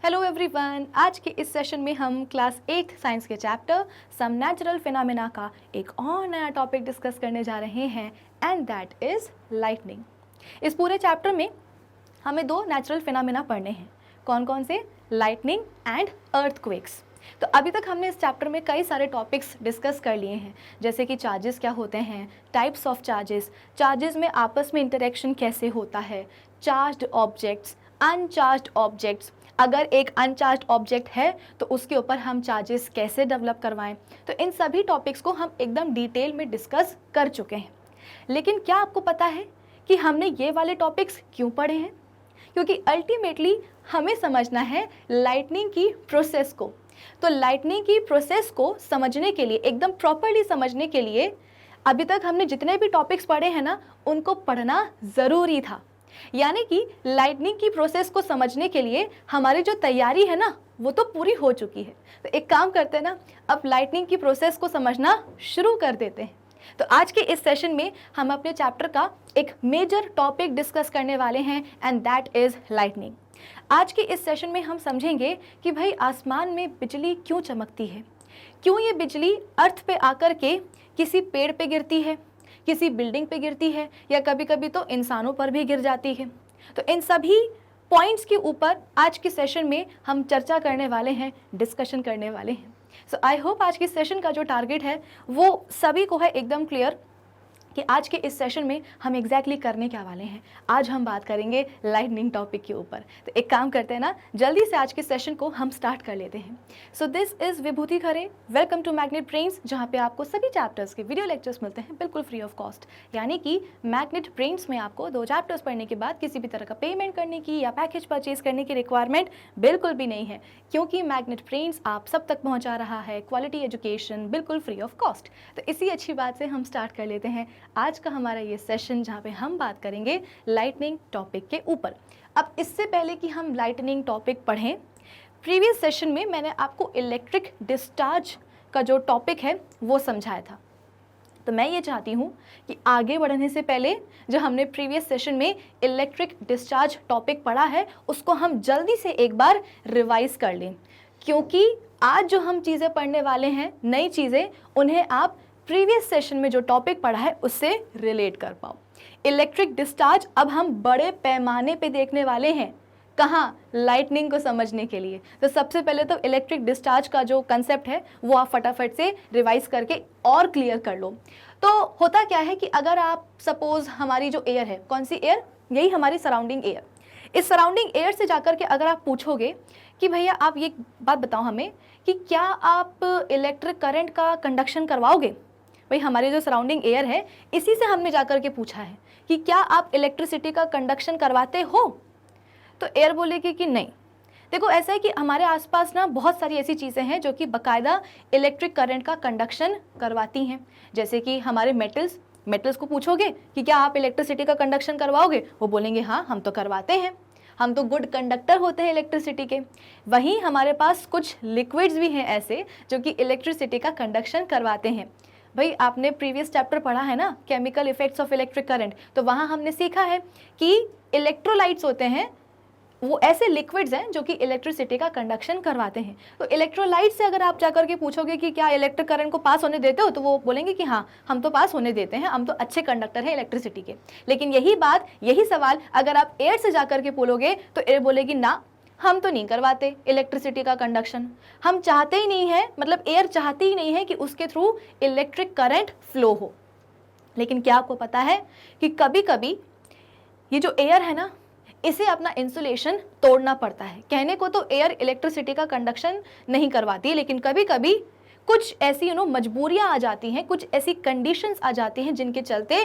Hello everyone, आज के इस सेशन में हम क्लास 8 साइंस के चैप्टर सम नेचुरल फिनोमेना का एक और नया टॉपिक डिस्कस करने जा रहे हैं एंड दैट इज़ लाइटनिंग। इस पूरे चैप्टर में हमें दो नेचुरल फिनोमेना पढ़ने हैं। कौन कौन से? Lightning and earthquakes. तो अभी तक हमने इस चैप्टर में कई सारे टॉपिक्स डिस्कस कर लिए हैं, जैसे कि चार्जेस क्या होते हैं, टाइप्स ऑफ चार्जेस, चार्जेस में आपस में इंटरेक्शन कैसे होता है, चार्ज्ड ऑब्जेक्ट्स, अनचार्ज्ड ऑब्जेक्ट्स, अगर एक अनचार्ज्ड ऑब्जेक्ट है तो उसके ऊपर हम चार्जेस कैसे डेवलप करवाएं। तो इन सभी टॉपिक्स को हम एकदम डिटेल में डिस्कस कर चुके हैं। लेकिन क्या आपको पता है कि हमने ये वाले टॉपिक्स क्यों पढ़े हैं? क्योंकि अल्टीमेटली हमें समझना है लाइटनिंग की प्रोसेस को। तो लाइटनिंग की प्रोसेस को समझने के लिए, एकदम प्रॉपर्ली समझने के लिए, अभी तक हमने जितने भी टॉपिक्स पढ़े हैं ना, उनको पढ़ना ज़रूरी था। यानी कि लाइटनिंग की प्रोसेस को समझने के लिए हमारी जो तैयारी है ना, वो तो पूरी हो चुकी है। तो एक काम करते हैं ना, अब लाइटनिंग की प्रोसेस को समझना शुरू कर देते हैं। तो आज के इस सेशन में हम अपने चैप्टर का एक मेजर टॉपिक डिस्कस करने वाले हैं एंड दैट इज़ लाइटनिंग। आज के इस सेशन में हम समझेंगे कि भाई आसमान में बिजली क्यों चमकती है, क्यों ये बिजली अर्थ पे आकर के किसी पेड़ पे गिरती है, किसी बिल्डिंग पे गिरती है, या कभी कभी तो इंसानों पर भी गिर जाती है। तो इन सभी पॉइंट्स के ऊपर आज के सेशन में हम चर्चा करने वाले हैं, डिस्कशन करने वाले हैं। सो आई होप आज के सेशन का जो टारगेट है वो सभी को है एकदम क्लियर कि आज के इस सेशन में हम एग्जैक्टली करने क्या वाले हैं। आज हम बात करेंगे लाइटनिंग टॉपिक के ऊपर। तो एक काम करते हैं ना, जल्दी से आज के सेशन को हम स्टार्ट कर लेते हैं। So this is Vibhuti Khare, welcome to Magnet Brains, जहाँ पे आपको सभी चैप्टर्स के वीडियो लेक्चर्स मिलते हैं बिल्कुल फ्री ऑफ कॉस्ट। यानी कि मैग्नेट ब्रेन्स में आपको 2 चैप्टर्स पढ़ने के बाद किसी भी तरह का पेमेंट करने की या पैकेज परचेज करने की रिक्वायरमेंट बिल्कुल भी नहीं है, क्योंकि मैग्नेट ब्रेन्स आप सब तक पहुँचा रहा है क्वालिटी एजुकेशन बिल्कुल फ्री ऑफ कॉस्ट। तो इसी अच्छी बात से हम स्टार्ट कर लेते हैं आज का हमारा ये सेशन, जहाँ पे हम बात करेंगे लाइटनिंग टॉपिक के ऊपर। अब इससे पहले कि हम लाइटनिंग टॉपिक पढ़ें, प्रीवियस सेशन में मैंने आपको इलेक्ट्रिक डिस्चार्ज का जो टॉपिक है वो समझाया था। तो मैं ये चाहती हूँ कि आगे बढ़ने से पहले जो हमने प्रीवियस सेशन में इलेक्ट्रिक डिस्चार्ज टॉपिक पढ़ा है उसको हम जल्दी से एक बार रिवाइज कर लें, क्योंकि आज जो हम चीज़ें पढ़ने वाले हैं, नई चीज़ें, उन्हें आप प्रीवियस सेशन में जो टॉपिक पढ़ा है उससे रिलेट कर पाओ। इलेक्ट्रिक डिस्चार्ज अब हम बड़े पैमाने पे देखने वाले हैं। कहाँ? लाइटनिंग को समझने के लिए। तो सबसे पहले तो इलेक्ट्रिक डिस्चार्ज का जो कंसेप्ट है वो आप फटाफट से रिवाइज करके और क्लियर कर लो। तो होता क्या है कि अगर आप सपोज हमारी जो एयर है, कौन सी एयर? यही हमारी सराउंडिंग एयर। इस सराउंडिंग एयर से जाकर के अगर आप पूछोगे कि भैया आप ये बात बताओ हमें कि क्या आप इलेक्ट्रिक करंट का कंडक्शन करवाओगे? भाई हमारी जो सराउंडिंग एयर है, इसी से हमने जाकर के पूछा है कि क्या आप इलेक्ट्रिसिटी का कंडक्शन करवाते हो? तो एयर बोलेगी कि नहीं। देखो ऐसा है कि हमारे आसपास ना बहुत सारी ऐसी चीज़ें हैं जो कि बाकायदा इलेक्ट्रिक करंट का कंडक्शन करवाती हैं, जैसे कि हमारे मेटल्स को पूछोगे कि क्या आप इलेक्ट्रिसिटी का कंडक्शन करवाओगे, वो बोलेंगे हाँ हम तो करवाते हैं, हम तो गुड कंडक्टर होते हैं इलेक्ट्रिसिटी के। वहीं हमारे पास कुछ लिक्विड्स भी हैं ऐसे जो कि इलेक्ट्रिसिटी का कंडक्शन करवाते हैं। भाई आपने प्रीवियस चैप्टर पढ़ा है ना, chemical effects of electric current, तो वहाँ हमने सीखा है कि इलेक्ट्रोलाइट्स होते हैं, वो ऐसे लिक्विड्स हैं जो कि इलेक्ट्रिसिटी का कंडक्शन करवाते हैं। तो इलेक्ट्रोलाइट से अगर आप जाकर के पूछोगे कि क्या इलेक्ट्रिक करंट को पास होने देते हो, तो वो बोलेंगे कि हाँ हम तो पास होने देते हैं, हम तो अच्छे कंडक्टर हैं इलेक्ट्रिसिटी के। लेकिन यही सवाल अगर आप एयर से जाकर के बोलोगे तो एयर बोलेगी ना, हम तो नहीं करवाते इलेक्ट्रिसिटी का कंडक्शन, हम चाहते ही नहीं है, मतलब एयर चाहती ही नहीं है कि उसके थ्रू इलेक्ट्रिक करंट फ्लो हो। लेकिन क्या आपको पता है कि कभी कभी ये जो एयर है ना, इसे अपना इंसुलेशन तोड़ना पड़ता है। कहने को तो एयर इलेक्ट्रिसिटी का कंडक्शन नहीं करवाती, लेकिन कभी कभी कुछ ऐसी मजबूरियां आ जाती हैं, कुछ ऐसी कंडीशंस आ जाती हैं जिनके चलते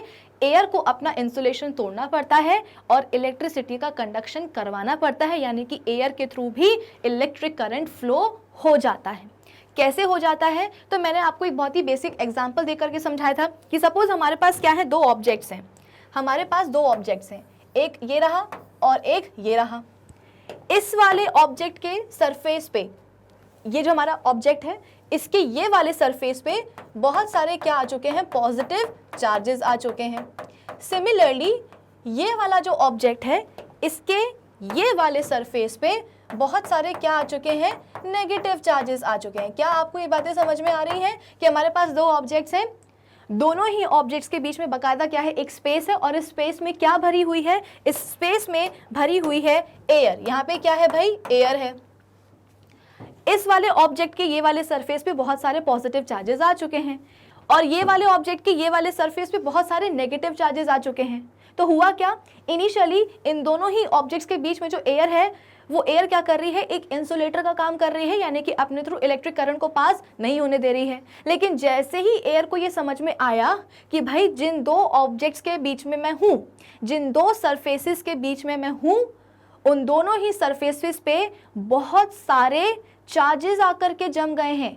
एयर को अपना इंसुलेशन तोड़ना पड़ता है और इलेक्ट्रिसिटी का कंडक्शन करवाना पड़ता है, यानी कि एयर के थ्रू भी इलेक्ट्रिक करंट फ्लो हो जाता है। कैसे हो जाता है? तो मैंने आपको एक बहुत ही बेसिक एग्जाम्पल दे करके समझाया था कि सपोज हमारे पास क्या है, 2 ऑब्जेक्ट्स हैं। हमारे पास 2 ऑब्जेक्ट्स हैं, एक ये रहा और एक ये रहा। इस वाले ऑब्जेक्ट के सरफेस पे, ये जो हमारा ऑब्जेक्ट है, इसके ये वाले सरफेस पे बहुत सारे क्या आ चुके हैं? पॉजिटिव चार्जेस आ चुके हैं। सिमिलरली ये वाला जो ऑब्जेक्ट है, इसके ये वाले सरफेस पे बहुत सारे क्या आ चुके हैं, नेगेटिव चार्जेस आ चुके हैं। क्या आपको ये बातें समझ में आ रही हैं कि हमारे पास दो ऑब्जेक्ट्स हैं, दोनों ही ऑब्जेक्ट्स के बीच में बकायदा क्या है, एक स्पेस है, और इस स्पेस में क्या भरी हुई है, इस स्पेस में भरी हुई है एयर। यहाँ पे क्या है भाई, एयर है। इस वाले ऑब्जेक्ट के ये वाले सरफेस पे बहुत सारे पॉजिटिव चार्जेस आ चुके हैं, और ये वाले ऑब्जेक्ट के ये वाले सरफेस पे बहुत सारे नेगेटिव चार्जेस आ चुके हैं। तो हुआ क्या, इनिशियली इन दोनों ही ऑब्जेक्ट्स के बीच में जो एयर है, वो एयर क्या कर रही है, एक इंसुलेटर का काम कर रही है, यानी कि अपने थ्रू इलेक्ट्रिक करंट को पास नहीं होने दे रही है। लेकिन जैसे ही एयर को ये समझ में आया कि भाई जिन दो ऑब्जेक्ट्स के बीच में मैं हूँ, जिन दो सरफेसेस के बीच में मैं हूँ, उन दोनों ही सरफेसेस पे बहुत सारे चार्जेस आकर के जम गए हैं।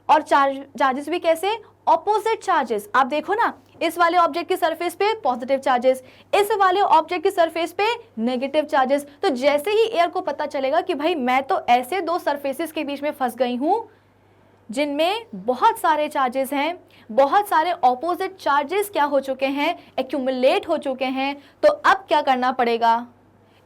और चार्जेस भी कैसे, ऑपोजिट चार्जेस। आप देखो ना, इस वाले ऑब्जेक्ट की सरफेस पे पॉजिटिव चार्जेस, इस वाले ऑब्जेक्ट की सरफेस पे नेगेटिव चार्जेस। तो जैसे ही एयर को पता चलेगा कि भाई मैं तो ऐसे दो सरफेसेस के बीच में फंस गई हूं जिनमें बहुत सारे चार्जेस हैं, बहुत सारे ऑपोजिट चार्जेस क्या हो चुके हैं, एक्यूमुलेट हो चुके हैं, तो अब क्या करना पड़ेगा,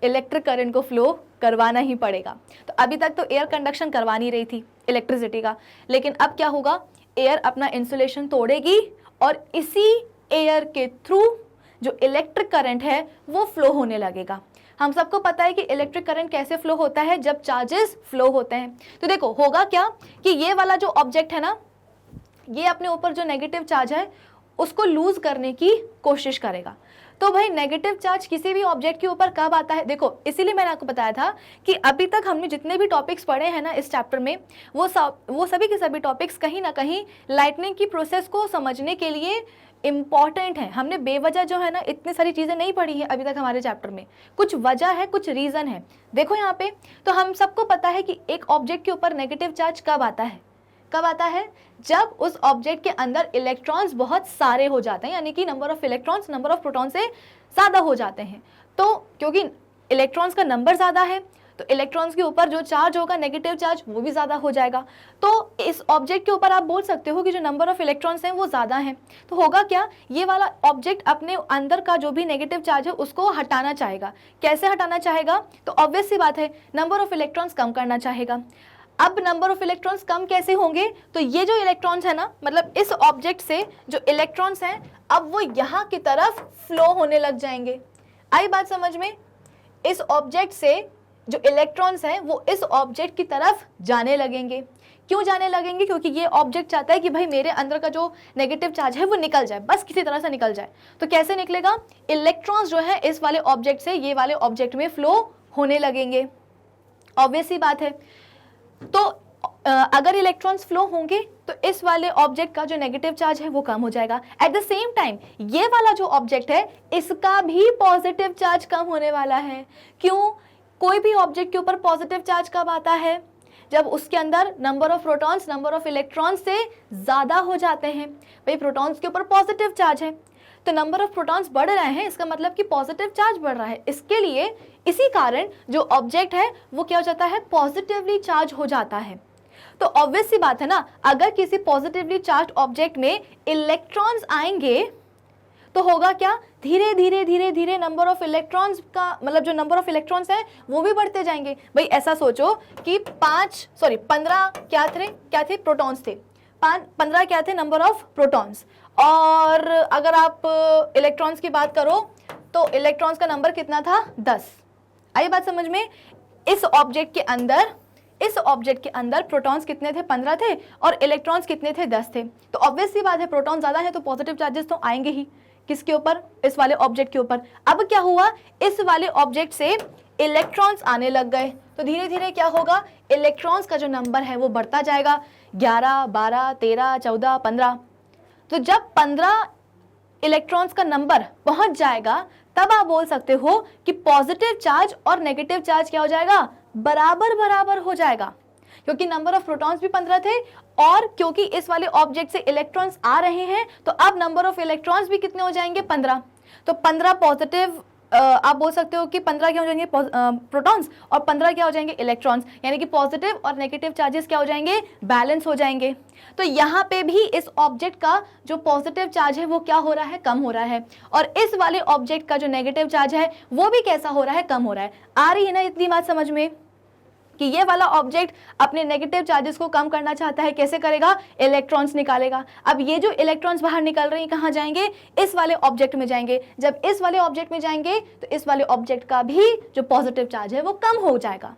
इलेक्ट्रिक करंट को फ्लो करवाना ही पड़ेगा। तो अभी तक तो एयर कंडक्शन करवा नहीं रही थी इलेक्ट्रिसिटी का, लेकिन अब क्या होगा, एयर अपना इंसुलेशन तोड़ेगी और इसी एयर के थ्रू जो इलेक्ट्रिक करंट है वो फ्लो होने लगेगा। हम सबको पता है कि इलेक्ट्रिक करंट कैसे फ्लो होता है, जब चार्जेस फ्लो होते हैं। तो देखो होगा क्या कि ये वाला जो ऑब्जेक्ट है ना, ये अपने ऊपर जो नेगेटिव चार्ज है उसको लूज करने की कोशिश करेगा। तो भाई नेगेटिव चार्ज किसी भी ऑब्जेक्ट के ऊपर कब आता है, देखो इसीलिए मैंने आपको बताया था कि अभी तक हमने जितने भी टॉपिक्स पढ़े हैं ना इस चैप्टर में, वो सभी के सभी टॉपिक्स कहीं ना कहीं लाइटनिंग की प्रोसेस को समझने के लिए इम्पॉर्टेंट है। हमने बेवजह जो है ना इतनी सारी चीज़ें नहीं पढ़ी हैं अभी तक हमारे चैप्टर में, कुछ वजह है, कुछ रीज़न है। देखो यहाँ पे तो हम सबको पता है कि एक ऑब्जेक्ट के ऊपर नेगेटिव चार्ज कब आता है, कब आता है, जब उस ऑब्जेक्ट के अंदर इलेक्ट्रॉन्स बहुत सारे हो जाते हैं, यानी कि number of electrons number of proton से ज़्यादा हो जाते हैं। तो क्योंकि इलेक्ट्रॉन्स का नंबर ज़्यादा है तो इलेक्ट्रॉन्स के ऊपर जो चार्ज होगा, नेगेटिव चार्ज, वो भी ज़्यादा हो जाएगा। तो इस ऑब्जेक्ट के ऊपर आप बोल सकते हो कि जो नंबर ऑफ इलेक्ट्रॉन्स हैं वो ज़्यादा हैं। तो होगा क्या, ये वाला ऑब्जेक्ट अपने अंदर का जो भी नेगेटिव चार्ज है उसको हटाना चाहेगा। कैसे हटाना चाहेगा, तो ऑब्वियस सी बात है, नंबर ऑफ इलेक्ट्रॉन्स कम करना चाहेगा। अब नंबर ऑफ इलेक्ट्रॉन्स कम कैसे होंगे, तो ये जो इलेक्ट्रॉन्स है ना, मतलब इस ऑब्जेक्ट से जो इलेक्ट्रॉन्स हैं अब वो यहाँ की तरफ फ्लो होने लग जाएंगे। आई बात समझ में, इस ऑब्जेक्ट से जो इलेक्ट्रॉन्स हैं वो इस ऑब्जेक्ट की तरफ जाने लगेंगे। क्यों जाने लगेंगे, क्योंकि ये ऑब्जेक्ट चाहता है कि भाई मेरे अंदर का जो नेगेटिव चार्ज है वो निकल जाए, बस किसी तरह से निकल जाए। तो कैसे निकलेगा, इलेक्ट्रॉन्स जो है इस वाले ऑब्जेक्ट से ये वाले ऑब्जेक्ट में फ्लो होने लगेंगे। ऑब्वियस सी बात है। तो अगर इलेक्ट्रॉन्स फ्लो होंगे तो इस वाले ऑब्जेक्ट का जो नेगेटिव चार्ज है वो कम हो जाएगा। एट द सेम टाइम ये वाला जो ऑब्जेक्ट है इसका भी पॉजिटिव चार्ज कम होने वाला है। क्यों, कोई भी ऑब्जेक्ट के ऊपर पॉजिटिव चार्ज कब आता है, जब उसके अंदर number of protons number of electrons से ज़्यादा हो जाते हैं। भाई प्रोटॉन्स के ऊपर पॉजिटिव चार्ज है तो नंबर ऑफ प्रोटॉन्स बढ़ रहे हैं, इसका मतलब कि पॉजिटिव चार्ज बढ़ रहा है। इसके लिए इसी कारण जो ऑब्जेक्ट है वो क्या हो जाता है, पॉजिटिवली चार्ज हो जाता है। तो ऑब्वियस सी बात है ना, अगर किसी पॉजिटिवली चार्ज ऑब्जेक्ट में इलेक्ट्रॉन्स आएंगे तो होगा क्या, धीरे धीरे धीरे धीरे नंबर ऑफ इलेक्ट्रॉन्स का मतलब जो नंबर ऑफ इलेक्ट्रॉन्स हैं वो भी बढ़ते जाएंगे। भाई ऐसा सोचो कि 15 क्या थे प्रोटॉन्स थे, 15 क्या थे नंबर ऑफ प्रोटॉन्स, और अगर आप इलेक्ट्रॉन्स की बात करो तो इलेक्ट्रॉन्स का नंबर कितना था, 10। आई बात समझ में, इस ऑब्जेक्ट के अंदर प्रोटॉन्स कितने थे, 15 थे, और इलेक्ट्रॉन्स कितने थे, 10 थे। तो ऑब्वियस सी बात है, प्रोटॉन ज़्यादा है तो पॉजिटिव चार्जेस तो आएंगे ही। किसके ऊपर, इस वाले ऑब्जेक्ट के ऊपर। अब क्या हुआ, इस वाले ऑब्जेक्ट से इलेक्ट्रॉन्स आने लग गए तो धीरे धीरे क्या होगा, इलेक्ट्रॉन्स का जो नंबर है वो बढ़ता जाएगा, 11, 12, 13, 14, 15। तो जब 15 इलेक्ट्रॉन्स का नंबर पहुंच जाएगा तब आप बोल सकते हो कि पॉजिटिव चार्ज और नेगेटिव चार्ज क्या हो जाएगा, बराबर बराबर हो जाएगा, क्योंकि नंबर ऑफ प्रोटॉन्स भी 15 थे और क्योंकि इस वाले ऑब्जेक्ट से इलेक्ट्रॉन्स आ रहे हैं तो अब नंबर ऑफ इलेक्ट्रॉन्स भी कितने हो जाएंगे, 15। तो 15 पॉजिटिव, आप बोल सकते हो कि 15 क्या हो जाएंगे प्रोटॉन्स और 15 क्या हो जाएंगे इलेक्ट्रॉन्स, यानी कि पॉजिटिव और नेगेटिव चार्जेस क्या हो जाएंगे, बैलेंस हो जाएंगे। तो यहाँ पे भी इस ऑब्जेक्ट का जो पॉजिटिव चार्ज है वो क्या हो रहा है, कम हो रहा है, और इस वाले ऑब्जेक्ट का जो नेगेटिव चार्ज है वो भी कैसा हो रहा है, कम हो रहा है। आ रही है ना इतनी बात समझ में। कि ये वाला ऑब्जेक्ट अपने नेगेटिव चार्जेस को कम करना चाहता है, कैसे करेगा? इलेक्ट्रॉन्स निकालेगा। अब ये जो इलेक्ट्रॉन्स बाहर निकल रहे हैं कहाँ जाएंगे? इस वाले ऑब्जेक्ट में जाएंगे। जब इस वाले ऑब्जेक्ट में जाएंगे तो इस वाले ऑब्जेक्ट का भी जो पॉजिटिव चार्ज है वो कम हो जाएगा।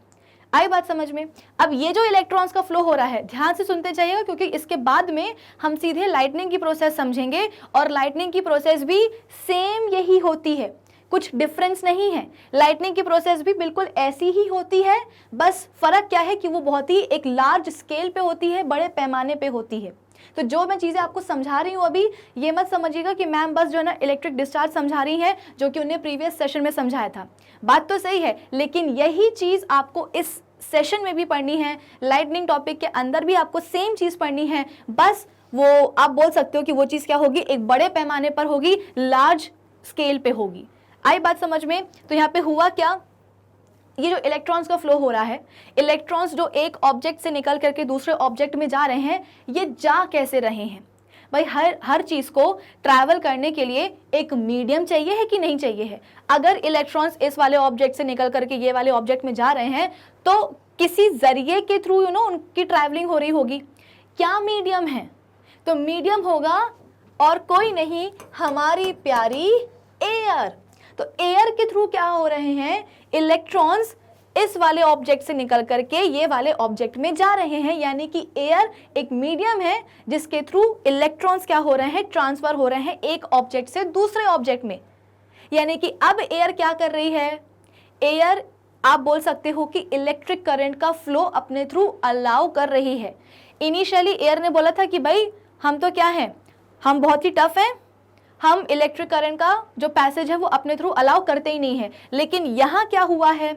आई बात समझ में? अब ये जो इलेक्ट्रॉन्स का फ्लो हो रहा है, ध्यान से सुनते जाइएगा, क्योंकि इसके बाद में हम सीधे लाइटनिंग की प्रोसेस समझेंगे, और लाइटनिंग की प्रोसेस भी सेम यही होती है, कुछ डिफरेंस नहीं है। लाइटनिंग की प्रोसेस भी बिल्कुल ऐसी ही होती है, बस फर्क क्या है कि वो बहुत ही एक लार्ज स्केल पे होती है, बड़े पैमाने पे होती है। तो जो मैं चीज़ें आपको समझा रही हूँ अभी, ये मत समझिएगा कि मैम बस जो है ना इलेक्ट्रिक डिस्चार्ज समझा रही हैं, जो कि उन्हें प्रीवियस सेशन में समझाया था। बात तो सही है, लेकिन यही चीज़ आपको इस सेशन में भी पढ़नी है, लाइटनिंग टॉपिक के अंदर भी आपको सेम चीज़ पढ़नी है। बस वो आप बोल सकते हो कि वो चीज़ क्या होगी? एक बड़े पैमाने पर होगी, लार्ज स्केल पे होगी। आई बात समझ में? तो यहाँ पे हुआ क्या, ये जो इलेक्ट्रॉन्स का फ्लो हो रहा है, इलेक्ट्रॉन्स जो एक ऑब्जेक्ट से निकल करके दूसरे ऑब्जेक्ट में जा रहे हैं, ये जा कैसे रहे हैं? भाई हर चीज़ को ट्रैवल करने के लिए एक मीडियम चाहिए है कि नहीं चाहिए है? अगर इलेक्ट्रॉन्स इस वाले ऑब्जेक्ट से निकल करके ये वाले ऑब्जेक्ट में जा रहे हैं तो किसी जरिए के थ्रू उनकी ट्रैवलिंग हो रही होगी। क्या मीडियम है? तो मीडियम होगा और कोई नहीं, हमारी प्यारी एयर। तो एयर के थ्रू क्या हो रहे हैं? इलेक्ट्रॉन्स इस वाले ऑब्जेक्ट से निकल करके ये वाले ऑब्जेक्ट में जा रहे हैं, यानी कि एयर एक मीडियम है जिसके थ्रू इलेक्ट्रॉन्स क्या हो रहे हैं? ट्रांसफर हो रहे हैं एक ऑब्जेक्ट से दूसरे ऑब्जेक्ट में। यानी कि अब एयर क्या कर रही है? एयर आप बोल सकते हो कि इलेक्ट्रिक करंट का फ्लो अपने थ्रू अलाउ कर रही है। इनिशियली एयर ने बोला था कि भाई हम तो क्या हैं, हम बहुत ही टफ हैं, हम इलेक्ट्रिक करंट का जो पैसेज है वो अपने थ्रू अलाउ करते ही नहीं है। लेकिन यहाँ क्या हुआ है?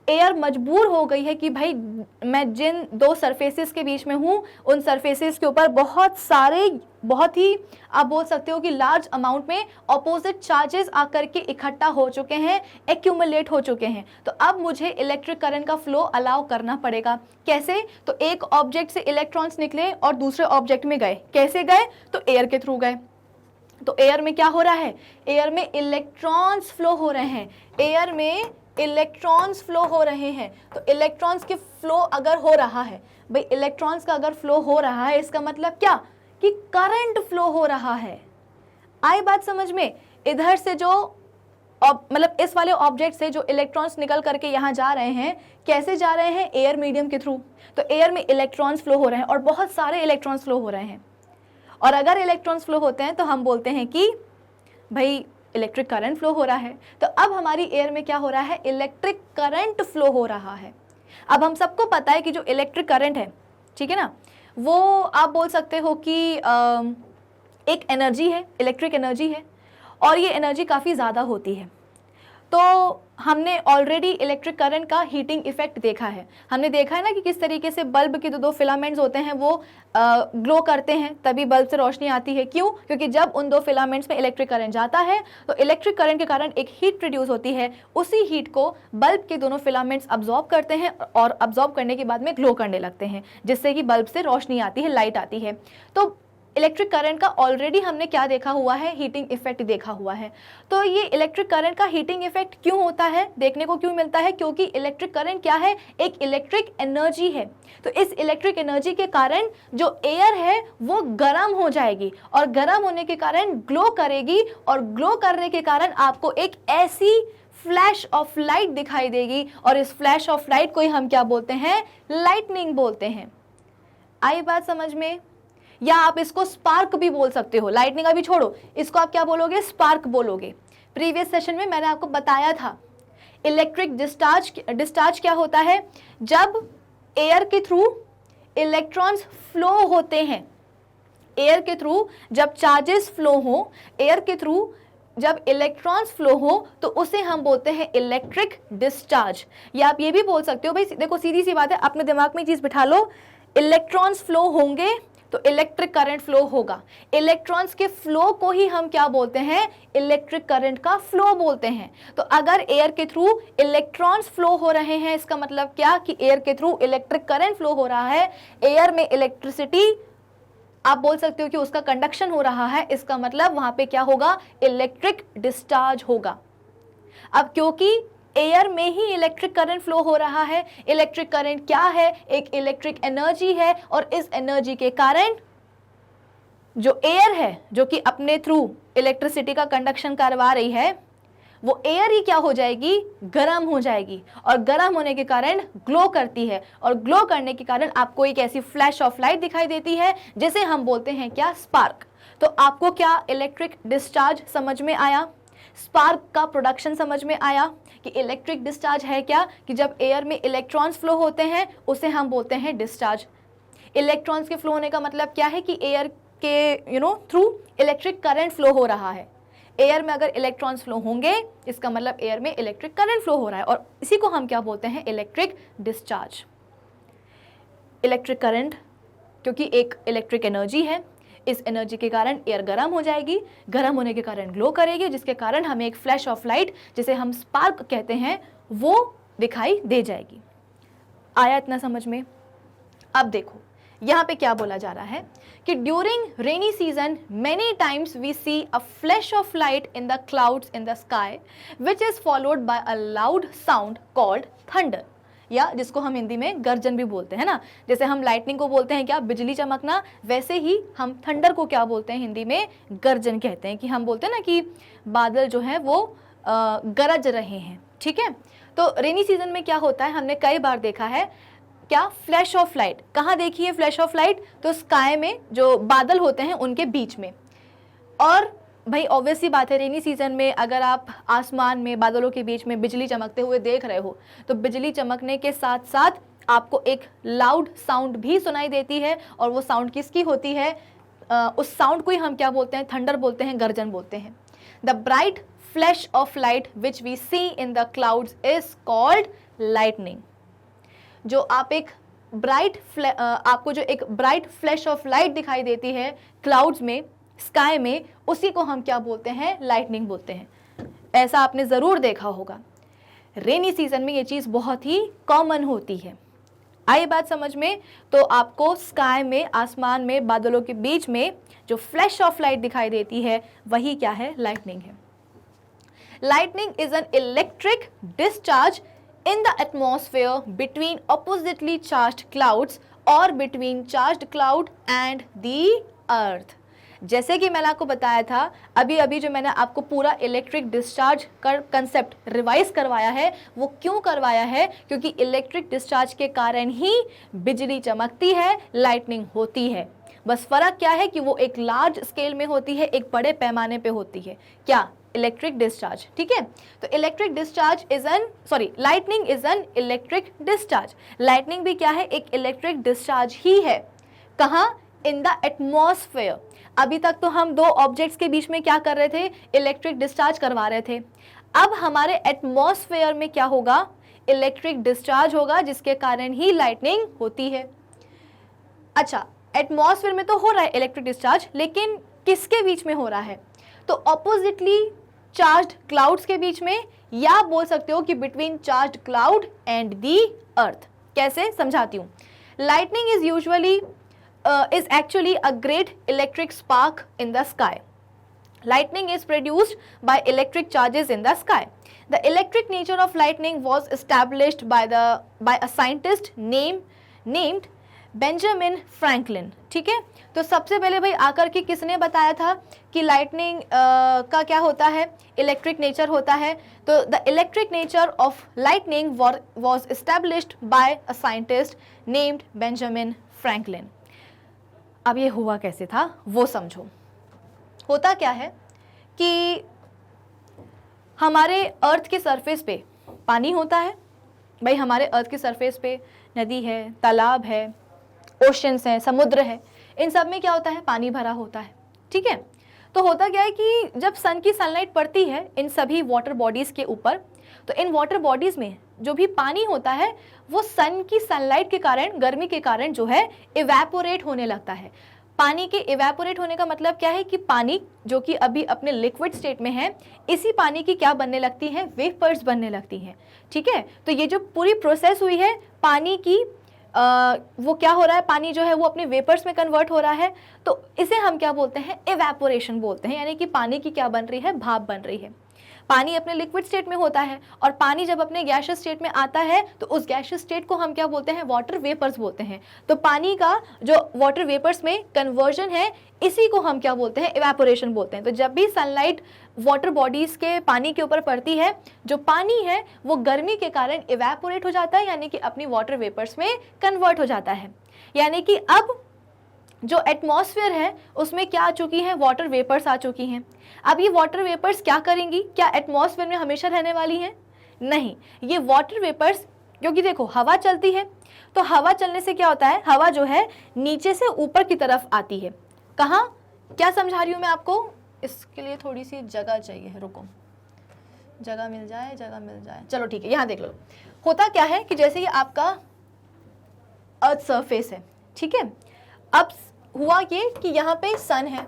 एयर मजबूर हो गई है कि भाई मैं जिन दो सरफेसेस के बीच में हूँ, उन सरफेसेस के ऊपर बहुत सारे, बहुत ही आप बोल सकते हो कि लार्ज अमाउंट में अपोजिट चार्जेस आकर के इकट्ठा हो चुके हैं, एक्यूमुलेट हो चुके हैं। तो अब मुझे इलेक्ट्रिक करंट का फ्लो अलाउ करना पड़ेगा। कैसे? तो एक ऑब्जेक्ट से इलेक्ट्रॉन्स निकले और दूसरे ऑब्जेक्ट में गए। कैसे गए? तो एयर के थ्रू गए। तो एयर में क्या हो रहा है? एयर में इलेक्ट्रॉन्स फ्लो हो रहे हैं। एयर में इलेक्ट्रॉन्स फ्लो हो रहे हैं। तो इलेक्ट्रॉन्स के फ्लो अगर हो रहा है, भाई इलेक्ट्रॉन्स का अगर फ्लो हो रहा है, इसका मतलब क्या? कि करंट फ्लो हो रहा है। आई बात समझ में? इधर से जो मतलब इस वाले ऑब्जेक्ट से जो इलेक्ट्रॉन्स निकल करके यहाँ जा रहे हैं, कैसे जा रहे हैं? एयर मीडियम के थ्रू। तो एयर में इलेक्ट्रॉन्स फ्लो हो रहे हैं और बहुत सारे इलेक्ट्रॉन्स फ्लो हो रहे हैं। और अगर इलेक्ट्रॉन्स फ्लो होते हैं तो हम बोलते हैं कि भाई इलेक्ट्रिक करंट फ्लो हो रहा है। तो अब हमारी एयर में क्या हो रहा है? इलेक्ट्रिक करंट फ्लो हो रहा है। अब हम सबको पता है कि जो इलेक्ट्रिक करंट है, ठीक है ना, वो आप बोल सकते हो कि एक एनर्जी है, इलेक्ट्रिक एनर्जी है, और ये एनर्जी काफ़ी ज़्यादा होती है। तो हमने ऑलरेडी इलेक्ट्रिक करंट का हीटिंग इफेक्ट देखा है। हमने देखा है ना कि किस तरीके से बल्ब के दो फिलामेंट्स होते हैं वो ग्लो करते हैं, तभी बल्ब से रोशनी आती है। क्यों? क्योंकि जब उन दो फिलामेंट्स में इलेक्ट्रिक करंट जाता है तो इलेक्ट्रिक करंट के कारण एक हीट प्रोड्यूस होती है। उसी हीट को बल्ब के दोनों फिलामेंट्स अब्जॉर्ब करते हैं और अब्जॉर्ब करने के बाद में ग्लो करने लगते हैं, जिससे कि बल्ब से रोशनी आती है, लाइट आती है। तो इलेक्ट्रिक करंट का ऑलरेडी हमने क्या देखा हुआ है? हीटिंग इफेक्ट देखा हुआ है। तो ये इलेक्ट्रिक करंट का हीटिंग इफेक्ट क्यों होता है, देखने को क्यों मिलता है? क्योंकि इलेक्ट्रिक करंट क्या है? एक इलेक्ट्रिक एनर्जी है। तो इस इलेक्ट्रिक एनर्जी के कारण जो एयर है वो गर्म हो जाएगी, और गर्म होने के कारण ग्लो करेगी, और ग्लो करने के कारण आपको एक ऐसी फ्लैश ऑफ लाइट दिखाई देगी, और इस फ्लैश ऑफ लाइट को ही हम क्या बोलते हैं? लाइटनिंग बोलते हैं। आई बात समझ में? या आप इसको स्पार्क भी बोल सकते हो। लाइटनिंग अभी छोड़ो, इसको आप क्या बोलोगे? स्पार्क बोलोगे। प्रीवियस सेशन में मैंने आपको बताया था इलेक्ट्रिक डिस्चार्ज क्या होता है? जब एयर के थ्रू इलेक्ट्रॉन्स फ्लो होते हैं, एयर के थ्रू जब चार्जेस फ्लो हो, एयर के थ्रू जब इलेक्ट्रॉन्स फ्लो हो, तो उसे हम बोलते हैं इलेक्ट्रिक डिस्चार्ज। या आप ये भी बोल सकते हो, भाई देखो सीधी सी बात है, अपने दिमाग में चीज बिठा लो, इलेक्ट्रॉन्स फ्लो होंगे तो इलेक्ट्रिक करंट फ्लो होगा। इलेक्ट्रॉन्स के फ्लो को ही हम क्या बोलते हैं? इलेक्ट्रिक करंट का फ्लो बोलते हैं। तो अगर एयर के थ्रू इलेक्ट्रॉन्स फ्लो हो रहे हैं, इसका मतलब क्या? कि एयर के थ्रू इलेक्ट्रिक करंट फ्लो हो रहा है। एयर में इलेक्ट्रिसिटी आप बोल सकते हो कि उसका कंडक्शन हो रहा है, इसका मतलब वहां पे क्या होगा? इलेक्ट्रिक डिस्चार्ज होगा। अब क्योंकि एयर में ही इलेक्ट्रिक करंट फ्लो हो रहा है। इलेक्ट्रिक करंट क्या है? एक इलेक्ट्रिक एनर्जी है, और इस एनर्जी के कारण जो एयर है, जो कि अपने थ्रू इलेक्ट्रिसिटी का कंडक्शन करवा रही है, वो एयर ही क्या हो जाएगी? गर्म हो जाएगी, और गर्म होने के कारण ग्लो करती है, और ग्लो करने के कारण आपको एक ऐसी फ्लैश ऑफ लाइट दिखाई देती है जिसे हम बोलते हैं क्या? स्पार्क। तो आपको क्या इलेक्ट्रिक डिस्चार्ज समझ में आया? स्पार्क का प्रोडक्शन समझ में आया कि इलेक्ट्रिक डिस्चार्ज है क्या? कि जब एयर में इलेक्ट्रॉन्स फ्लो होते हैं उसे हम बोलते हैं डिस्चार्ज। इलेक्ट्रॉन्स के फ्लो होने का मतलब क्या है? कि एयर के थ्रू इलेक्ट्रिक करंट फ्लो हो रहा है। एयर में अगर इलेक्ट्रॉन्स फ्लो होंगे, इसका मतलब एयर में इलेक्ट्रिक करंट फ्लो हो रहा है, और इसी को हम क्या बोलते हैं? Electric discharge. इलेक्ट्रिक करंट क्योंकि एक इलेक्ट्रिक एनर्जी है, इस एनर्जी के कारण एयर गर्म हो जाएगी, गर्म होने के कारण ग्लो करेगी, जिसके कारण हमें एक फ्लैश ऑफ लाइट, जिसे हम स्पार्क कहते हैं, वो दिखाई दे जाएगी। आया इतना समझ में? अब देखो यहाँ पे क्या बोला जा रहा है कि during rainy season many times we see a flash of light in the clouds in the sky which is followed by a loud sound called thunder, या जिसको हम हिंदी में गर्जन भी बोलते हैं ना। जैसे हम लाइटनिंग को बोलते हैं क्या? बिजली चमकना। वैसे ही हम थंडर को क्या बोलते हैं? हिंदी में गर्जन कहते हैं। कि हम बोलते हैं ना कि बादल जो है वो गरज रहे हैं। ठीक है, तो रेनी सीजन में क्या होता है? हमने कई बार देखा है क्या? Flash of light. कहाँ देखी है फ्लैश ऑफ लाइट? तो स्काई में जो बादल होते हैं उनके बीच में। और भाई ऑब्वियस सी बात है, रेनी सीजन में अगर आप आसमान में बादलों के बीच में बिजली चमकते हुए देख रहे हो, तो बिजली चमकने के साथ साथ आपको एक लाउड साउंड भी सुनाई देती है, और वो साउंड किसकी होती है? उस साउंड को ही हम क्या बोलते हैं? थंडर बोलते हैं, गर्जन बोलते हैं। The bright flash of light which we see in the clouds is called lightning. जो आपको जो एक ब्राइट फ्लैश ऑफ लाइट दिखाई देती है क्लाउड्स में, स्काई में, उसी को हम क्या बोलते हैं? लाइटनिंग बोलते हैं। ऐसा आपने ज़रूर देखा होगा। रेनी सीजन में ये चीज़ बहुत ही कॉमन होती है। आई बात समझ में? तो आपको स्काई में, आसमान में, बादलों के बीच में जो फ्लैश ऑफ लाइट दिखाई देती है वही क्या है? लाइटनिंग है। Lightning is an electric discharge in the atmosphere between oppositely charged clouds or between charged cloud and the earth। जैसे कि मैंने आपको बताया था, अभी जो मैंने आपको पूरा इलेक्ट्रिक डिस्चार्ज का कंसेप्ट रिवाइज करवाया है, वो क्यों करवाया है? क्योंकि इलेक्ट्रिक डिस्चार्ज के कारण ही बिजली चमकती है, लाइटनिंग होती है। बस फ़र्क क्या है कि वो एक लार्ज स्केल में होती है, एक बड़े पैमाने पे होती है। क्या? Electric discharge. ठीक है, तो electric discharge is an lightning is an electric discharge. Lightning भी क्या है? एक इलेक्ट्रिक डिस्चार्ज ही है। कहाँ? इन द एटमॉस्फेयर। अभी तक तो हम दो ऑब्जेक्ट्स के बीच में क्या कर रहे थे? इलेक्ट्रिक डिस्चार्ज करवा रहे थे। अब हमारे एटमॉस्फेयर में क्या होगा? इलेक्ट्रिक डिस्चार्ज होगा, जिसके कारण ही लाइटनिंग होती है। अच्छा, एटमॉस्फेयर में तो हो रहा है इलेक्ट्रिक डिस्चार्ज, लेकिन किसके बीच में हो रहा है? तो ऑपोजिटली चार्ज्ड क्लाउड्स के बीच में, या बोल सकते हो कि between charged cloud and the earth. कैसे? समझाती हूँ। Lightning is usually is actually a great electric spark in the sky. Lightning is produced by electric charges in the sky. The electric nature of lightning was established by a scientist named Benjamin Franklin. ठीक है, तो सबसे पहले भाई आकर के किसने बताया था कि लाइटनिंग का क्या होता है? इलेक्ट्रिक नेचर होता है। तो the electric nature of lightning was established bye a scientist named Benjamin Franklin. अब ये हुआ कैसे था वो समझो। होता क्या है कि हमारे अर्थ के सरफेस पे पानी होता है। भाई हमारे अर्थ के सरफेस पे नदी है, तालाब है, ओशंस हैं, समुद्र है, इन सब में क्या होता है? पानी भरा होता है। ठीक है, तो होता क्या है कि जब सन की सनलाइट पड़ती है इन सभी वाटर बॉडीज़ के ऊपर, तो इन वाटर बॉडीज़ में जो भी पानी होता है वो सन की सनलाइट के कारण, गर्मी के कारण जो है इवेपोरेट होने लगता है। पानी के इवेपोरेट होने का मतलब क्या है कि पानी जो कि अभी अपने लिक्विड स्टेट में है, इसी पानी की क्या बनने लगती हैं? वेपर्स बनने लगती हैं। ठीक है, तो ये जो पूरी प्रोसेस हुई है पानी की, वो क्या हो रहा है? पानी जो है वो अपने वेपर्स में कन्वर्ट हो रहा है। तो इसे हम क्या बोलते हैं? इवेपोरेशन बोलते हैं। यानी कि पानी की क्या बन रही है? भाप बन रही है। पानी अपने लिक्विड स्टेट में होता है, और पानी जब अपने गैसियस स्टेट में आता है तो उस गैसियस स्टेट को हम क्या बोलते हैं, वाटर वेपर्स बोलते हैं। तो पानी का जो वाटर वेपर्स में कन्वर्जन है, इसी को हम क्या बोलते हैं, इवेपोरेशन बोलते हैं। तो जब भी सनलाइट वाटर बॉडीज के पानी के ऊपर पड़ती है, जो पानी है वो गर्मी के कारण इवेपोरेट हो जाता है, यानी कि अपनी वाटर वेपर्स में कन्वर्ट हो जाता है। यानी कि अब जो एटमॉस्फेयर है उसमें क्या आ चुकी हैं, वाटर वेपर्स आ चुकी हैं। अब ये वाटर वेपर्स क्या करेंगी, क्या एटमॉस्फेयर में हमेशा रहने वाली हैं? नहीं, ये वाटर वेपर्स, क्योंकि देखो हवा चलती है, तो हवा चलने से क्या होता है, हवा जो है नीचे से ऊपर की तरफ आती है। कहाँ, क्या समझा रही हूँ मैं आपको, इसके लिए थोड़ी सी जगह चाहिए, रुको, जगह मिल जाए, जगह मिल जाए, चलो ठीक है, यहाँ देख लो। होता क्या है कि जैसे ये आपका अर्थ सरफेस है, ठीक है, अब हुआ ये कि यहाँ पे सन है,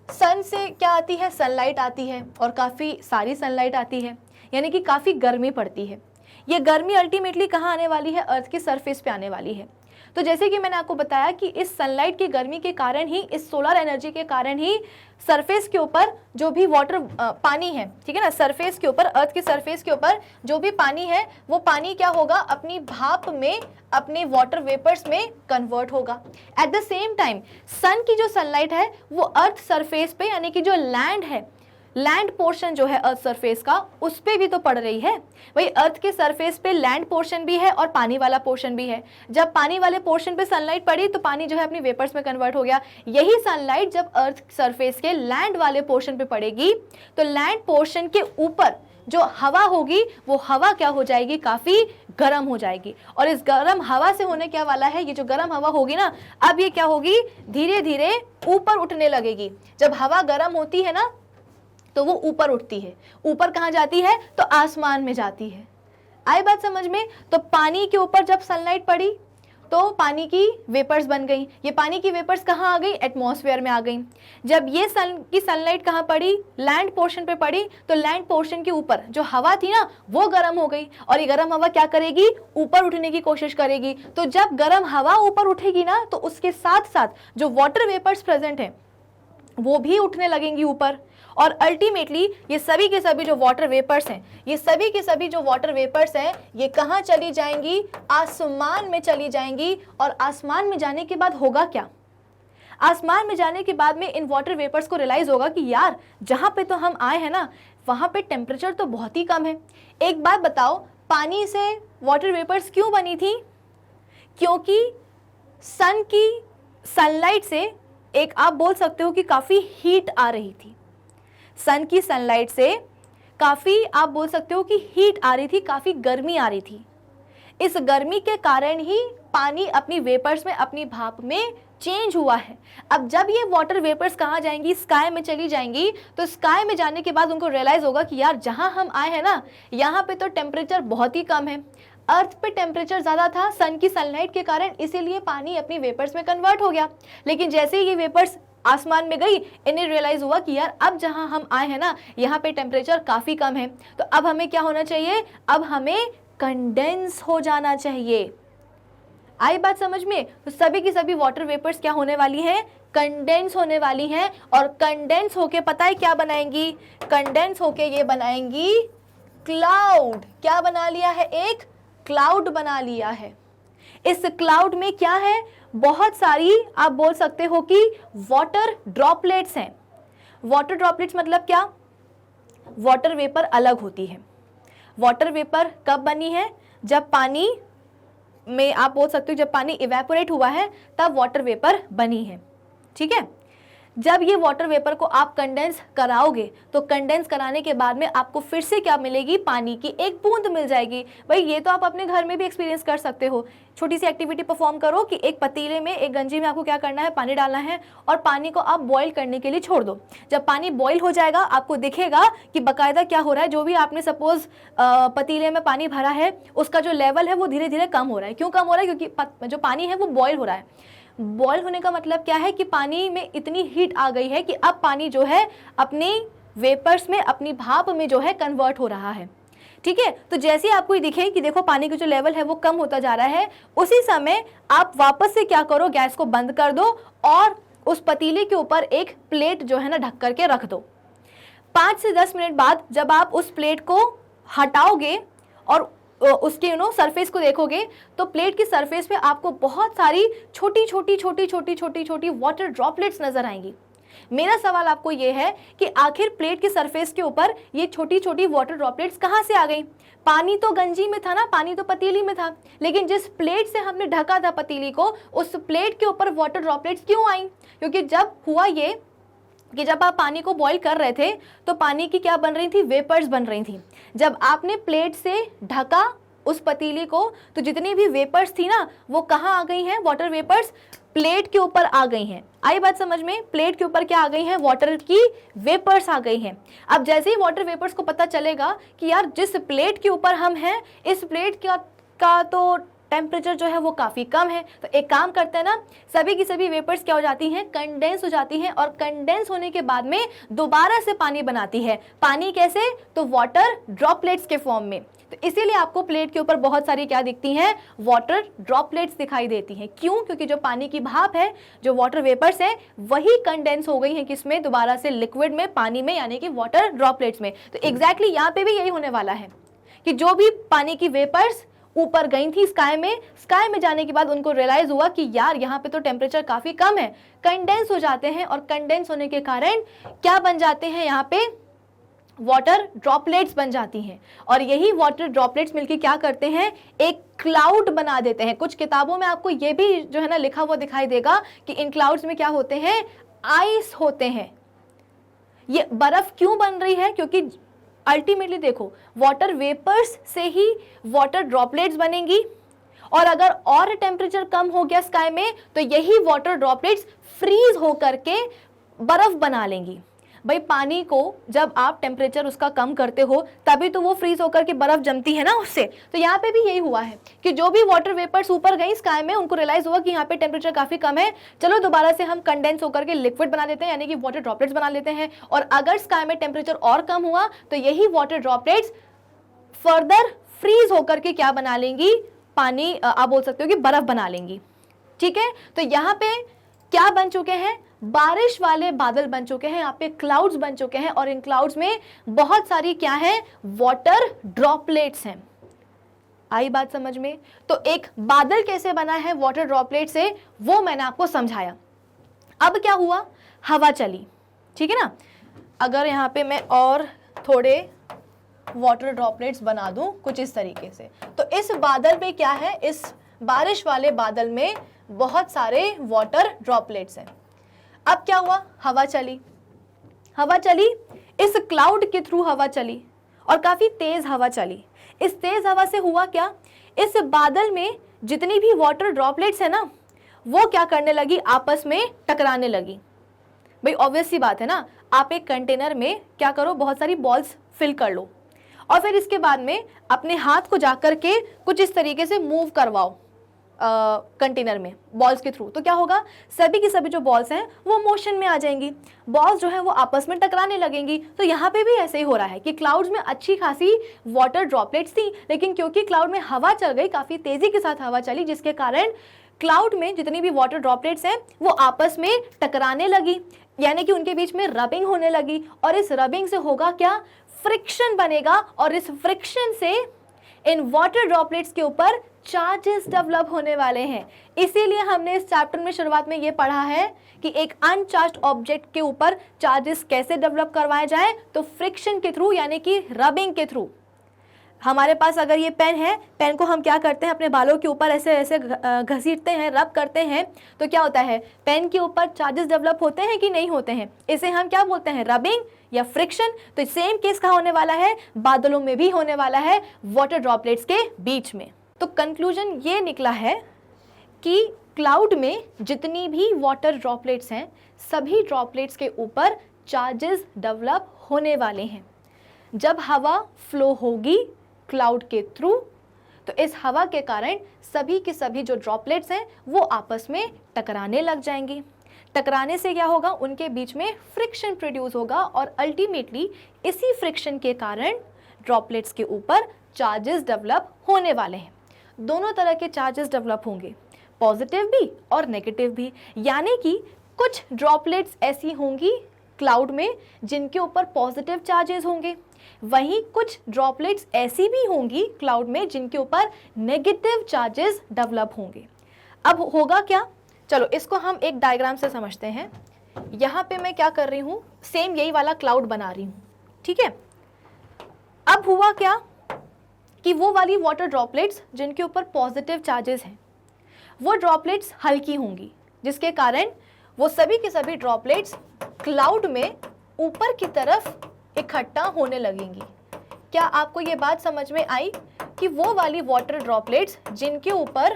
सन से क्या आती है, सनलाइट आती है, और काफ़ी सारी सनलाइट आती है, यानी कि काफ़ी गर्मी पड़ती है। ये गर्मी अल्टीमेटली कहाँ आने वाली है, अर्थ के सरफेस पे आने वाली है। तो जैसे कि मैंने आपको बताया कि इस सनलाइट की गर्मी के कारण ही, इस सोलर एनर्जी के कारण ही सरफेस के ऊपर जो भी वाटर पानी है, ठीक है ना, सरफेस के ऊपर, अर्थ के सरफेस के ऊपर जो भी पानी है, वो पानी क्या होगा, अपनी भाप में, अपने वाटर वेपर्स में कन्वर्ट होगा। एट द सेम टाइम सन की जो सनलाइट है वो अर्थ सरफेस पे, यानी कि जो लैंड है, लैंड पोर्शन जो है अर्थ सरफेस का, उस पे भी तो पड़ रही है। वही अर्थ के सरफेस पे लैंड पोर्शन भी है और पानी वाला पोर्शन भी है। जब पानी वाले पोर्शन पे सनलाइट पड़ी तो पानी जो है अपनी वेपर्स में कन्वर्ट हो गया। यही सनलाइट जब अर्थ सरफेस के लैंड वाले पोर्शन पे पड़ेगी तो लैंड पोर्शन के ऊपर जो हवा होगी वो हवा क्या हो जाएगी, काफ़ी गर्म हो जाएगी। और इस गर्म हवा से होने क्या वाला है, ये जो गर्म हवा होगी ना, अब ये क्या होगी, धीरे धीरे ऊपर उठने लगेगी। जब हवा गर्म होती है ना तो वो ऊपर उठती है। ऊपर कहाँ जाती है, तो आसमान में जाती है। आई बात समझ में? तो पानी के ऊपर जब सनलाइट पड़ी तो पानी की वेपर्स बन गई। ये पानी की वेपर्स कहाँ आ गई, एटमॉस्फेयर में आ गई। जब ये सनलाइट कहाँ पड़ी, लैंड पोर्शन पे पड़ी, तो लैंड पोर्शन के ऊपर जो हवा थी ना वो गर्म हो गई, और ये गर्म हवा क्या करेगी, ऊपर उठने की कोशिश करेगी। तो जब गर्म हवा ऊपर उठेगी ना तो उसके साथ साथ जो वाटर वेपर्स प्रेजेंट हैं वो भी उठने लगेंगी ऊपर, और अल्टीमेटली ये सभी के सभी जो वाटर वेपर्स हैं, ये सभी के सभी जो वाटर वेपर्स हैं, ये कहाँ चली जाएंगी, आसमान में चली जाएंगी। और आसमान में जाने के बाद होगा क्या, आसमान में जाने के बाद में इन वाटर वेपर्स को रियलाइज होगा कि यार जहाँ पे तो हम आए हैं ना, वहाँ पे टेम्परेचर तो बहुत ही कम है। एक बात बताओ, पानी से वाटर वेपर्स क्यों बनी थी? क्योंकि सन की सनलाइट से एक आप बोल सकते हो कि काफ़ी हीट आ रही थी। सन की सनलाइट से काफ़ी आप बोल सकते हो कि हीट आ रही थी, काफ़ी गर्मी आ रही थी। इस गर्मी के कारण ही पानी अपनी वेपर्स में, अपनी भाप में चेंज हुआ है। अब जब ये वाटर वेपर्स कहाँ जाएंगी, स्काई में चली जाएंगी, तो स्काई में जाने के बाद उनको रियलाइज़ होगा कि यार जहाँ हम आए हैं ना, यहाँ पे तो टेम्परेचर बहुत ही कम है। अर्थ पे टेम्परेचर ज़्यादा था सन की सनलाइट के कारण, इसीलिए पानी अपनी वेपर्स में कन्वर्ट हो गया। लेकिन जैसे ही ये वेपर्स आसमान में गई, इन्हें रियलाइज़ हुआ कि यार अब जहाँ हम आए हैं ना, यहाँ पे टेम्परेचर काफ़ी कम है, तो अब हमें क्या होना चाहिए, अब हमें कंडेंस हो जाना चाहिए। आई बात समझ में? तो सभी की सभी वाटर वेपर्स क्या होने वाली हैं, कंडेंस होने वाली हैं। और कंडेंस होके पता है क्या बनाएंगी, कंडेंस होके ये बनाएंगी क्लाउड। क्या बना लिया है, एक क्लाउड बना लिया है। इस क्लाउड में क्या है, बहुत सारी आप बोल सकते हो कि वाटर ड्रॉपलेट्स हैं। वाटर ड्रॉपलेट्स मतलब क्या, वाटर वेपर अलग होती है। वाटर वेपर कब बनी है, जब पानी में आप बोल सकते हो जब पानी इवेपोरेट हुआ है तब वाटर वेपर बनी है, ठीक है। जब ये वाटर वेपर को आप कंडेंस कराओगे तो कंडेंस कराने के बाद में आपको फिर से क्या मिलेगी, पानी की एक बूंद मिल जाएगी। भाई ये तो आप अपने घर में भी एक्सपीरियंस कर सकते हो। छोटी सी एक्टिविटी परफॉर्म करो कि एक पतीले में, एक गंजी में आपको क्या करना है, पानी डालना है और पानी को आप बॉईल करने के लिए छोड़ दो। जब पानी बॉईल हो जाएगा आपको दिखेगा कि बाकायदा क्या हो रहा है, जो भी आपने सपोज पतीले में पानी भरा है उसका जो लेवल है वो धीरे धीरे कम हो रहा है। क्यों कम हो रहा है, क्योंकि जो पानी है वो बॉईल हो रहा है। बॉयल होने का मतलब क्या है कि पानी में इतनी हीट आ गई है कि अब पानी जो है अपनी वेपर्स में, अपनी भाप में जो है कन्वर्ट हो रहा है, ठीक है। तो जैसे ही आपको ये दिखे कि देखो पानी का जो लेवल है वो कम होता जा रहा है, उसी समय आप वापस से क्या करो, गैस को बंद कर दो और उस पतीले के ऊपर एक प्लेट जो है ना ढक करके रख दो। 5 से 10 मिनट बाद जब आप उस प्लेट को हटाओगे और उसके सरफेस को देखोगे तो प्लेट की सरफेस पे आपको बहुत सारी छोटी छोटी छोटी छोटी छोटी छोटी वाटर ड्रॉपलेट्स नजर आएंगी। मेरा सवाल आपको ये है कि आखिर प्लेट की सरफेस के ऊपर ये छोटी छोटी वाटर ड्रॉपलेट्स कहाँ से आ गई? पानी तो गंजी में था ना, पानी तो पतीली में था, लेकिन जिस प्लेट से हमने ढका था पतीली को, उस प्लेट के ऊपर वाटर ड्रॉपलेट्स क्यों आई? क्योंकि जब हुआ ये कि जब आप पानी को बॉईल कर रहे थे तो पानी की क्या बन रही थी? वेपर्स बन रही थी। जब आपने प्लेट से ढका उस पतीली को तो जितनी भी वेपर्स थी ना वो कहाँ आ गई हैं? वाटर वेपर्स प्लेट के ऊपर आ गई हैं। आई बात समझ में? प्लेट के ऊपर क्या आ गई हैं? वाटर की वेपर्स आ गई हैं। अब जैसे ही वाटर वेपर्स को पता चलेगा कि यार जिस प्लेट के ऊपर हम हैं इस प्लेट का तो टेम्परेचर जो है वो काफ़ी कम है, तो एक काम करते हैं ना, सभी की सभी वेपर्स क्या हो जाती हैं? कंडेंस हो जाती हैं, और कंडेंस होने के बाद में दोबारा से पानी बनाती है। पानी कैसे? तो वाटर ड्रॉपलेट्स के फॉर्म में। तो इसीलिए आपको प्लेट के ऊपर बहुत सारी क्या दिखती हैं? वाटर ड्रॉपलेट्स दिखाई देती हैं। क्यों? क्योंकि जो पानी की भाप है, जो वाटर वेपर्स है, वही कंडेंस हो गई हैं किसमें? दोबारा से लिक्विड में, पानी में, यानी कि वाटर ड्रॉपलेट्स में। तो एग्जैक्टली यहाँ पे भी यही होने वाला है कि जो भी पानी की वेपर्स ऊपर गई थी स्काई में जाने के बाद उनको रियलाइज हुआ कि यार यहाँ पे तो टेम्परेचर काफी कम है, कंडेंस हो जाते हैं, और कंडेंस होने के कारण क्या बन जाते हैं? यहाँ पे वाटर ड्रॉपलेट्स बन जाती हैं, और यही वाटर ड्रॉपलेट्स मिलकर क्या करते हैं? एक क्लाउड बना देते हैं। कुछ किताबों में आपको ये भी जो है ना लिखा हुआ दिखाई देगा कि इन क्लाउड्स में क्या होते हैं? आइस होते हैं। ये बर्फ क्यों बन रही है? क्योंकि अल्टीमेटली देखो, वाटर वेपर्स से ही वाटर ड्रॉपलेट्स बनेंगी, और अगर और टेम्परेचर कम हो गया स्काई में तो यही वाटर ड्रॉपलेट्स फ्रीज होकर के बर्फ बना लेंगी। भाई पानी को जब आप टेम्परेचर उसका कम करते हो तभी तो वो फ्रीज होकर के बर्फ जमती है ना उससे। तो यहाँ पे भी यही हुआ है कि जो भी वाटर वेपर्स ऊपर गई स्काई में, उनको रियलाइज हुआ कि यहाँ पे टेम्परेचर काफी कम है, चलो दोबारा से हम कंडेंस होकर के लिक्विड बना देते हैं, यानी कि वाटर ड्रॉपलेट्स बना लेते हैं। और अगर स्काई में टेम्परेचर और कम हुआ तो यही वाटर ड्रॉपलेट्स फर्दर फ्रीज होकर के क्या बना लेंगी? पानी, आप बोल सकते हो कि बर्फ बना लेंगी। ठीक है, तो यहाँ पे क्या बन चुके हैं? बारिश वाले बादल बन चुके हैं, यहाँ पे क्लाउड्स बन चुके हैं, और इन क्लाउड्स में बहुत सारी क्या है? वाटर ड्रॉपलेट्स हैं। आई बात समझ में? तो एक बादल कैसे बना है वाटर ड्रॉपलेट से, वो मैंने आपको समझाया। अब क्या हुआ? हवा चली। ठीक है ना? अगर यहाँ पे मैं और थोड़े वाटर ड्रॉपलेट्स बना दूं कुछ इस तरीके से, तो इस बादल में क्या है? इस बारिश वाले बादल में बहुत सारे वाटर ड्रॉपलेट्स हैं। अब क्या हुआ? हवा चली। हवा चली, इस क्लाउड के थ्रू हवा चली, और काफी तेज हवा चली। इस तेज हवा से हुआ क्या? इस बादल में जितनी भी वाटर ड्रॉपलेट्स है ना, वो क्या करने लगी? आपस में टकराने लगी। भाई ऑब्वियस सी बात है ना, आप एक कंटेनर में क्या करो? बहुत सारी बॉल्स फिल कर लो, और फिर इसके बाद में अपने हाथ को जाकर के कुछ इस तरीके से मूव करवाओ कंटेनर में बॉल्स के थ्रू। तो क्या होगा? सभी की सभी जो बॉल्स हैं वो मोशन में आ जाएंगी, बॉल्स जो है वो आपस में टकराने लगेंगी। तो यहाँ पे भी ऐसे ही हो रहा है कि क्लाउड्स में अच्छी खासी वाटर ड्रॉपलेट्स थी, लेकिन क्योंकि क्लाउड में हवा चल गई, काफ़ी तेज़ी के साथ हवा चली, जिसके कारण क्लाउड में जितनी भी वाटर ड्रॉपलेट्स हैं वो आपस में टकराने लगी, यानी कि उनके बीच में रबिंग होने लगी। और इस रबिंग से होगा क्या? फ्रिक्शन बनेगा, और इस फ्रिक्शन से इन वाटर ड्रॉपलेट्स के ऊपर चार्जेस डेवलप होने वाले हैं। इसीलिए हमने इस चैप्टर में शुरुआत में ये पढ़ा है कि एक अनचार्ज्ड ऑब्जेक्ट के ऊपर चार्जेस कैसे डेवलप करवाए जाए, तो फ्रिक्शन के थ्रू, यानी कि रबिंग के थ्रू। हमारे पास अगर ये पेन है, पेन को हम क्या करते हैं? अपने बालों के ऊपर ऐसे ऐसे घसीटते हैं, रब करते हैं, तो क्या होता है? पेन के ऊपर चार्जेस डेवलप होते हैं कि नहीं होते हैं? इसे हम क्या बोलते हैं? रबिंग या फ्रिक्शन। तो सेम केस कहाँ होने वाला है? बादलों में भी होने वाला है, वाटर ड्रॉपलेट्स के बीच में। तो कंक्लूजन ये निकला है कि क्लाउड में जितनी भी वाटर ड्रॉपलेट्स हैं, सभी ड्रॉपलेट्स के ऊपर चार्जेस डेवलप होने वाले हैं। जब हवा फ्लो होगी क्लाउड के थ्रू, तो इस हवा के कारण सभी के सभी जो ड्रॉपलेट्स हैं वो आपस में टकराने लग जाएंगी। टकराने से क्या होगा? उनके बीच में फ्रिक्शन प्रोड्यूस होगा, और अल्टीमेटली इसी फ्रिक्शन के कारण ड्रॉपलेट्स के ऊपर चार्जेस डेवलप होने वाले हैं। दोनों तरह के चार्जेस डेवलप होंगे, पॉजिटिव भी और नेगेटिव भी। यानी कि कुछ ड्रॉपलेट्स ऐसी होंगी क्लाउड में जिनके ऊपर पॉजिटिव चार्जेस होंगे, वहीं कुछ ड्रॉपलेट्स ऐसी भी होंगी क्लाउड में जिनके ऊपर नेगेटिव चार्जेस डेवलप होंगे। अब होगा क्या, चलो इसको हम एक डायग्राम से समझते हैं। यहाँ पे मैं क्या कर रही हूँ, सेम यही वाला क्लाउड बना रही हूँ, ठीक है। अब हुआ क्या कि वो वाली वाटर ड्रॉपलेट्स जिनके ऊपर पॉजिटिव चार्जेस हैं, वो ड्रॉपलेट्स हल्की होंगी, जिसके कारण वो सभी के सभी ड्रॉपलेट्स क्लाउड में ऊपर की तरफ इकट्ठा होने लगेंगी। क्या आपको ये बात समझ में आई कि वो वाली वाटर ड्रॉपलेट्स जिनके ऊपर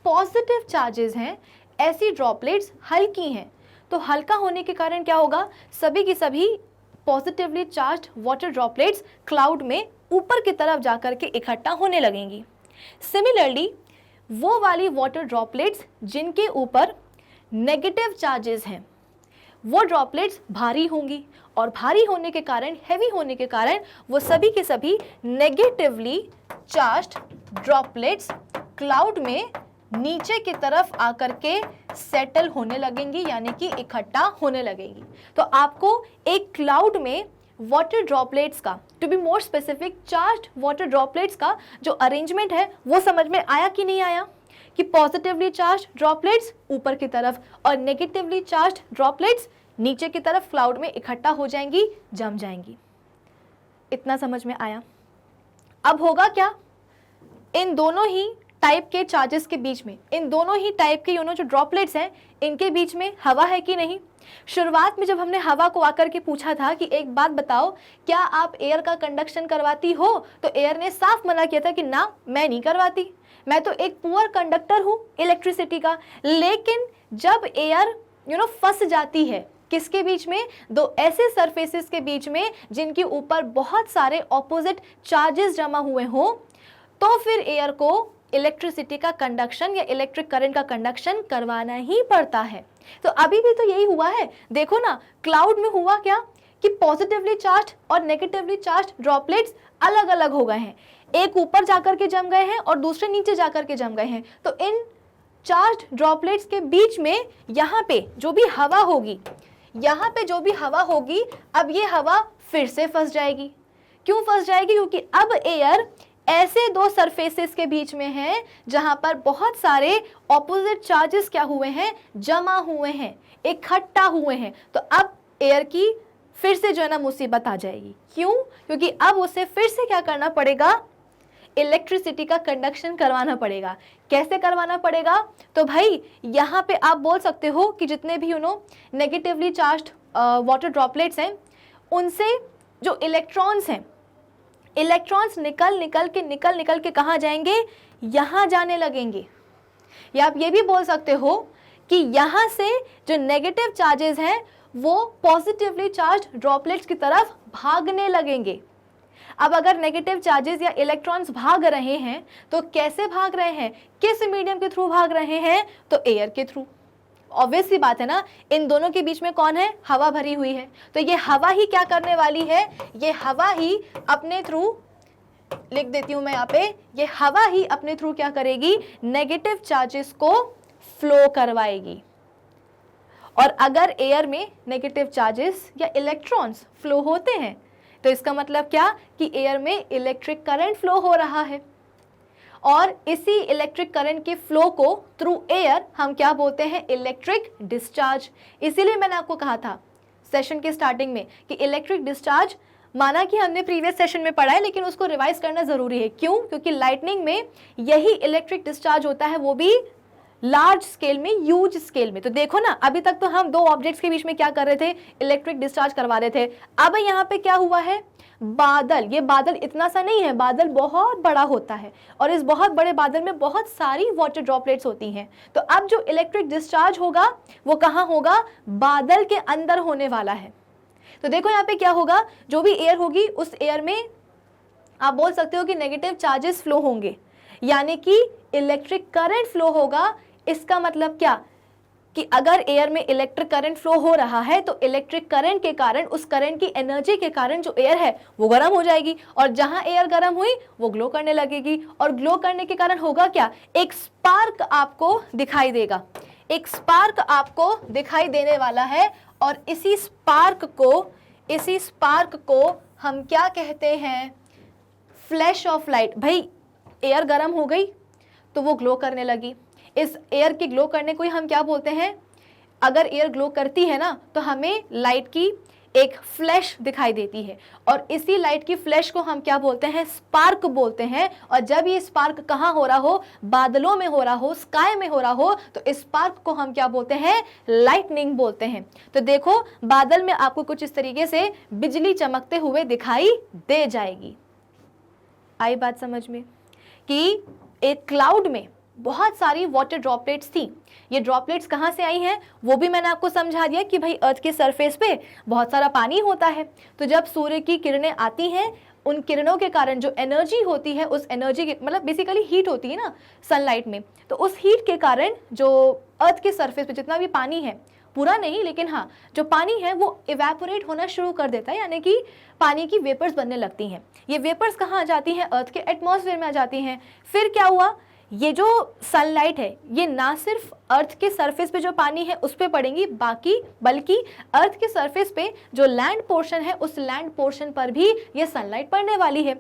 पॉजिटिव चार्जेस हैं, ऐसी ड्रॉपलेट्स हल्की हैं, तो हल्का होने के कारण क्या होगा, सभी की सभी positively charged water droplets cloud में ऊपर की तरफ जाकर के इकट्ठा होने लगेंगी। सिमिलरली वो वाली वाटर ड्रॉपलेट्स जिनके ऊपर नेगेटिव चार्जेस हैं, वो ड्रॉपलेट्स भारी होंगी, और भारी होने के कारण, हैवी होने के कारण वो सभी के सभी नेगेटिवली चार्ज्ड ड्रॉपलेट्स क्लाउड में नीचे की तरफ आकर के सेटल होने लगेंगी, यानी कि इकट्ठा होने लगेंगी। तो आपको एक क्लाउड में वाटर ड्रॉपलेट्स का, to be more specific charged water droplets का जो अरेंजमेंट है वो समझ में आया कि नहीं आया, कि पॉजिटिवली चार्ज्ड ड्रॉपलेट्स ऊपर की तरफ और नेगेटिवली चार्ज्ड ड्रॉपलेट्स नीचे की तरफ क्लाउड में इकट्ठा हो जाएंगी, जम जाएंगी। इतना समझ में आया। अब होगा क्या, इन दोनों ही टाइप के चार्जेस के बीच में, इन दोनों ही टाइप के जो ड्रॉपलेट्स हैं, इनके बीच में हवा है कि नहीं। शुरुआत में जब हमने हवा को आकर के पूछा था कि एक बात बताओ, क्या आप एयर का कंडक्शन करवाती हो, तो एयर ने साफ मना किया था कि ना, मैं नहीं करवाती, मैं तो एक पुअर कंडक्टर हूँ इलेक्ट्रिसिटी का। लेकिन जब एयर फंस जाती है किसके बीच में, दो ऐसे सरफेसेस के बीच में जिनके ऊपर बहुत सारे ऑपोजिट चार्जेस जमा हुए हों, तो फिर एयर को इलेक्ट्रिसिटी का कंडक्शन या इलेक्ट्रिक करंट का कंडक्शन करवाना ही पड़ता है। तो अभी भी तो यही हुआ है। देखो ना, क्लाउड में हुआ क्या कि पॉजिटिवली चार्ज और नेगेटिवली चार्ज ड्रॉपलेट्स अलग अलग हो गए हैं, एक ऊपर जाकर के जम गए हैं और दूसरे नीचे जाकर के जम गए हैं। तो इन चार्ज ड्रॉपलेट्स के बीच में यहाँ पे जो भी हवा होगी, यहाँ पे जो भी हवा होगी, अब ये हवा फिर से फंस जाएगी। क्यों फंस जाएगी, क्योंकि अब एयर ऐसे दो सरफेसेस के बीच में है जहां पर बहुत सारे ऑपोजिट चार्जेस क्या हुए हैं, जमा हुए हैं, इकट्ठा हुए हैं। तो अब एयर की फिर से जो है ना मुसीबत आ जाएगी। क्यों, क्योंकि अब उसे फिर से क्या करना पड़ेगा, इलेक्ट्रिसिटी का कंडक्शन करवाना पड़ेगा। कैसे करवाना पड़ेगा, तो भाई यहाँ पे आप बोल सकते हो कि जितने भी नेगेटिवली चार्ज्ड वाटर ड्रॉपलेट्स हैं, उनसे जो इलेक्ट्रॉन्स हैं, इलेक्ट्रॉन्स निकल निकल के कहाँ जाएंगे, यहाँ जाने लगेंगे। या आप ये भी बोल सकते हो कि यहाँ से जो नेगेटिव चार्जेस हैं वो पॉजिटिवली चार्ज्ड ड्रॉपलेट्स की तरफ भागने लगेंगे। अब अगर नेगेटिव चार्जेस या इलेक्ट्रॉन्स भाग रहे हैं तो कैसे भाग रहे हैं, किस मीडियम के थ्रू भाग रहे हैं, तो एयर के थ्रू। ऑब्वियस सी बात है ना, इन दोनों के बीच में कौन है, हवा भरी हुई है। तो ये हवा ही क्या करने वाली है, ये हवा ही अपने थ्रू, लिख देती हूं मैं यहाँ पे, ये हवा ही अपने थ्रू क्या करेगी, नेगेटिव चार्जेस को फ्लो करवाएगी। और अगर एयर में नेगेटिव चार्जेस या इलेक्ट्रॉन्स फ्लो होते हैं तो इसका मतलब क्या कि एयर में इलेक्ट्रिक करंट फ्लो हो रहा है, और इसी इलेक्ट्रिक करंट के फ्लो को थ्रू एयर हम क्या बोलते हैं, इलेक्ट्रिक डिस्चार्ज। इसीलिए मैंने आपको कहा था सेशन के स्टार्टिंग में कि इलेक्ट्रिक डिस्चार्ज, माना कि हमने प्रीवियस सेशन में पढ़ा है लेकिन उसको रिवाइज करना जरूरी है। क्यों, क्योंकि लाइटनिंग में यही इलेक्ट्रिक डिस्चार्ज होता है, वो भी लार्ज स्केल में, ह्यूज स्केल में। तो देखो ना, अभी तक तो हम दो ऑब्जेक्ट्स के बीच में क्या कर रहे थे, इलेक्ट्रिक डिस्चार्ज करवा रहे थे। अब यहाँ पे क्या हुआ है, बादल। ये बादल इतना सा नहीं है, बादल बहुत बड़ा होता है और इस बहुत बड़े बादल में बहुत सारी वाटर ड्रॉपलेट्स होती हैं। तो अब जो इलेक्ट्रिक डिस्चार्ज होगा वो कहाँ होगा, बादल के अंदर होने वाला है। तो देखो यहाँ पे क्या होगा, जो भी एयर होगी उस एयर में आप बोल सकते हो कि नेगेटिव चार्जेस फ्लो होंगे, यानी कि इलेक्ट्रिक करंट फ्लो होगा। इसका मतलब क्या कि अगर एयर में इलेक्ट्रिक करंट फ्लो हो रहा है तो इलेक्ट्रिक करंट के कारण, उस करंट की एनर्जी के कारण जो एयर है वो गर्म हो जाएगी, और जहां एयर गर्म हुई वो ग्लो करने लगेगी। और ग्लो करने के कारण होगा क्या, एक स्पार्क आपको दिखाई देगा। एक स्पार्क आपको दिखाई देने वाला है और इसी स्पार्क को हम क्या कहते हैं? Flash of light. भाई एयर गर्म हो गई तो वो ग्लो करने लगी, इस एयर के ग्लो करने को ही हम क्या बोलते हैं? अगर एयर ग्लो करती है ना तो हमें लाइट की एक फ्लैश दिखाई देती है और इसी लाइट की फ्लैश को हम क्या बोलते हैं? स्पार्क बोलते हैं। और जब ये स्पार्क कहाँ हो रहा हो? बादलों में हो रहा हो, स्काई में हो रहा हो, तो इस स्पार्क को हम क्या बोलते हैं? लाइटनिंग बोलते हैं। तो देखो बादल में आपको कुछ इस तरीके से बिजली चमकते हुए दिखाई दे जाएगी। आई बात समझ में कि एक क्लाउड में बहुत सारी वाटर ड्रॉपलेट्स थी। ये ड्रॉपलेट्स कहाँ से आई हैं वो भी मैंने आपको समझा दिया कि भाई अर्थ के सरफेस पे बहुत सारा पानी होता है, तो जब सूर्य की किरणें आती हैं उन किरणों के कारण जो एनर्जी होती है, उस एनर्जी के मतलब बेसिकली हीट होती है ना सनलाइट में, तो उस हीट के कारण जो अर्थ के सरफेस पे जितना भी पानी है, पूरा नहीं लेकिन हाँ जो पानी है वो इवेपोरेट होना शुरू कर देता है, यानी कि पानी की वेपर्स बनने लगती हैं। ये वेपर्स कहाँ आ जाती हैं? अर्थ के एटमॉस्फेयर में आ जाती हैं। फिर क्या हुआ? ये जो सनलाइट है ये ना सिर्फ अर्थ के सरफेस पे जो पानी है उस पे पड़ेंगी बल्कि अर्थ के सरफेस पे जो लैंड पोर्शन है उस लैंड पोर्शन पर भी ये सनलाइट पड़ने वाली है।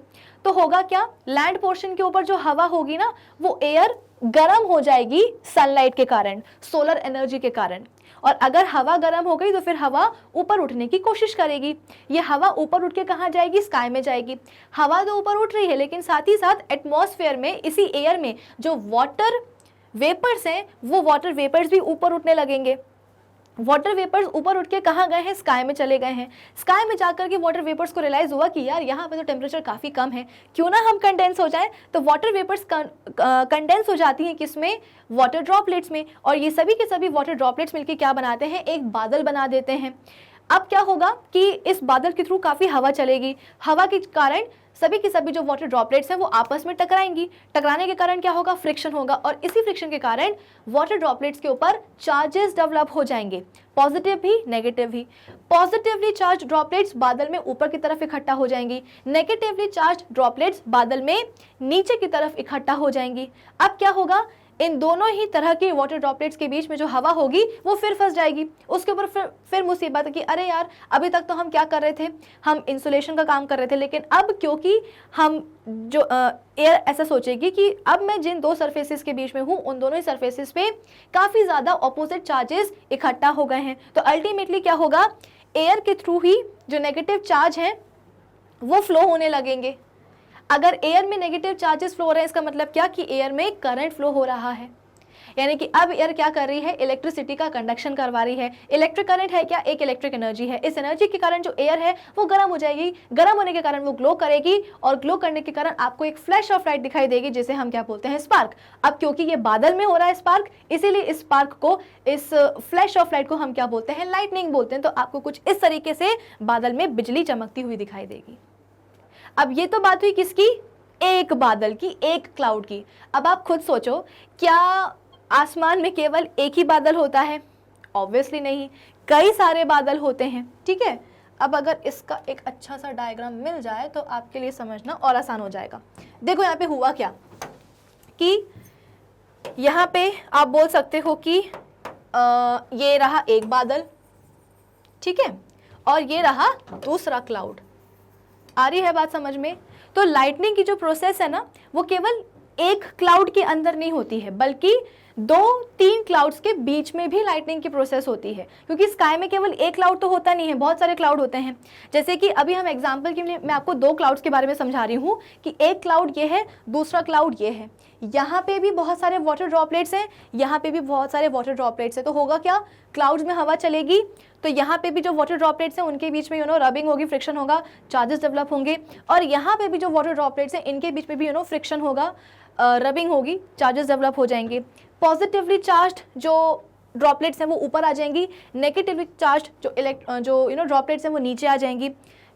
तो होगा क्या? लैंड पोर्शन के ऊपर जो हवा होगी ना वो एयर गर्म हो जाएगी सनलाइट के कारण, सोलर एनर्जी के कारण। और अगर हवा गर्म हो गई तो फिर हवा ऊपर उठने की कोशिश करेगी। ये हवा ऊपर उठ के कहाँ जाएगी? स्काई में जाएगी। हवा तो ऊपर उठ रही है लेकिन साथ ही साथ एटमॉस्फेयर में, इसी एयर में जो वाटर वेपर्स हैं वो वाटर वेपर्स भी ऊपर उठने लगेंगे। वाटर वेपर्स ऊपर उठ के कहाँ गए हैं? स्काई में चले गए हैं। स्काई में जाकर के वाटर वेपर्स को रियलाइज हुआ कि यार यहाँ पे तो टेम्परेचर काफ़ी कम है, क्यों ना हम कंडेंस हो जाएं। तो वाटर वेपर्स कंडेंस हो जाती हैं किसमें? वाटर ड्रॉपलेट्स में। और ये सभी के सभी वाटर ड्रॉपलेट्स मिलकर क्या बनाते हैं? एक बादल बना देते हैं। अब क्या होगा कि इस बादल के थ्रू काफ़ी हवा चलेगी, हवा के कारण सभी की सभी जो वाटर ड्रॉपलेट्स हैं वो आपस में टकराएंगी। टकराने के कारण क्या होगा? फ्रिक्शन होगा और इसी फ्रिक्शन के कारण वाटर ड्रॉपलेट्स के ऊपर चार्जेस डेवलप हो जाएंगे, पॉजिटिव भी नेगेटिव भी। पॉजिटिवली चार्ज ड्रॉपलेट्स बादल में ऊपर की तरफ इकट्ठा हो जाएंगी, नेगेटिवली चार्ज ड्रॉपलेट्स बादल में नीचे की तरफ इकट्ठा हो जाएंगी। अब क्या होगा? इन दोनों ही तरह के वाटर ड्रॉपलेट्स के बीच में जो हवा होगी वो फिर फंस जाएगी। उसके ऊपर फिर मुसीबत है कि अरे यार अभी तक तो हम क्या कर रहे थे? हम इंसुलेशन का काम कर रहे थे, लेकिन अब क्योंकि हम जो एयर ऐसा सोचेगी कि अब मैं जिन दो सरफेसेस के बीच में हूँ उन दोनों ही सरफेसेस पे काफ़ी ज़्यादा ऑपोजिट चार्जेस इकट्ठा हो गए हैं। तो अल्टीमेटली क्या होगा? एयर के थ्रू ही जो नेगेटिव चार्ज हैं वो फ्लो होने लगेंगे। अगर एयर में नेगेटिव चार्जेस फ्लो हो रहे हैं इसका मतलब क्या? कि एयर में करंट फ्लो हो रहा है, यानी कि अब एयर क्या कर रही है? इलेक्ट्रिसिटी का कंडक्शन करवा रही है। इलेक्ट्रिक करंट है क्या? एक इलेक्ट्रिक एनर्जी है। इस एनर्जी के कारण जो एयर है वो गर्म हो जाएगी, गर्म होने के कारण वो ग्लो करेगी और ग्लो करने के कारण आपको एक फ्लैश ऑफ लाइट दिखाई देगी जिसे हम क्या बोलते हैं? स्पार्क। अब क्योंकि ये बादल में हो रहा है स्पार्क, इसीलिए इस स्पार्क को, इस फ्लैश ऑफ लाइट को हम क्या बोलते हैं? लाइटनिंग बोलते हैं। तो आपको कुछ इस तरीके से बादल में बिजली चमकती हुई दिखाई देगी। अब ये तो बात हुई किसकी? एक बादल की, एक क्लाउड की। अब आप खुद सोचो, क्या आसमान में केवल एक ही बादल होता है? ऑब्वियसली नहीं, कई सारे बादल होते हैं। ठीक है, अब अगर इसका एक अच्छा सा डायग्राम मिल जाए तो आपके लिए समझना और आसान हो जाएगा। देखो यहाँ पे हुआ क्या कि यहाँ पे आप बोल सकते हो कि ये रहा एक बादल, ठीक है, और ये रहा दूसरा क्लाउड। आ रही है बात समझ में? तो लाइटनिंग की जो प्रोसेस है ना वो केवल एक क्लाउड के अंदर नहीं होती है, बल्कि 2-3 क्लाउड्स के बीच में भी लाइटनिंग की प्रोसेस होती है। क्योंकि स्काई में केवल एक क्लाउड तो होता नहीं है, बहुत सारे क्लाउड होते हैं। जैसे कि अभी हम एग्जांपल के लिए मैं आपको 2 क्लाउड्स के बारे में समझा रही हूँ कि एक क्लाउड ये है, दूसरा क्लाउड ये है। यहाँ पे भी बहुत सारे वाटर ड्रॉपलेट्स हैं, यहाँ पे भी बहुत सारे वाटर ड्रॉपलेट्स हैं। तो होगा क्या? क्लाउड्स में हवा चलेगी तो यहाँ पे भी जो वाटर ड्रॉपलेट्स हैं उनके बीच में रबिंग होगी, फ्रिक्शन होगा, चार्जेस डेवलप होंगे। और यहाँ पे भी जो वाटर ड्रॉपलेट्स हैं इनके बीच में भी फ्रिक्शन होगा, रबिंग होगी, चार्जेस डेवलप हो जाएंगे। पॉजिटिवली चार्ज्ड जो ड्रॉपलेट्स हैं वो ऊपर आ जाएंगी, नेगेटिवली चार्ज्ड जो ड्रॉपलेट्स हैं वो नीचे आ जाएंगी।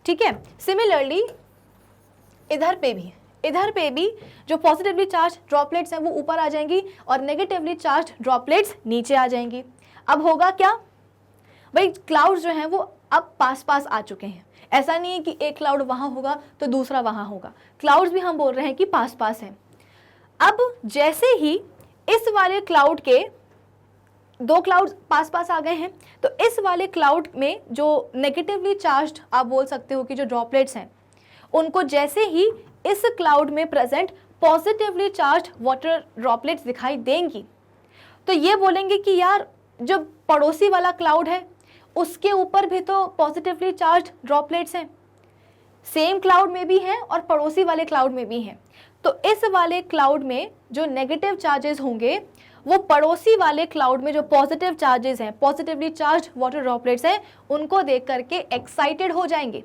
ठीक है, सिमिलरली इधर पे भी जो पॉजिटिवली चार्ज ड्रॉपलेट्स हैं वो ऊपर आ जाएंगी और नेगेटिवली चार्ज ड्रॉपलेट्स नीचे आ जाएंगी। अब होगा क्या भाई? क्लाउड्स जो हैं वो अब पास पास आ चुके हैं। ऐसा नहीं है कि एक क्लाउड वहाँ होगा तो दूसरा वहाँ होगा, क्लाउड्स भी हम बोल रहे हैं कि पास पास हैं। अब जैसे ही इस वाले क्लाउड के दो क्लाउड्स पास पास आ गए हैं, तो इस वाले क्लाउड में जो नेगेटिवली चार्ज्ड आप बोल सकते हो कि जो ड्रॉपलेट्स हैं, उनको जैसे ही इस क्लाउड में present positively charged water droplets दिखाई देंगी, तो ये बोलेंगे कि यार जो पड़ोसी वाला क्लाउड है उसके ऊपर भी तो पॉजिटिवली चार्ज्ड ड्रॉपलेट्स हैं, सेम क्लाउड में भी हैं और पड़ोसी वाले क्लाउड में भी हैं। तो इस वाले क्लाउड में जो नेगेटिव चार्जेस होंगे वो पड़ोसी वाले क्लाउड में जो पॉजिटिव चार्जेस हैं, पॉजिटिवली चार्ज्ड वाटर ड्रॉपलेट्स हैं, उनको देख करके एक्साइटेड हो जाएंगे।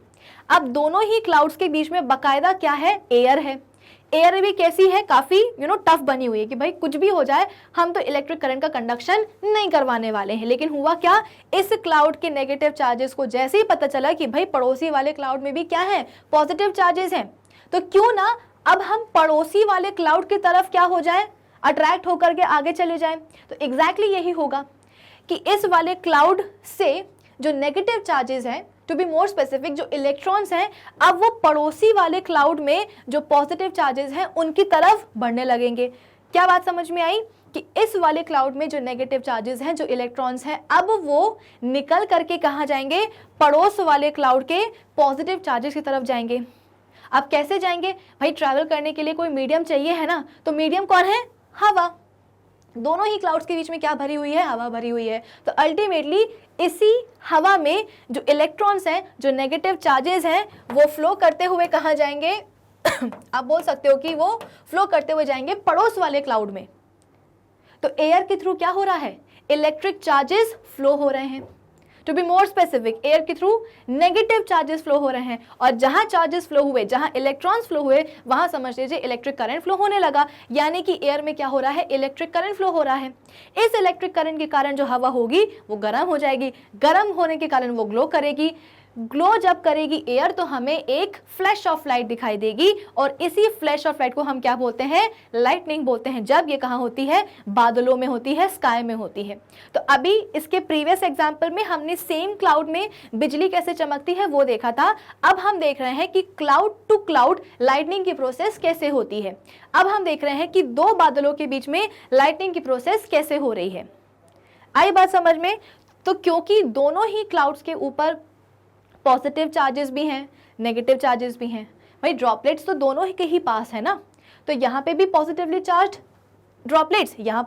अब दोनों ही क्लाउड्स के बीच में बकायदा क्या है, एयर है। एयर भी कैसी है, काफ़ी टफ बनी हुई है कि भाई कुछ भी हो जाए हम तो इलेक्ट्रिक करंट का कंडक्शन नहीं करवाने वाले हैं। लेकिन हुआ क्या, इस क्लाउड के नेगेटिव चार्जेस को जैसे ही पता चला कि भाई पड़ोसी वाले क्लाउड में भी क्या है, पॉजिटिव चार्जेस हैं, तो क्यों ना अब हम पड़ोसी वाले क्लाउड की तरफ क्या हो जाए, अट्रैक्ट होकर के आगे चले जाएं। तो एग्जैक्टली यही होगा कि इस वाले क्लाउड से जो नेगेटिव चार्जेस हैं, टू बी मोर स्पेसिफिक जो इलेक्ट्रॉन्स हैं, अब वो पड़ोसी वाले क्लाउड में जो पॉजिटिव चार्जेस हैं उनकी तरफ बढ़ने लगेंगे। क्या बात समझ में आई कि इस वाले क्लाउड में जो नेगेटिव चार्जेस हैं, जो इलेक्ट्रॉन्स हैं, अब वो निकल करके कहाँ जाएंगे, पड़ोस वाले क्लाउड के पॉजिटिव चार्जेस की तरफ जाएंगे। अब कैसे जाएंगे भाई, ट्रैवल करने के लिए कोई मीडियम चाहिए है ना, तो मीडियम कौन है, हवा। दोनों ही क्लाउड्स के बीच में क्या भरी हुई है, हवा भरी हुई है। तो अल्टीमेटली इसी हवा में जो इलेक्ट्रॉन्स हैं, जो नेगेटिव चार्जेस हैं, वो फ्लो करते हुए कहाँ जाएंगे आप बोल सकते हो कि वो फ्लो करते हुए जाएंगे पड़ोस वाले क्लाउड में। तो एयर के थ्रू क्या हो रहा है, इलेक्ट्रिक चार्जेस फ्लो हो रहे हैं। To be more specific, air के थ्रू नेगेटिव चार्जेस फ्लो हो रहे हैं, और जहां चार्जेस फ्लो हुए, जहां इलेक्ट्रॉन्स फ्लो हुए, वहां समझ लीजिए इलेक्ट्रिक करंट फ्लो होने लगा। यानी कि एयर में क्या हो रहा है, इलेक्ट्रिक करंट फ्लो हो रहा है। इस इलेक्ट्रिक करंट के कारण जो हवा होगी वो गर्म हो जाएगी, गर्म होने के कारण वो ग्लो करेगी। ग्लो जब करेगी एयर तो हमें एक फ्लैश ऑफ लाइट दिखाई देगी, और इसी फ्लैश ऑफ लाइट को हम क्या बोलते हैं, लाइटनिंग बोलते हैं। जब ये कहाँ होती है, बादलों में होती है, स्काई में होती है। तो अभी इसके प्रीवियस एग्जाम्पल में हमने सेम क्लाउड में बिजली कैसे चमकती है वो देखा था। अब हम देख रहे हैं कि क्लाउड टू क्लाउड लाइटनिंग की प्रोसेस कैसे होती है। अब हम देख रहे हैं कि दो बादलों के बीच में लाइटनिंग की प्रोसेस कैसे हो रही है। आई बात समझ में। तो क्योंकि दोनों ही क्लाउड्स के ऊपर पॉजिटिव चार्जेस भी हैं, नेगेटिव चार्जेस भी हैं, भाई ड्रॉपलेट्स तो दोनों ही के ही पास है ना, तो यहाँ पे भी पॉजिटिवली चार्ज्ड ड्रॉपलेट्स, यहाँ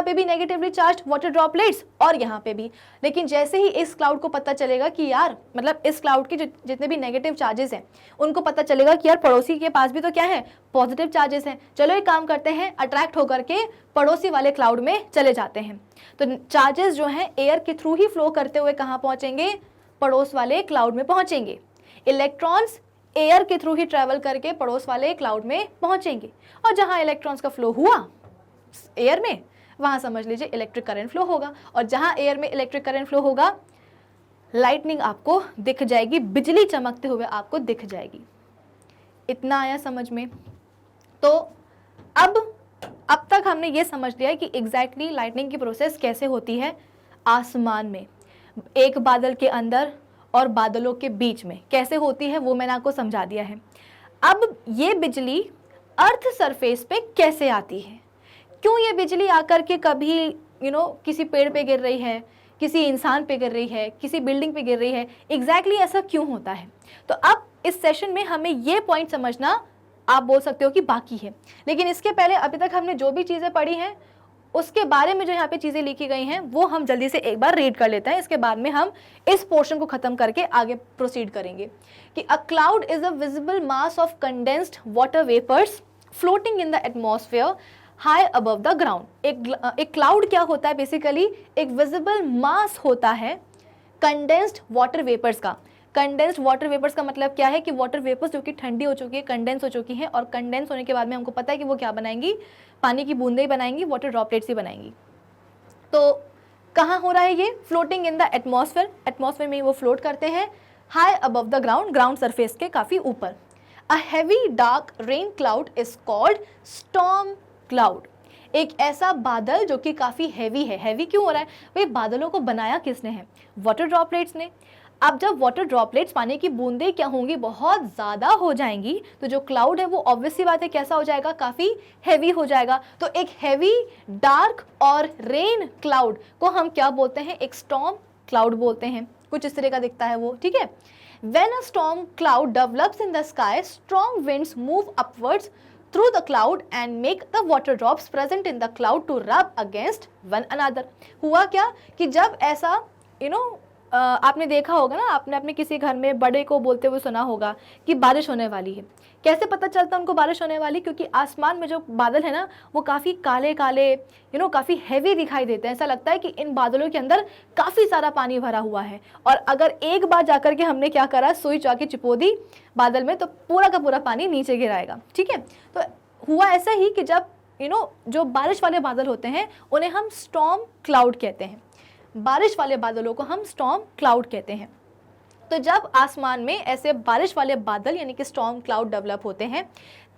पे भी नेगेटिवली चार्ज्ड वाटर ड्रॉपलेट्स, और यहाँ पे भी। लेकिन जैसे ही इस क्लाउड को पता चलेगा कि यार, मतलब इस क्लाउड के जितने भी नेगेटिव चार्जेस हैं उनको पता चलेगा कि यार पड़ोसी के पास भी तो क्या है, पॉजिटिव चार्जेस हैं, चलो एक काम करते हैं, अट्रैक्ट होकर के पड़ोसी वाले क्लाउड में चले जाते हैं। तो चार्जेस जो हैं एयर के थ्रू ही फ्लो करते हुए कहाँ पहुँचेंगे, पड़ोस वाले क्लाउड में पहुंचेंगे। इलेक्ट्रॉन्स एयर के थ्रू ही ट्रैवल करके पड़ोस वाले क्लाउड में पहुंचेंगे, और जहां इलेक्ट्रॉन्स का फ्लो हुआ एयर में, वहां समझ लीजिए इलेक्ट्रिक करंट फ्लो होगा, और जहां एयर में इलेक्ट्रिक करंट फ्लो होगा, लाइटनिंग आपको दिख जाएगी, बिजली चमकते हुए आपको दिख जाएगी। इतना आया समझ में। तो अब तक हमने ये समझ लिया कि एग्जैक्टली लाइटनिंग की प्रोसेस कैसे होती है आसमान में, एक बादल के अंदर और बादलों के बीच में कैसे होती है, वो मैंने आपको समझा दिया है। अब ये बिजली अर्थ सरफेस पे कैसे आती है, क्यों ये बिजली आकर के कभी किसी पेड़ पे गिर रही है, किसी इंसान पे गिर रही है, किसी बिल्डिंग पे गिर रही है, एग्जैक्टली ऐसा क्यों होता है। तो अब इस सेशन में हमें ये पॉइंट समझना, आप बोल सकते हो कि बाकी है। लेकिन इसके पहले अभी तक हमने जो भी चीज़ें पढ़ी हैं उसके बारे में जो यहाँ पे चीज़ें लिखी गई हैं वो हम जल्दी से एक बार रीड कर लेते हैं। इसके बाद में हम इस पोर्शन को ख़त्म करके आगे प्रोसीड करेंगे कि a cloud is a visible mass of condensed water vapors floating in the atmosphere high above the ground. एक क्लाउड क्या होता है, बेसिकली एक विजिबल मास होता है कंडेंस्ड वाटर वेपर्स का। कंडेंस्ड वाटर वेपर्स का मतलब क्या है कि वाटर वेपर्स जो कि ठंडी हो चुकी है, कंडेंस हो चुकी हैं, और कंडेंस होने के बाद में हमको पता है कि वो क्या बनाएंगी, पानी की बूंदें ही बनाएंगी, वाटर ड्रॉपलेट्स ही बनाएंगी। तो कहाँ हो रहा है ये, floating in the atmosphere, atmosphere में वो फ्लोट करते हैं high above the ground, ground surface के काफ़ी ऊपर। A heavy dark rain cloud is called storm cloud. एक ऐसा बादल जो कि काफ़ी हैवी है। हैवी क्यों हो रहा है भाई, बादलों को बनाया किसने है, वाटर ड्रॉपलेट्स ने। अब जब वाटर ड्रॉपलेट्स, पानी की बूंदें क्या होंगी, बहुत ज़्यादा हो जाएंगी, तो जो क्लाउड है वो ऑब्वियस सी बात है कैसा हो जाएगा, काफ़ी हैवी हो जाएगा। तो एक हैवी, डार्क और रेन क्लाउड को हम क्या बोलते हैं, एक स्टॉर्म क्लाउड बोलते हैं। कुछ इस तरह का दिखता है वो, ठीक है। When a storm cloud develops in the sky, strong winds move upwards through the cloud and make the water drops present in the cloud to rub against one another। हुआ क्या कि जब ऐसा आपने देखा होगा ना, आपने अपने किसी घर में बड़े को बोलते हुए सुना होगा कि बारिश होने वाली है। कैसे पता चलता है उनको बारिश होने वाली? क्योंकि आसमान में जो बादल है ना वो काफ़ी काले काले काफ़ी हैवी दिखाई देते हैं। ऐसा लगता है कि इन बादलों के अंदर काफ़ी सारा पानी भरा हुआ है। और अगर एक बार जाकर के हमने क्या करा, सुई जाके चिपो दी बादल में, तो पूरा का पूरा पानी नीचे गिराएगा, ठीक है। तो हुआ ऐसा ही कि जब जो बारिश वाले बादल होते हैं उन्हें हम स्टॉर्म क्लाउड कहते हैं। बारिश वाले बादलों को हम स्टॉर्म क्लाउड कहते हैं। तो जब आसमान में ऐसे बारिश वाले बादल यानी कि स्टॉर्म क्लाउड डेवलप होते हैं,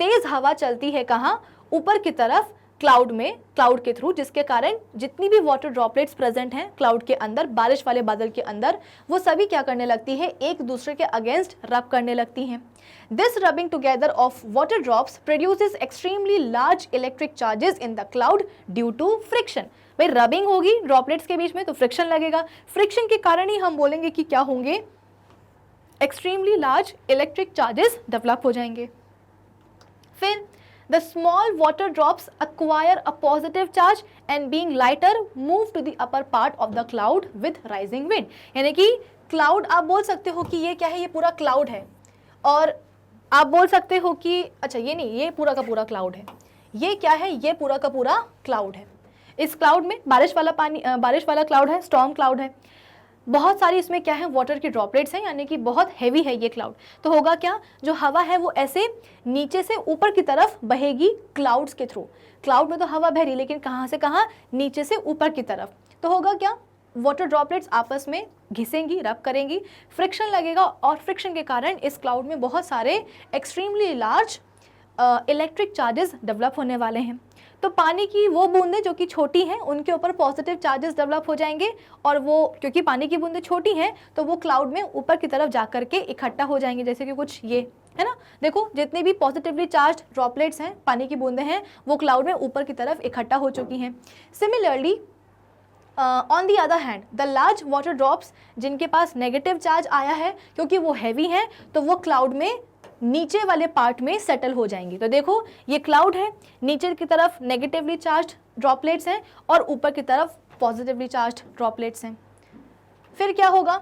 तेज हवा चलती है कहाँ, ऊपर की तरफ क्लाउड में, क्लाउड के थ्रू, जिसके कारण जितनी भी वाटर ड्रॉपलेट्स प्रेजेंट हैं क्लाउड के अंदर, बारिश वाले बादल के अंदर, वो सभी क्या करने लगती है, एक दूसरे के अगेंस्ट रब करने लगती हैं। This rubbing together of water drops produces extremely large electric charges in the cloud due to friction. भाई रबिंग होगी ड्रॉपलेट्स के बीच में तो फ्रिक्शन लगेगा, फ्रिक्शन के कारण ही हम बोलेंगे कि क्या होंगे, extremely large electric charges develop हो जाएंगे। फिर the small water drops acquire a positive charge and being lighter move to the upper part of the cloud with rising wind। यानी कि क्लाउड आप बोल सकते हो कि ये क्या है, ये पूरा क्लाउड है, और आप बोल सकते हो कि अच्छा ये नहीं, ये पूरा का पूरा क्लाउड है। ये क्या है, ये पूरा का पूरा क्लाउड है। इस क्लाउड में बारिश वाला क्लाउड है, स्टॉर्म क्लाउड है। बहुत सारी इसमें क्या है, वाटर की ड्रॉपलेट्स हैं, यानी कि बहुत हैवी है ये क्लाउड। तो होगा क्या, जो हवा है वो ऐसे नीचे से ऊपर की तरफ बहेगी क्लाउड्स के थ्रू। क्लाउड में तो हवा बह रही, लेकिन कहाँ से कहाँ, नीचे से ऊपर की तरफ। तो होगा क्या, वाटर ड्रॉपलेट्स आपस में घिसेंगी, रब करेंगी, फ्रिक्शन लगेगा, और फ्रिक्शन के कारण इस क्लाउड में बहुत सारे extremely large electric charges develop होने वाले हैं। तो पानी की वो बूंदें जो कि छोटी हैं उनके ऊपर पॉजिटिव चार्जेस डेवलप हो जाएंगे, और वो क्योंकि पानी की बूंदें छोटी हैं तो वो क्लाउड में ऊपर की तरफ जा कर के इकट्ठा हो जाएंगे। जैसे कि कुछ ये है ना, देखो जितनी भी पॉजिटिवली चार्ज ड्रॉपलेट्स हैं, पानी की बूंदें हैं, वो क्लाउड में ऊपर की तरफ इकट्ठा हो चुकी हैं। Similarly on the other hand the large water drops जिनके पास नेगेटिव चार्ज आया है, क्योंकि वो हैवी हैं, तो वो क्लाउड में नीचे वाले पार्ट में सेटल हो जाएंगी। तो देखो ये क्लाउड है, नीचे की तरफ नेगेटिवली चार्ज ड्रॉपलेट्स हैं और ऊपर की तरफ पॉजिटिवली चार्ज ड्रॉपलेट्स हैं। फिर क्या होगा,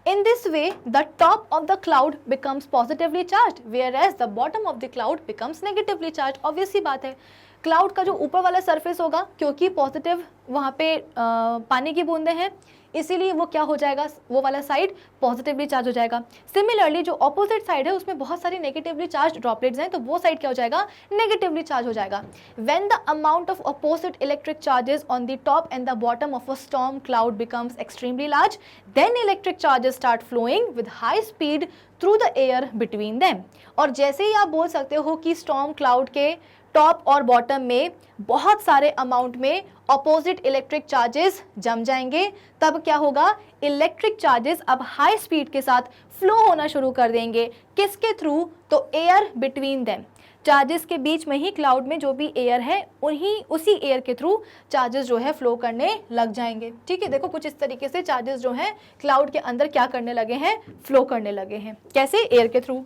in this way the top of the cloud becomes positively charge whereas the bottom of the cloud becomes negatively charge. Obvious सी बात है, क्लाउड का जो ऊपर वाला सरफेस होगा, क्योंकि पॉजिटिव वहाँ पे पानी की बूंदें हैं, इसीलिए वो क्या हो जाएगा, वो वाला साइड पॉजिटिवली चार्ज हो जाएगा। सिमिलरली जो ऑपोजिट साइड है उसमें बहुत सारी नेगेटिवली चार्ज ड्रॉपलेट्स हैं, तो वो साइड क्या हो जाएगा, नेगेटिवली चार्ज हो जाएगा। When the amount of opposite electric charges on the top and the bottom of a storm cloud becomes extremely large, then electric charges start flowing with high speed through the air between them. और जैसे ही आप बोल सकते हो कि storm cloud के top और बॉटम में बहुत सारे अमाउंट में अपोजिट इलेक्ट्रिक चार्जेस जम जाएंगे, तब क्या होगा, इलेक्ट्रिक चार्जेस अब हाई स्पीड के साथ फ्लो होना शुरू कर देंगे। किसके थ्रू, तो एयर बिटवीन देम, चार्जेस के बीच में ही क्लाउड में जो भी एयर है उसी एयर के थ्रू चार्जेस जो है फ्लो करने लग जाएंगे। ठीक है, देखो कुछ इस तरीके से चार्जेस जो हैं क्लाउड के अंदर क्या करने लगे हैं, फ्लो करने लगे हैं। कैसे, एयर के through.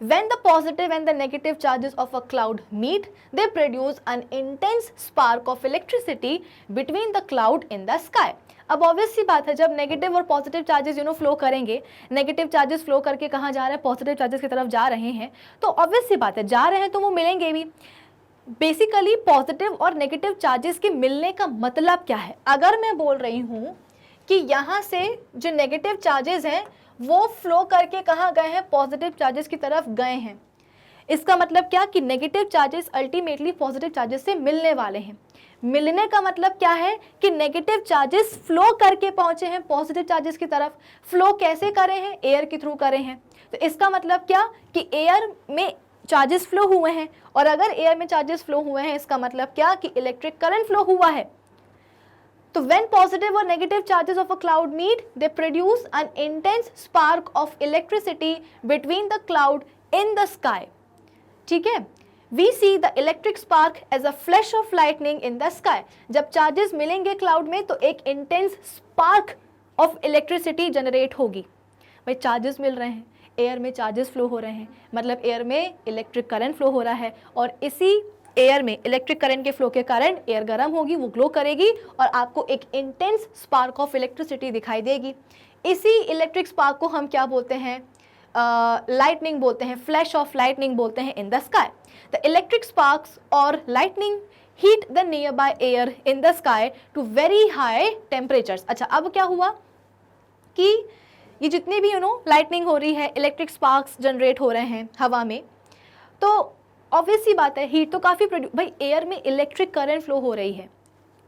When the positive and the negative charges of a cloud meet, they produce an intense spark of electricity between the cloud in the sky। अब ऑब्वियस सी बात है, जब नेगेटिव और पॉजिटिव चार्जेस फ्लो करेंगे, negative charges flow करके कहाँ जा रहे हैं, पॉजिटिव चार्जेस की तरफ जा रहे हैं, तो ऑब्वियस सी बात है जा रहे हैं तो वो मिलेंगे भी। बेसिकली पॉजिटिव और नेगेटिव चार्जेस के मिलने का मतलब क्या है, अगर मैं बोल रही हूँ कि यहाँ से जो नेगेटिव चार्जेस हैं वो फ्लो करके कहाँ गए हैं, पॉजिटिव चार्जेस की तरफ गए हैं, इसका मतलब क्या कि negative charges ultimately positive charges से मिलने वाले हैं। मिलने का मतलब क्या है कि नेगेटिव चार्जेस फ्लो करके पहुंचे हैं पॉजिटिव चार्जेस की तरफ। फ्लो कैसे करे हैं, एयर के थ्रू करे हैं। तो इसका मतलब क्या कि एयर में चार्जेस फ्लो हुए हैं, और अगर एयर में चार्जेस फ्लो हुए हैं इसका मतलब क्या कि इलेक्ट्रिक करंट फ्लो हुआ है। तो when positive or negative charges of a cloud meet, they produce an intense spark of electricity between the cloud in the sky. ठीक है, we see the electric spark as a flash of lightning in the sky. जब charges मिलेंगे cloud में तो एक intense spark of electricity generate होगी. भाई charges मिल रहे हैं, एयर में चार्जेस फ्लो हो रहे हैं, मतलब एयर में इलेक्ट्रिक करंट फ्लो हो रहा है, और इसी एयर में इलेक्ट्रिक करंट के फ्लो के कारण एयर गर्म होगी, वो ग्लो करेगी और आपको एक इंटेंस स्पार्क ऑफ इलेक्ट्रिसिटी दिखाई देगी. इसी इलेक्ट्रिक स्पार्क को हम क्या बोलते हैं? लाइटनिंग बोलते हैं, फ्लैश ऑफ लाइटनिंग बोलते हैं in the sky. The electric sparks और lightning heat the nearby air in the sky to very high temperatures. अच्छा, अब क्या हुआ कि ये जितनी भी लाइटनिंग हो रही है, इलेक्ट्रिक स्पार्क्स जनरेट हो रहे हैं हवा में, तो ऑब्वियस सी बात है हीट तो काफ़ी भाई एयर में इलेक्ट्रिक करंट फ्लो हो रही है,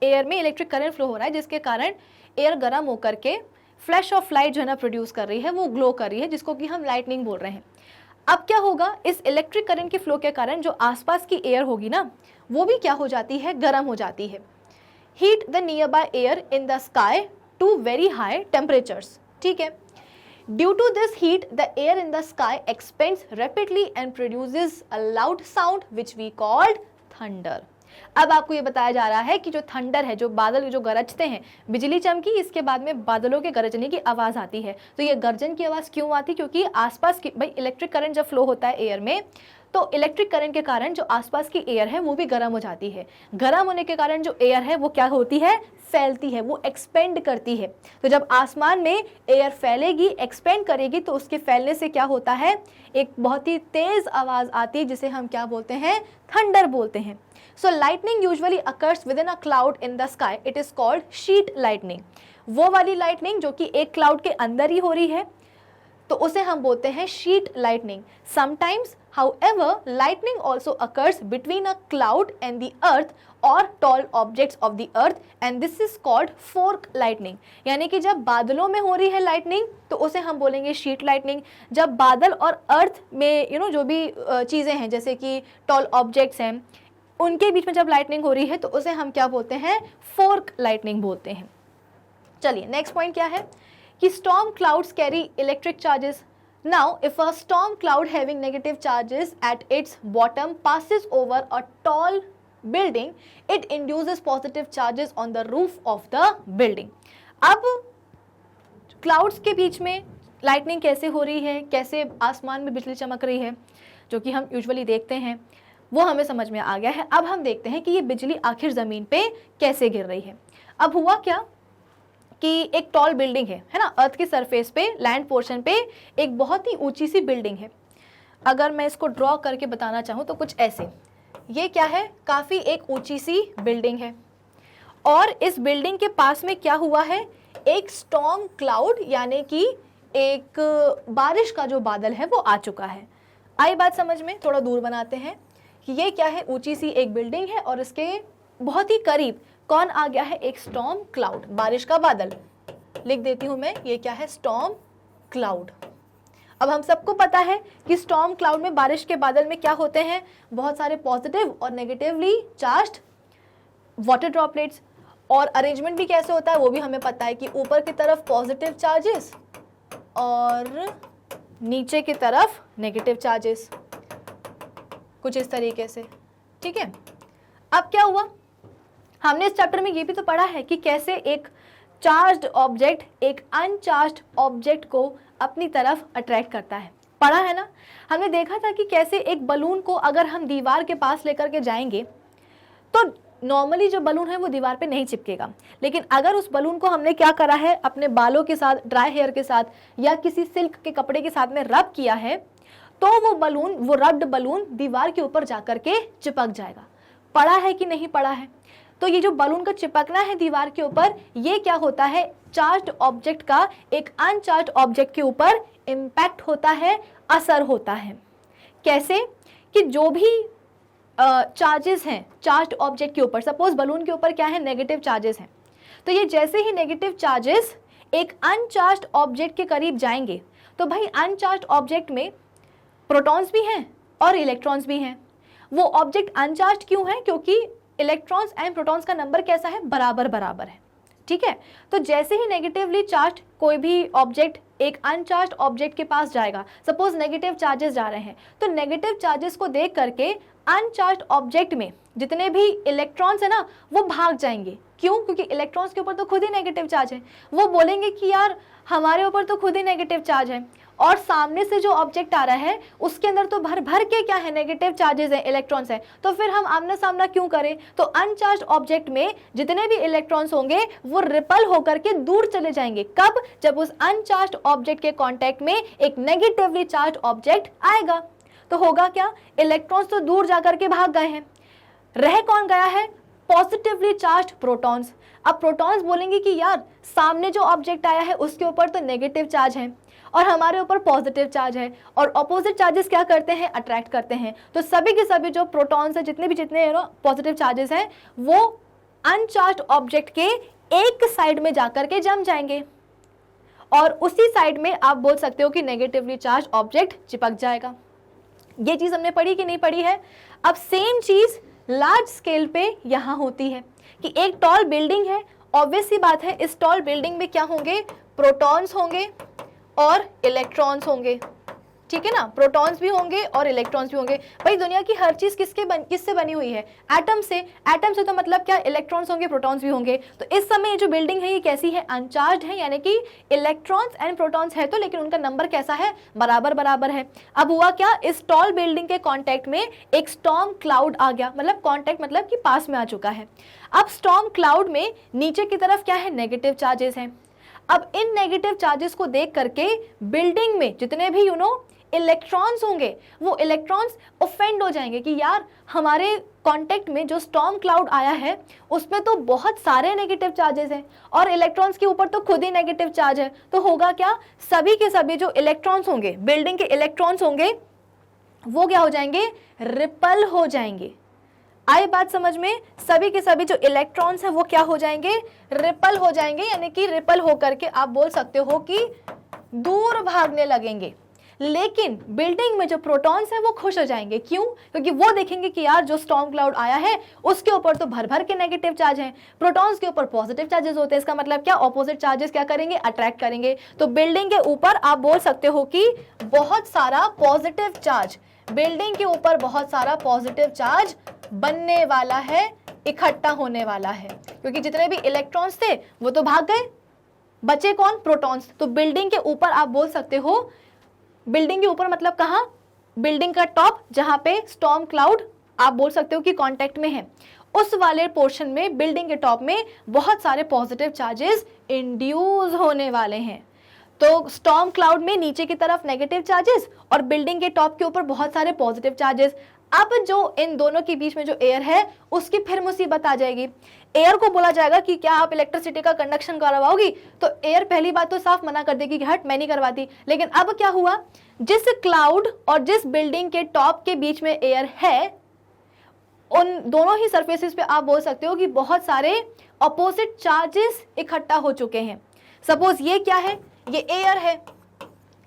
एयर में इलेक्ट्रिक करंट फ्लो हो रहा है जिसके कारण एयर गर्म होकर के फ्लैश ऑफ लाइट जो है ना प्रोड्यूस कर रही है, वो ग्लो कर रही है, जिसको कि हम लाइटनिंग बोल रहे हैं. अब क्या होगा, इस इलेक्ट्रिक करंट के फ्लो के कारण जो आसपास की एयर होगी ना, वो भी क्या हो जाती है? गर्म हो जाती है. Heat the nearby air in the sky to very high temperatures. ठीक है, due to this heat the air in the sky expands rapidly and produces a loud sound which we called thunder. अब आपको ये बताया जा रहा है कि जो थंडर है, जो बादल जो गरजते हैं, बिजली चमकी, इसके बाद में बादलों के गरजने की आवाज़ आती है. तो ये गर्जन की आवाज़ क्यों आती? क्योंकि आसपास की भाई इलेक्ट्रिक करंट जब फ्लो होता है एयर में, तो इलेक्ट्रिक करंट के कारण जो आसपास की एयर है वो भी गर्म हो जाती है. गर्म होने के कारण जो एयर है वो क्या होती है? फैलती है, वो एक्सपेंड करती है. तो जब आसमान में एयर फैलेगी, एक्सपेंड करेगी, तो उसके फैलने से क्या होता है? एक बहुत ही तेज़ आवाज़ आती है जिसे हम क्या बोलते हैं? थंडर बोलते हैं. So lightning usually occurs within a cloud in the sky. It is called sheet lightning. वो वाली लाइटनिंग जो कि एक क्लाउड के अंदर ही हो रही है, तो उसे हम बोलते हैं sheet lightning. Sometimes however lightning also occurs between a cloud and the earth or tall objects of the earth and this is called fork lightning. यानी कि जब बादलों में हो रही है लाइटनिंग तो उसे हम बोलेंगे शीट लाइटनिंग. जब बादल और अर्थ में जो भी चीज़ें हैं जैसे कि टॉल ऑब्जेक्ट्स हैं, उनके बीच में जब लाइटनिंग हो रही है तो उसे हम क्या बोलते हैं? फोर्क लाइटनिंग बोलते हैं. चलिए नेक्स्ट पॉइंट क्या है कि storm clouds carry electric charges. Now, if a storm cloud having negative charges at its bottom passes over a tall building, it induces positive charges on the roof of the building. अब clouds के बीच में lightning कैसे हो रही है, कैसे आसमान में बिजली चमक रही है, जो कि हम यूजुअली देखते हैं, वो हमें समझ में आ गया है. अब हम देखते हैं कि ये बिजली आखिर ज़मीन पे कैसे गिर रही है. अब हुआ क्या कि एक टॉल बिल्डिंग है ना, अर्थ की सरफेस पे, लैंड पोर्शन पे एक बहुत ही ऊंची सी बिल्डिंग है. अगर मैं इसको ड्रॉ करके बताना चाहूँ तो कुछ ऐसे, ये क्या है? काफ़ी एक ऊंची सी बिल्डिंग है और इस बिल्डिंग के पास में क्या हुआ है? एक स्टॉर्म क्लाउड यानी कि एक बारिश का जो बादल है वो आ चुका है. आई बात समझ में? थोड़ा दूर बनाते हैं कि ये क्या है? ऊंची सी एक बिल्डिंग है और इसके बहुत ही करीब कौन आ गया है? एक स्टॉर्म क्लाउड, बारिश का बादल. लिख देती हूँ मैं, ये क्या है? Storm cloud. अब हम सबको पता है कि स्टॉर्म क्लाउड में, बारिश के बादल में क्या होते हैं? बहुत सारे पॉजिटिव और नेगेटिवली चार्ज्ड वाटर ड्रॉपलेट्स. और अरेंजमेंट भी कैसे होता है वो भी हमें पता है कि ऊपर की तरफ पॉजिटिव चार्जेस और नीचे की तरफ नेगेटिव चार्जेस, कुछ इस तरीके से. ठीक है, अब क्या हुआ? हमने इस चैप्टर में ये भी तो पढ़ा है कि कैसे एक चार्ज्ड ऑब्जेक्ट एक अनचार्ज्ड ऑब्जेक्ट को अपनी तरफ अट्रैक्ट करता है. पढ़ा है ना? हमने देखा था कि कैसे एक बलून को अगर हम दीवार के पास लेकर के जाएंगे तो नॉर्मली जो बलून है वो दीवार पे नहीं चिपकेगा, लेकिन अगर उस बलून को हमने क्या करा है? अपने बालों के साथ, ड्राई हेयर के साथ या किसी सिल्क के कपड़े के साथ में रब किया है तो वो बलून, वो रब्ड बलून दीवार के ऊपर जाकर के चिपक जाएगा. पढ़ा है कि नहीं पढ़ा है? तो ये जो बलून का चिपकना है दीवार के ऊपर, ये क्या होता है? चार्ज्ड ऑब्जेक्ट का एक अनचार्ज्ड ऑब्जेक्ट के ऊपर इम्पैक्ट होता है, असर होता है. कैसे? कि जो भी चार्जेस हैं चार्ज्ड ऑब्जेक्ट के ऊपर, सपोज बलून के ऊपर क्या है? नेगेटिव चार्जेस हैं, तो ये जैसे ही नेगेटिव चार्जेस एक अनचार्ज्ड ऑब्जेक्ट के करीब जाएंगे तो भाई अनचार्ज्ड ऑब्जेक्ट में प्रोटॉन्स भी हैं और इलेक्ट्रॉन्स भी हैं. वो ऑब्जेक्ट अनचार्ज्ड क्यों है? क्योंकि इलेक्ट्रॉन्स एंड प्रोटॉन्स का नंबर कैसा है? बराबर बराबर है. ठीक है। तो जैसे ही नेगेटिवली चार्ज कोई भी ऑब्जेक्ट एक अनचार्ज ऑब्जेक्ट के पास जाएगा, सपोज नेगेटिव चार्जेस जा रहे हैं, तो नेगेटिव चार्जेस को देख करके अनचार्ज ऑब्जेक्ट में जितने भी इलेक्ट्रॉन्स है ना वो भाग जाएंगे। क्यों? क्योंकि इलेक्ट्रॉन्स के ऊपर तो खुद ही नेगेटिव चार्ज है। वो बोलेंगे कि यार हमारे ऊपर तो खुद ही नेगेटिव चार्ज है और सामने से जो ऑब्जेक्ट आ रहा है उसके अंदर तो भर भर के क्या है, नेगेटिव चार्जेस है, इलेक्ट्रॉन्स है, तो फिर हम आमना सामना क्यों करें। तो अनचार्ज ऑब्जेक्ट में जितने भी इलेक्ट्रॉन्स होंगे वो रिपल होकर के दूर चले जाएंगे। कब? जब उस अनचार्ज ऑब्जेक्ट के कांटेक्ट में एक नेगेटिवली चार्ज ऑब्जेक्ट आएगा। तो होगा क्या, इलेक्ट्रॉन्स तो दूर जाकर के भाग गए हैं, रह कौन गया है, पॉजिटिवली चार्ज प्रोटॉन्स। अब प्रोटॉन्स बोलेंगे कि यार सामने जो ऑब्जेक्ट आया है उसके ऊपर तो नेगेटिव चार्ज है और हमारे ऊपर पॉजिटिव चार्ज है, और ऑपोजिट चार्जेस क्या करते हैं, अट्रैक्ट करते हैं। तो सभी के सभी जो प्रोटॉन्स है, जितने पॉजिटिव चार्जेस हैं, वो अनचार्ज ऑब्जेक्ट के एक साइड में जाकर के जम जाएंगे और उसी साइड में आप बोल सकते हो कि नेगेटिवली चार्ज ऑब्जेक्ट चिपक जाएगा। ये चीज हमने पढ़ी कि नहीं पढ़ी है? अब सेम चीज लार्ज स्केल पे यहां होती है कि एक टॉल बिल्डिंग है, ऑब्वियस सी बात है इस टॉल बिल्डिंग में क्या होंगे, प्रोटॉन्स होंगे और इलेक्ट्रॉन्स होंगे, ठीक है ना, प्रोटॉन्स भी होंगे और इलेक्ट्रॉन्स भी होंगे। भाई दुनिया की हर चीज किससे बनी हुई है, एटम से। एटम से तो मतलब क्या, इलेक्ट्रॉन्स होंगे, प्रोटॉन्स भी होंगे। तो इस समय ये जो बिल्डिंग है ये कैसी है, अनचार्ज है, यानी कि इलेक्ट्रॉन्स एंड प्रोटॉन्स है तो, लेकिन उनका नंबर कैसा है, बराबर बराबर है। अब हुआ क्या, इस टॉल बिल्डिंग के कॉन्टेक्ट में एक स्टॉर्म क्लाउड आ गया, मतलब कॉन्टेक्ट मतलब कि पास में आ चुका है। अब स्टॉर्म क्लाउड में नीचे की तरफ क्या है, नेगेटिव चार्जेस हैं। अब इन नेगेटिव चार्जेस को देख करके बिल्डिंग में जितने भी इलेक्ट्रॉन्स होंगे वो इलेक्ट्रॉन्स ऑफेंड हो जाएंगे कि यार हमारे कांटेक्ट में जो स्टॉर्म क्लाउड आया है उसमें तो बहुत सारे नेगेटिव चार्जेस हैं और इलेक्ट्रॉन्स के ऊपर तो खुद ही नेगेटिव चार्ज है। तो होगा क्या, सभी के सभी जो इलेक्ट्रॉन्स होंगे, बिल्डिंग के इलेक्ट्रॉन्स होंगे, वो क्या हो जाएंगे, रिपल हो जाएंगे। आई बात समझ में? सभी के सभी जो इलेक्ट्रॉन्स हैं वो क्या हो जाएंगे, रिपल हो जाएंगे, यानी कि रिपल होकर के आप बोल सकते हो कि दूर भागने लगेंगे। लेकिन बिल्डिंग में जो प्रोटॉन्स हैं वो खुश हो जाएंगे। क्यों? क्योंकि वो देखेंगे कि यार जो स्टॉर्म क्लाउड आया है उसके ऊपर तो भर भर के नेगेटिव चार्ज हैं, प्रोटॉन्स के ऊपर पॉजिटिव चार्जेस होते हैं। इसका मतलब क्या, ऑपोजिट चार्जेस क्या करेंगे, अट्रैक्ट करेंगे। तो बिल्डिंग के ऊपर आप बोल सकते हो कि बहुत सारा पॉजिटिव चार्ज, बिल्डिंग के ऊपर बहुत सारा पॉजिटिव चार्ज बनने वाला है, इकट्ठा होने वाला है, क्योंकि जितने भी इलेक्ट्रॉन्स थे वो तो भाग गए, बचे कौन, प्रोटॉन्स। तो बिल्डिंग के ऊपर आप बोल सकते हो, बिल्डिंग के ऊपर मतलब कहां, बिल्डिंग का टॉप जहां पे स्टॉर्म क्लाउड आप बोल सकते हो कि कांटेक्ट में है, उस वाले पोर्शन में बिल्डिंग के टॉप में बहुत सारे पॉजिटिव चार्जेस इंड्यूस होने वाले हैं। तो स्टॉर्म क्लाउड में नीचे की तरफ नेगेटिव चार्जेस और बिल्डिंग के टॉप के ऊपर बहुत सारे पॉजिटिव चार्जेस। अब जो इन दोनों के बीच में जो एयर है उसकी फिर मुसीबत आ जाएगी। एयर को बोला जाएगा कि क्या आप इलेक्ट्रिसिटी का कंडक्शन करवाओगी, तो एयर पहली बात तो साफ मना कर देगी कि हट मैं नहीं करवाती। लेकिन अब क्या हुआ, जिस क्लाउड और जिस बिल्डिंग के टॉप के बीच में एयर है, उन दोनों ही सरफेसेस पे आप बोल सकते हो कि बहुत सारे अपोजिट चार्जेस इकट्ठा हो चुके हैं। सपोज ये क्या है, ये एयर है।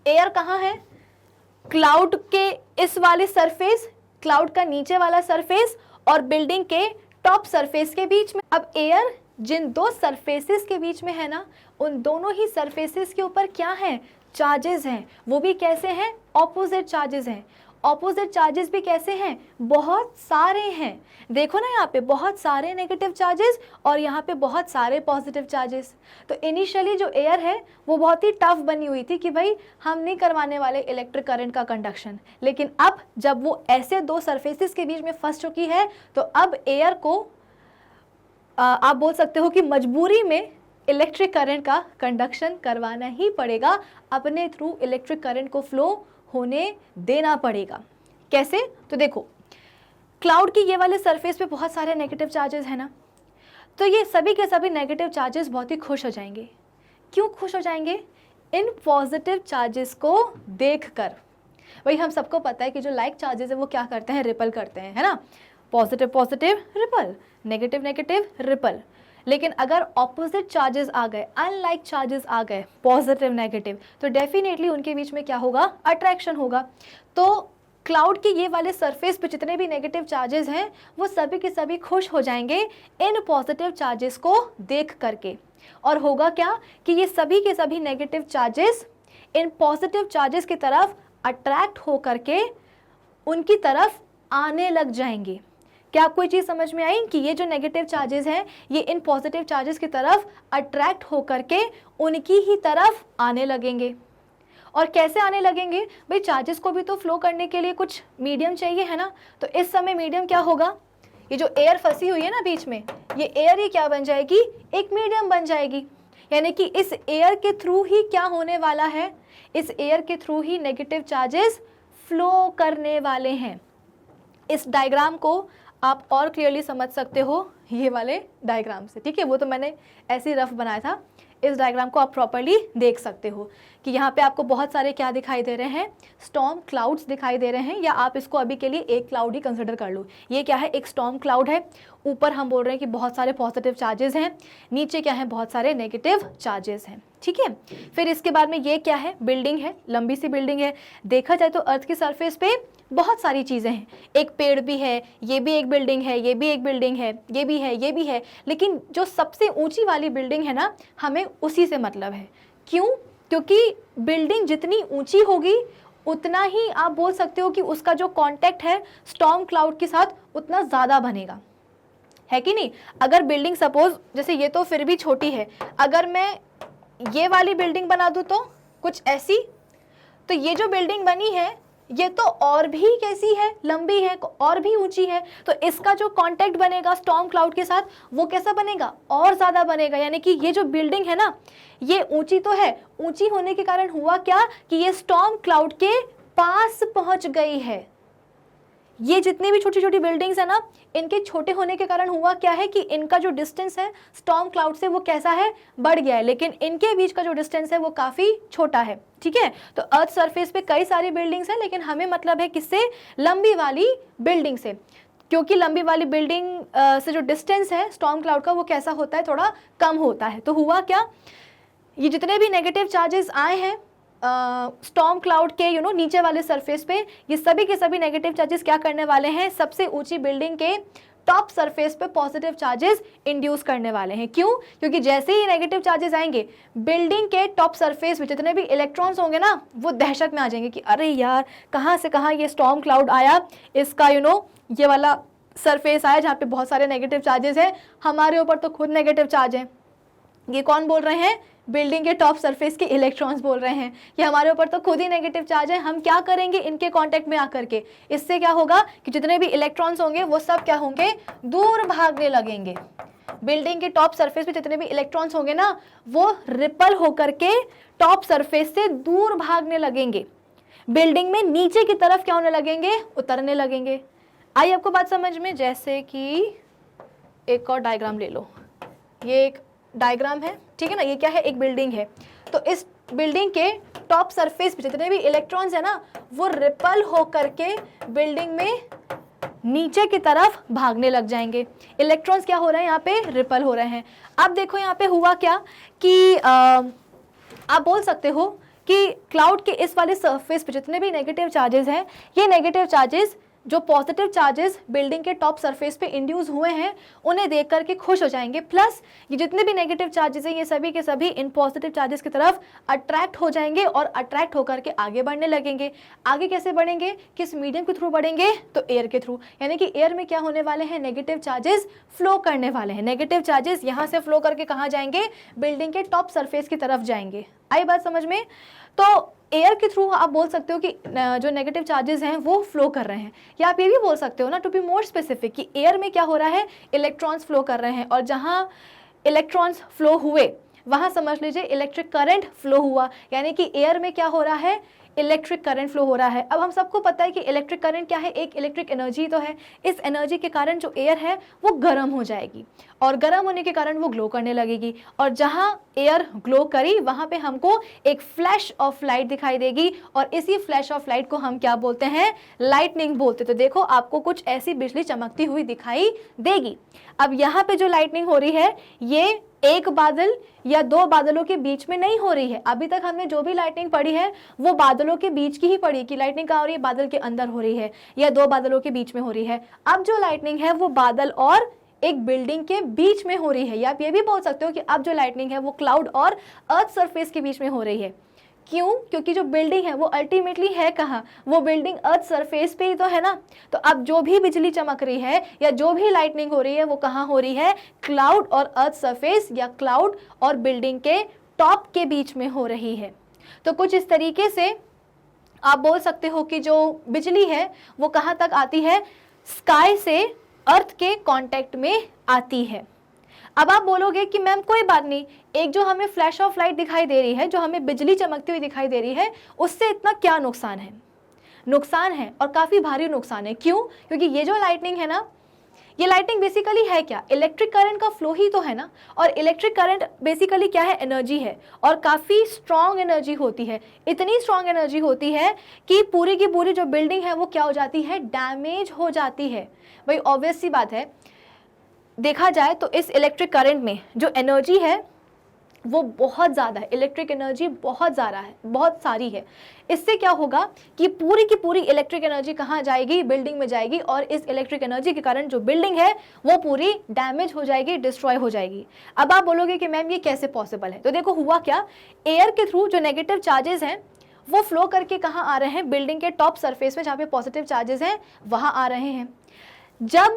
एयर कहाँ है, क्लाउड के इस वाले सरफेस, क्लाउड का नीचे वाला सरफेस और बिल्डिंग के टॉप सरफेस के बीच में। अब एयर जिन दो सरफेसेस के बीच में है ना, उन दोनों ही सरफेसेस के ऊपर क्या है, चार्जेस हैं। वो भी कैसे हैं, ऑपोजिट चार्जेस हैं। ऑपोजिट चार्जेस भी कैसे हैं, बहुत सारे हैं। देखो ना यहाँ पे बहुत सारे नेगेटिव चार्जेस और यहाँ पे बहुत सारे पॉजिटिव चार्जेस। तो इनिशियली जो एयर है वो बहुत ही टफ बनी हुई थी कि भाई हम नहीं करवाने वाले इलेक्ट्रिक करंट का कंडक्शन। लेकिन अब जब वो ऐसे दो सरफेसेस के बीच में फंस चुकी है तो अब एयर को आप बोल सकते हो कि मजबूरी में इलेक्ट्रिक करंट का कंडक्शन करवाना ही पड़ेगा, अपने थ्रू इलेक्ट्रिक करंट को फ्लो होने देना पड़ेगा। कैसे? तो देखो क्लाउड की ये वाले सरफेस पे बहुत सारे नेगेटिव चार्जेस है ना, तो ये सभी के सभी नेगेटिव चार्जेस बहुत ही खुश हो जाएंगे। क्यों खुश हो जाएंगे? इन पॉजिटिव चार्जेस को देखकर। वही हम सबको पता है कि जो लाइक चार्जेस है वो क्या करते हैं, रिपल करते हैं, है ना। Positive positive ripple, negative negative ripple. लेकिन अगर ऑपोजिट चार्जेस आ गए, अनलाइक चार्जेस आ गए, पॉजिटिव नेगेटिव, तो डेफिनेटली उनके बीच में क्या होगा, अट्रैक्शन होगा। तो क्लाउड के ये वाले सरफेस पे जितने भी नेगेटिव चार्जेस हैं वो सभी के सभी खुश हो जाएंगे इन पॉजिटिव चार्जेस को देख करके। और होगा क्या कि ये सभी के सभी negative charges in positive charges की तरफ अट्रैक्ट हो करके उनकी तरफ आने लग जाएंगे। क्या आपको ये चीज़ समझ में आई कि ये जो नेगेटिव चार्जेस हैं ये इन पॉजिटिव चार्जेस की तरफ अट्रैक्ट हो करके उनकी ही तरफ आने लगेंगे। और कैसे आने लगेंगे भाई, चार्जेस को भी तो फ्लो करने के लिए कुछ मीडियम चाहिए है ना। तो इस समय मीडियम क्या होगा, ये जो एयर फंसी हुई है ना बीच में, ये एयर ही क्या बन जाएगी, एक मीडियम बन जाएगी। यानी कि इस एयर के थ्रू ही क्या होने वाला है, इस एयर के थ्रू ही नेगेटिव चार्जेस फ्लो करने वाले हैं। इस डायग्राम को आप और क्लियरली समझ सकते हो ये वाले डायग्राम से, ठीक है। वो तो मैंने ऐसे ही रफ बनाया था, इस डायग्राम को आप प्रॉपर्ली देख सकते हो कि यहाँ पे आपको बहुत सारे क्या दिखाई दे रहे हैं, स्टॉर्म क्लाउड्स दिखाई दे रहे हैं, या आप इसको अभी के लिए एक क्लाउड ही कंसिडर कर लो। ये क्या है, एक स्टॉर्म क्लाउड है। ऊपर हम बोल रहे हैं कि बहुत सारे पॉजिटिव चार्जेस हैं, नीचे क्या है, बहुत सारे नेगेटिव चार्जेस हैं, ठीक है। फिर इसके बाद में ये क्या है, बिल्डिंग है, लंबी सी बिल्डिंग है। देखा जाए तो अर्थ की सरफेस पे बहुत सारी चीज़ें हैं, एक पेड़ भी है, ये भी एक बिल्डिंग है, ये भी एक बिल्डिंग है, ये भी है, ये भी है। लेकिन जो सबसे ऊंची वाली बिल्डिंग है ना, हमें उसी से मतलब है। क्यों? क्योंकि बिल्डिंग जितनी ऊंची होगी उतना ही आप बोल सकते हो कि उसका जो कांटेक्ट है स्टॉर्म क्लाउड के साथ उतना ज़्यादा बनेगा, है कि नहीं। अगर बिल्डिंग सपोज जैसे ये तो फिर भी छोटी है, अगर मैं ये वाली बिल्डिंग बना दूँ तो कुछ ऐसी, तो ये जो बिल्डिंग बनी है ये तो और भी कैसी है, लंबी है, और भी ऊंची है। तो इसका जो कांटेक्ट बनेगा स्टॉर्म क्लाउड के साथ वो कैसा बनेगा, और ज़्यादा बनेगा। यानी कि ये जो बिल्डिंग है ना, ये ऊंची तो है, ऊंची होने के कारण हुआ क्या कि ये स्टॉर्म क्लाउड के पास पहुंच गई है। ये जितनी भी छोटी छोटी बिल्डिंग्स है ना, इनके छोटे होने के कारण हुआ क्या है कि इनका जो डिस्टेंस है स्टॉर्म क्लाउड से वो कैसा है, बढ़ गया है। लेकिन इनके बीच का जो डिस्टेंस है वो काफ़ी छोटा है, ठीक है। तो अर्थ सरफेस पे कई सारी बिल्डिंग्स हैं, लेकिन हमें मतलब है किससे, लंबी वाली बिल्डिंग से। क्योंकि लंबी वाली बिल्डिंग से जो डिस्टेंस है स्टॉर्म क्लाउड का वो कैसा होता है, थोड़ा कम होता है। तो हुआ क्या, ये जितने भी नेगेटिव चार्जेस आए हैं स्टॉर्म क्लाउड के नीचे वाले सरफेस पे, ये सभी के सभी नेगेटिव चार्जेस क्या करने वाले हैं, सबसे ऊंची बिल्डिंग के टॉप सरफेस पे पॉजिटिव चार्जेस इंड्यूस करने वाले हैं। क्यों? क्योंकि जैसे ही नेगेटिव चार्जेस आएंगे बिल्डिंग के टॉप सरफेस में जितने भी इलेक्ट्रॉन्स होंगे ना, वो दहशत में आ जाएंगे कि अरे यार कहाँ से कहाँ ये स्टॉर्म क्लाउड आया, इसका ये वाला सरफेस आया जहाँ पे बहुत सारे नेगेटिव चार्जेस हैं, हमारे ऊपर तो खुद नेगेटिव चार्ज है। ये कौन बोल रहे हैं, बिल्डिंग के टॉप सरफेस के इलेक्ट्रॉन्स बोल रहे हैं कि हमारे ऊपर तो खुद ही नेगेटिव चार्ज है, हम क्या करेंगे इनके कांटेक्ट में आकर के। इससे क्या होगा कि जितने भी इलेक्ट्रॉन्स होंगे वो सब क्या होंगे, दूर भागने लगेंगे। बिल्डिंग के टॉप सरफेस पे जितने भी इलेक्ट्रॉन्स होंगे ना, वो रिपल होकर के टॉप सरफेस से दूर भागने लगेंगे। बिल्डिंग में नीचे की तरफ क्या होने लगेंगे, उतरने लगेंगे। आई आपको बात समझ में। जैसे कि एक और डायग्राम ले लो, ये एक डायग्राम है, ठीक है ना। ये क्या है, एक बिल्डिंग है। तो इस बिल्डिंग के टॉप सरफेस पे जितने भी इलेक्ट्रॉन्स है ना, वो रिपल हो करके बिल्डिंग में नीचे की तरफ भागने लग जाएंगे। इलेक्ट्रॉन्स क्या हो रहे हैं यहाँ पे, रिपल हो रहे हैं। अब देखो यहाँ पे हुआ क्या कि आप बोल सकते हो कि क्लाउड के इस वाले सरफेस पे जितने भी नेगेटिव चार्जेस हैं, ये नेगेटिव चार्जेस जो पॉजिटिव चार्जेस बिल्डिंग के टॉप सरफेस पे इंड्यूस हुए हैं उन्हें देख करके खुश हो जाएंगे। प्लस ये जितने भी नेगेटिव चार्जेस हैं ये सभी के सभी इन पॉजिटिव चार्जेस की तरफ अट्रैक्ट हो जाएंगे और अट्रैक्ट होकर के आगे बढ़ने लगेंगे। आगे कैसे बढ़ेंगे, किस मीडियम के थ्रू बढ़ेंगे, तो एयर के थ्रू। यानी कि एयर में क्या होने वाले हैं, नेगेटिव चार्जेस फ्लो करने वाले हैं। नेगेटिव चार्जेस यहाँ से फ्लो करके कहाँ जाएंगे, बिल्डिंग के टॉप सरफेस की तरफ जाएंगे। आई बात समझ में। तो एयर के थ्रू आप बोल सकते हो कि जो नेगेटिव चार्जेस हैं वो फ्लो कर रहे हैं, या आप ये भी बोल सकते हो ना, टू बी मोर स्पेसिफिक, कि एयर में क्या हो रहा है, इलेक्ट्रॉन्स फ्लो कर रहे हैं, और जहाँ इलेक्ट्रॉन्स फ्लो हुए वहाँ समझ लीजिए इलेक्ट्रिक करंट फ्लो हुआ। यानी कि एयर में क्या हो रहा है, इलेक्ट्रिक करंट फ्लो हो रहा है। अब हम सबको पता है कि इलेक्ट्रिक करंट क्या है, एक इलेक्ट्रिक एनर्जी तो है। इस एनर्जी के कारण जो एयर है वो गर्म हो जाएगी, और गर्म होने के कारण वो ग्लो करने लगेगी, और जहाँ एयर ग्लो करी वहाँ पे हमको एक फ्लैश ऑफ लाइट दिखाई देगी, और इसी फ्लैश ऑफ लाइट को हम क्या बोलते हैं, लाइटनिंग बोलते। तो देखो आपको कुछ ऐसी बिजली चमकती हुई दिखाई देगी। अब यहाँ पे जो लाइटनिंग हो रही है ये एक बादल या दो बादलों के बीच में नहीं हो रही है। अभी तक हमने जो भी लाइटनिंग पढ़ी है वो बादलों के बीच की ही पढ़ी कि लाइटनिंग कहाँ हो रही है, बादल के अंदर हो रही है या दो बादलों के बीच में हो रही है। अब जो लाइटनिंग है वो बादल और एक बिल्डिंग के बीच में हो रही है, या आप ये भी बोल सकते हो कि अब जो लाइटनिंग है वो क्लाउड और अर्थ सरफेस के बीच में हो रही है। क्यों? क्योंकि जो बिल्डिंग है वो अल्टीमेटली है कहाँ, वो बिल्डिंग अर्थ सरफेस पे ही तो है ना। तो अब जो भी बिजली चमक रही है या जो भी लाइटनिंग हो रही है वो कहाँ हो रही है, क्लाउड और अर्थ सरफेस या क्लाउड और बिल्डिंग के टॉप के बीच में हो रही है। तो कुछ इस तरीके से आप बोल सकते हो कि जो बिजली है वो कहाँ तक आती है, स्काई से अर्थ के कांटेक्ट में आती है। अब आप बोलोगे कि मैम कोई बात नहीं, एक जो हमें फ्लैश ऑफ लाइट दिखाई दे रही है, जो हमें बिजली चमकती हुई दिखाई दे रही है, उससे इतना क्या नुकसान है? नुकसान है और काफ़ी भारी नुकसान है। क्यों? क्योंकि ये जो लाइटनिंग है ना, ये लाइटनिंग बेसिकली है क्या, इलेक्ट्रिक करंट का फ्लो ही तो है ना। और इलेक्ट्रिक करंट बेसिकली क्या है, एनर्जी है, और काफ़ी स्ट्रॉन्ग एनर्जी होती है। इतनी स्ट्रॉन्ग एनर्जी होती है कि पूरी की पूरी जो बिल्डिंग है वो क्या हो जाती है, डैमेज हो जाती है। भाई ऑब्वियस सी बात है, देखा जाए तो इस इलेक्ट्रिक करंट में जो एनर्जी है वो बहुत ज़्यादा है, इलेक्ट्रिक एनर्जी बहुत ज़्यादा है, बहुत सारी है। इससे क्या होगा कि पूरी की पूरी इलेक्ट्रिक एनर्जी कहाँ जाएगी, बिल्डिंग में जाएगी, और इस इलेक्ट्रिक एनर्जी के कारण जो बिल्डिंग है वो पूरी डैमेज हो जाएगी, डिस्ट्रॉय हो जाएगी। अब आप बोलोगे कि मैम ये कैसे पॉसिबल है? तो देखो हुआ क्या, एयर के थ्रू जो नेगेटिव चार्जेस हैं वो फ्लो करके कहाँ आ रहे हैं, बिल्डिंग के टॉप सरफेस में जहाँ पे पॉजिटिव चार्जेस हैं वहाँ आ रहे हैं। जब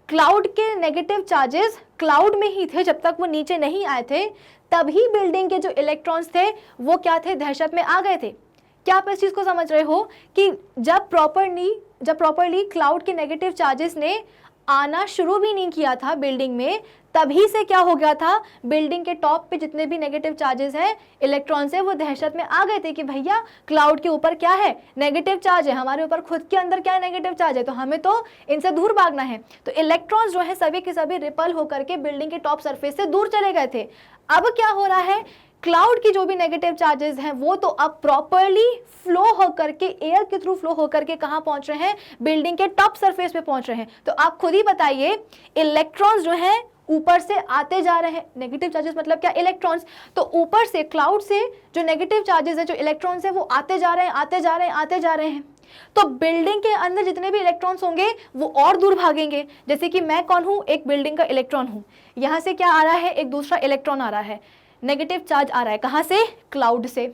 क्लाउड के नेगेटिव चार्जेस क्लाउड में ही थे, जब तक वो नीचे नहीं आए थे, तभी बिल्डिंग के जो इलेक्ट्रॉन्स थे वो क्या थे, दहशत में आ गए थे। क्या आप इस चीज़ को समझ रहे हो कि जब प्रॉपरली क्लाउड के नेगेटिव चार्जेस ने आना शुरू भी नहीं किया था बिल्डिंग में, तभी से क्या हो गया था, बिल्डिंग के टॉप पे जितने भी नेगेटिव चार्जेस हैं, इलेक्ट्रॉन्स है, वो दहशत में आ गए थे कि भैया क्लाउड के ऊपर क्या है, नेगेटिव चार्ज है, हमारे ऊपर खुद के अंदर क्या है, नेगेटिव चार्ज है, तो हमें तो इनसे दूर भागना है। तो इलेक्ट्रॉन्स जो है सभी के सभी रिपल होकर के बिल्डिंग के टॉप सरफेस से दूर चले गए थे। अब क्या हो रहा है, क्लाउड की जो भी नेगेटिव चार्जेस हैं वो तो अब प्रॉपरली फ्लो होकर के, एयर के थ्रू फ्लो होकर के कहाँ पहुंच रहे हैं, बिल्डिंग के टॉप सरफेस पे पहुंच रहे हैं। तो आप खुद ही बताइए, इलेक्ट्रॉन्स जो हैं ऊपर से आते जा रहे हैं, नेगेटिव चार्जेस मतलब क्या, इलेक्ट्रॉन्स, तो ऊपर से क्लाउड से जो नेगेटिव चार्जेस है, जो इलेक्ट्रॉन्स है वो आते जा रहे हैं, आते जा रहे हैं, आते जा रहे हैं। तो बिल्डिंग के अंदर जितने भी इलेक्ट्रॉन्स होंगे वो और दूर भागेंगे। जैसे कि मैं कौन हूँ, एक बिल्डिंग का इलेक्ट्रॉन हूँ, यहाँ से क्या आ रहा है, एक दूसरा इलेक्ट्रॉन आ रहा है, नेगेटिव चार्ज आ रहा है, कहाँ से, क्लाउड से।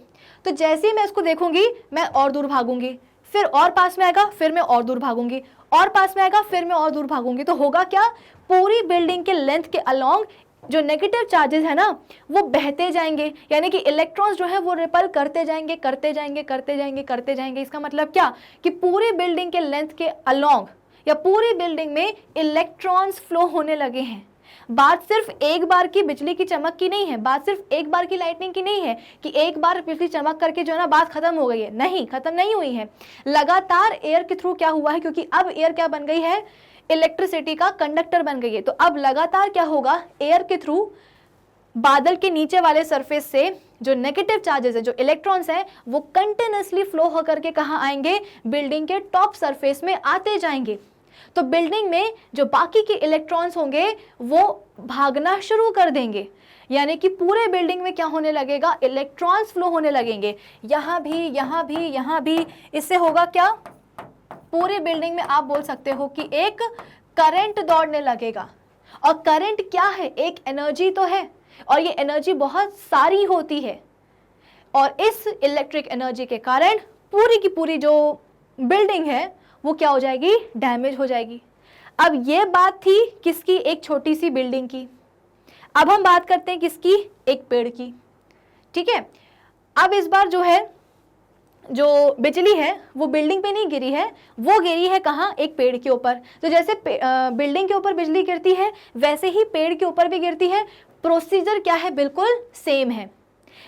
तो जैसे ही मैं इसको देखूंगी मैं और दूर भागूंगी, फिर और पास में आएगा, फिर मैं और दूर भागूंगी, और पास में आएगा, फिर मैं और दूर भागूंगी। तो होगा क्या, पूरी बिल्डिंग के लेंथ के अलोंग जो नेगेटिव चार्जेस है ना वो बहते जाएंगे, यानी कि इलेक्ट्रॉन्स जो है वो रिपल करते जाएंगे, करते जाएंगे, करते जाएंगे, करते जाएंगे। इसका मतलब क्या कि पूरी बिल्डिंग के लेंथ के अलोंग या पूरी बिल्डिंग में इलेक्ट्रॉन्स फ्लो होने लगे हैं। बात सिर्फ एक बार की बिजली की चमक की नहीं है, बात सिर्फ एक बार की लाइटनिंग की नहीं है कि एक बार बिजली चमक करके जो है ना बात खत्म हो गई है, नहीं, खत्म नहीं हुई है। लगातार एयर के थ्रू क्या हुआ है, क्योंकि अब एयर क्या बन गई है, इलेक्ट्रिसिटी का कंडक्टर बन गई है। तो अब लगातार क्या होगा, एयर के थ्रू बादल के नीचे वाले सरफेस से जो नेगेटिव चार्जेस है, जो इलेक्ट्रॉन्स हैं, वो कंटिन्यूसली फ्लो होकर के कहाँ आएंगे, बिल्डिंग के टॉप सरफेस में आते जाएंगे। तो बिल्डिंग में जो बाकी के इलेक्ट्रॉन्स होंगे वो भागना शुरू कर देंगे, यानी कि पूरे बिल्डिंग में क्या होने लगेगा, इलेक्ट्रॉन्स फ्लो होने लगेंगे, यहाँ भी, यहाँ भी, यहाँ भी। इससे होगा क्या, पूरी बिल्डिंग में आप बोल सकते हो कि एक करंट दौड़ने लगेगा। और करंट क्या है, एक एनर्जी तो है, और ये एनर्जी बहुत सारी होती है, और इस इलेक्ट्रिक एनर्जी के कारण पूरी की पूरी जो बिल्डिंग है वो क्या हो जाएगी, डैमेज हो जाएगी। अब ये बात थी किसकी, एक छोटी सी बिल्डिंग की। अब हम बात करते हैं किसकी, एक पेड़ की। ठीक है, अब इस बार जो है, जो बिजली है वो बिल्डिंग पे नहीं गिरी है, वो गिरी है कहाँ, एक पेड़ के ऊपर। तो जैसे बिल्डिंग के ऊपर बिजली गिरती है वैसे ही पेड़ के ऊपर भी गिरती है। प्रोसीजर क्या है, बिल्कुल सेम है,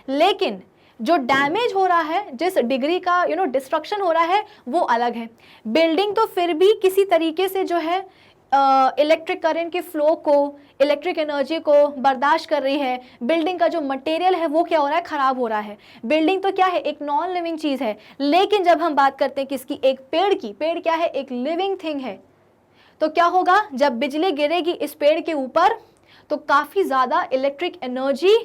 लेकिन जो डैमेज हो रहा है, जिस डिग्री का डिस्ट्रक्शन हो रहा है वो अलग है। बिल्डिंग तो फिर भी किसी तरीके से जो है इलेक्ट्रिक करंट के फ्लो को, इलेक्ट्रिक एनर्जी को बर्दाश्त कर रही है। बिल्डिंग का जो मटेरियल है वो क्या हो रहा है, खराब हो रहा है। बिल्डिंग तो क्या है, एक नॉन लिविंग चीज़ है। लेकिन जब हम बात करते हैं किसकी, एक पेड़ की, पेड़ क्या है, एक लिविंग थिंग है। तो क्या होगा, जब बिजली गिरेगी इस पेड़ के ऊपर तो काफ़ी ज़्यादा इलेक्ट्रिक एनर्जी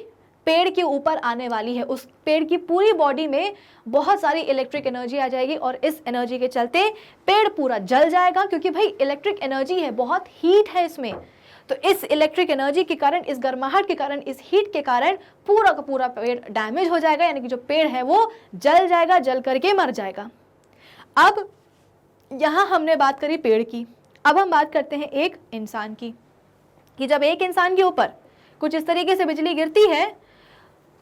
पेड़ के ऊपर आने वाली है। उस पेड़ की पूरी बॉडी में बहुत सारी इलेक्ट्रिक एनर्जी आ जाएगी और इस एनर्जी के चलते पेड़ पूरा जल जाएगा, क्योंकि भाई इलेक्ट्रिक एनर्जी है, बहुत हीट है इसमें। तो इस इलेक्ट्रिक एनर्जी के कारण, इस गर्माहट के कारण, इस हीट के कारण पूरा का पूरा पेड़ डैमेज हो जाएगा, यानी कि जो पेड़ है वो जल जाएगा, जल करके मर जाएगा। अब यहाँ हमने बात करी पेड़ की, अब हम बात करते हैं एक इंसान की, कि जब एक इंसान के ऊपर कुछ इस तरीके से बिजली गिरती है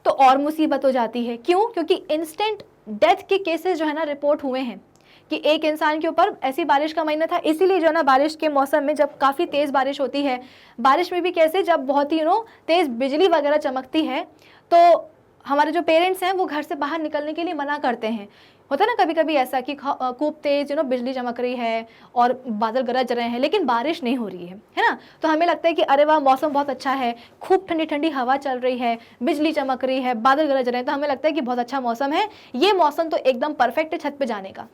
तो और मुसीबत हो जाती है। क्यों? क्योंकि इंस्टेंट डेथ के केसेस जो है ना रिपोर्ट हुए हैं कि एक इंसान के ऊपर, ऐसी बारिश का महीना था इसीलिए जो है ना बारिश के मौसम में जब काफ़ी तेज़ बारिश होती है, बारिश में भी कैसे जब बहुत ही तेज़ बिजली वगैरह चमकती है, तो हमारे जो पेरेंट्स हैं वो घर से बाहर निकलने के लिए मना करते हैं। होता है ना कभी कभी ऐसा कि खूब तेज बिजली चमक रही है और बादल गरज रहे हैं लेकिन बारिश नहीं हो रही है ना, तो हमें लगता है कि अरे वाह मौसम बहुत अच्छा है, खूब ठंडी ठंडी हवा चल रही है, बिजली चमक रही है, बादल गरज रहे हैं, तो हमें लगता है कि बहुत अच्छा मौसम है, ये मौसम तो एकदम परफेक्ट है छत पे जाने का।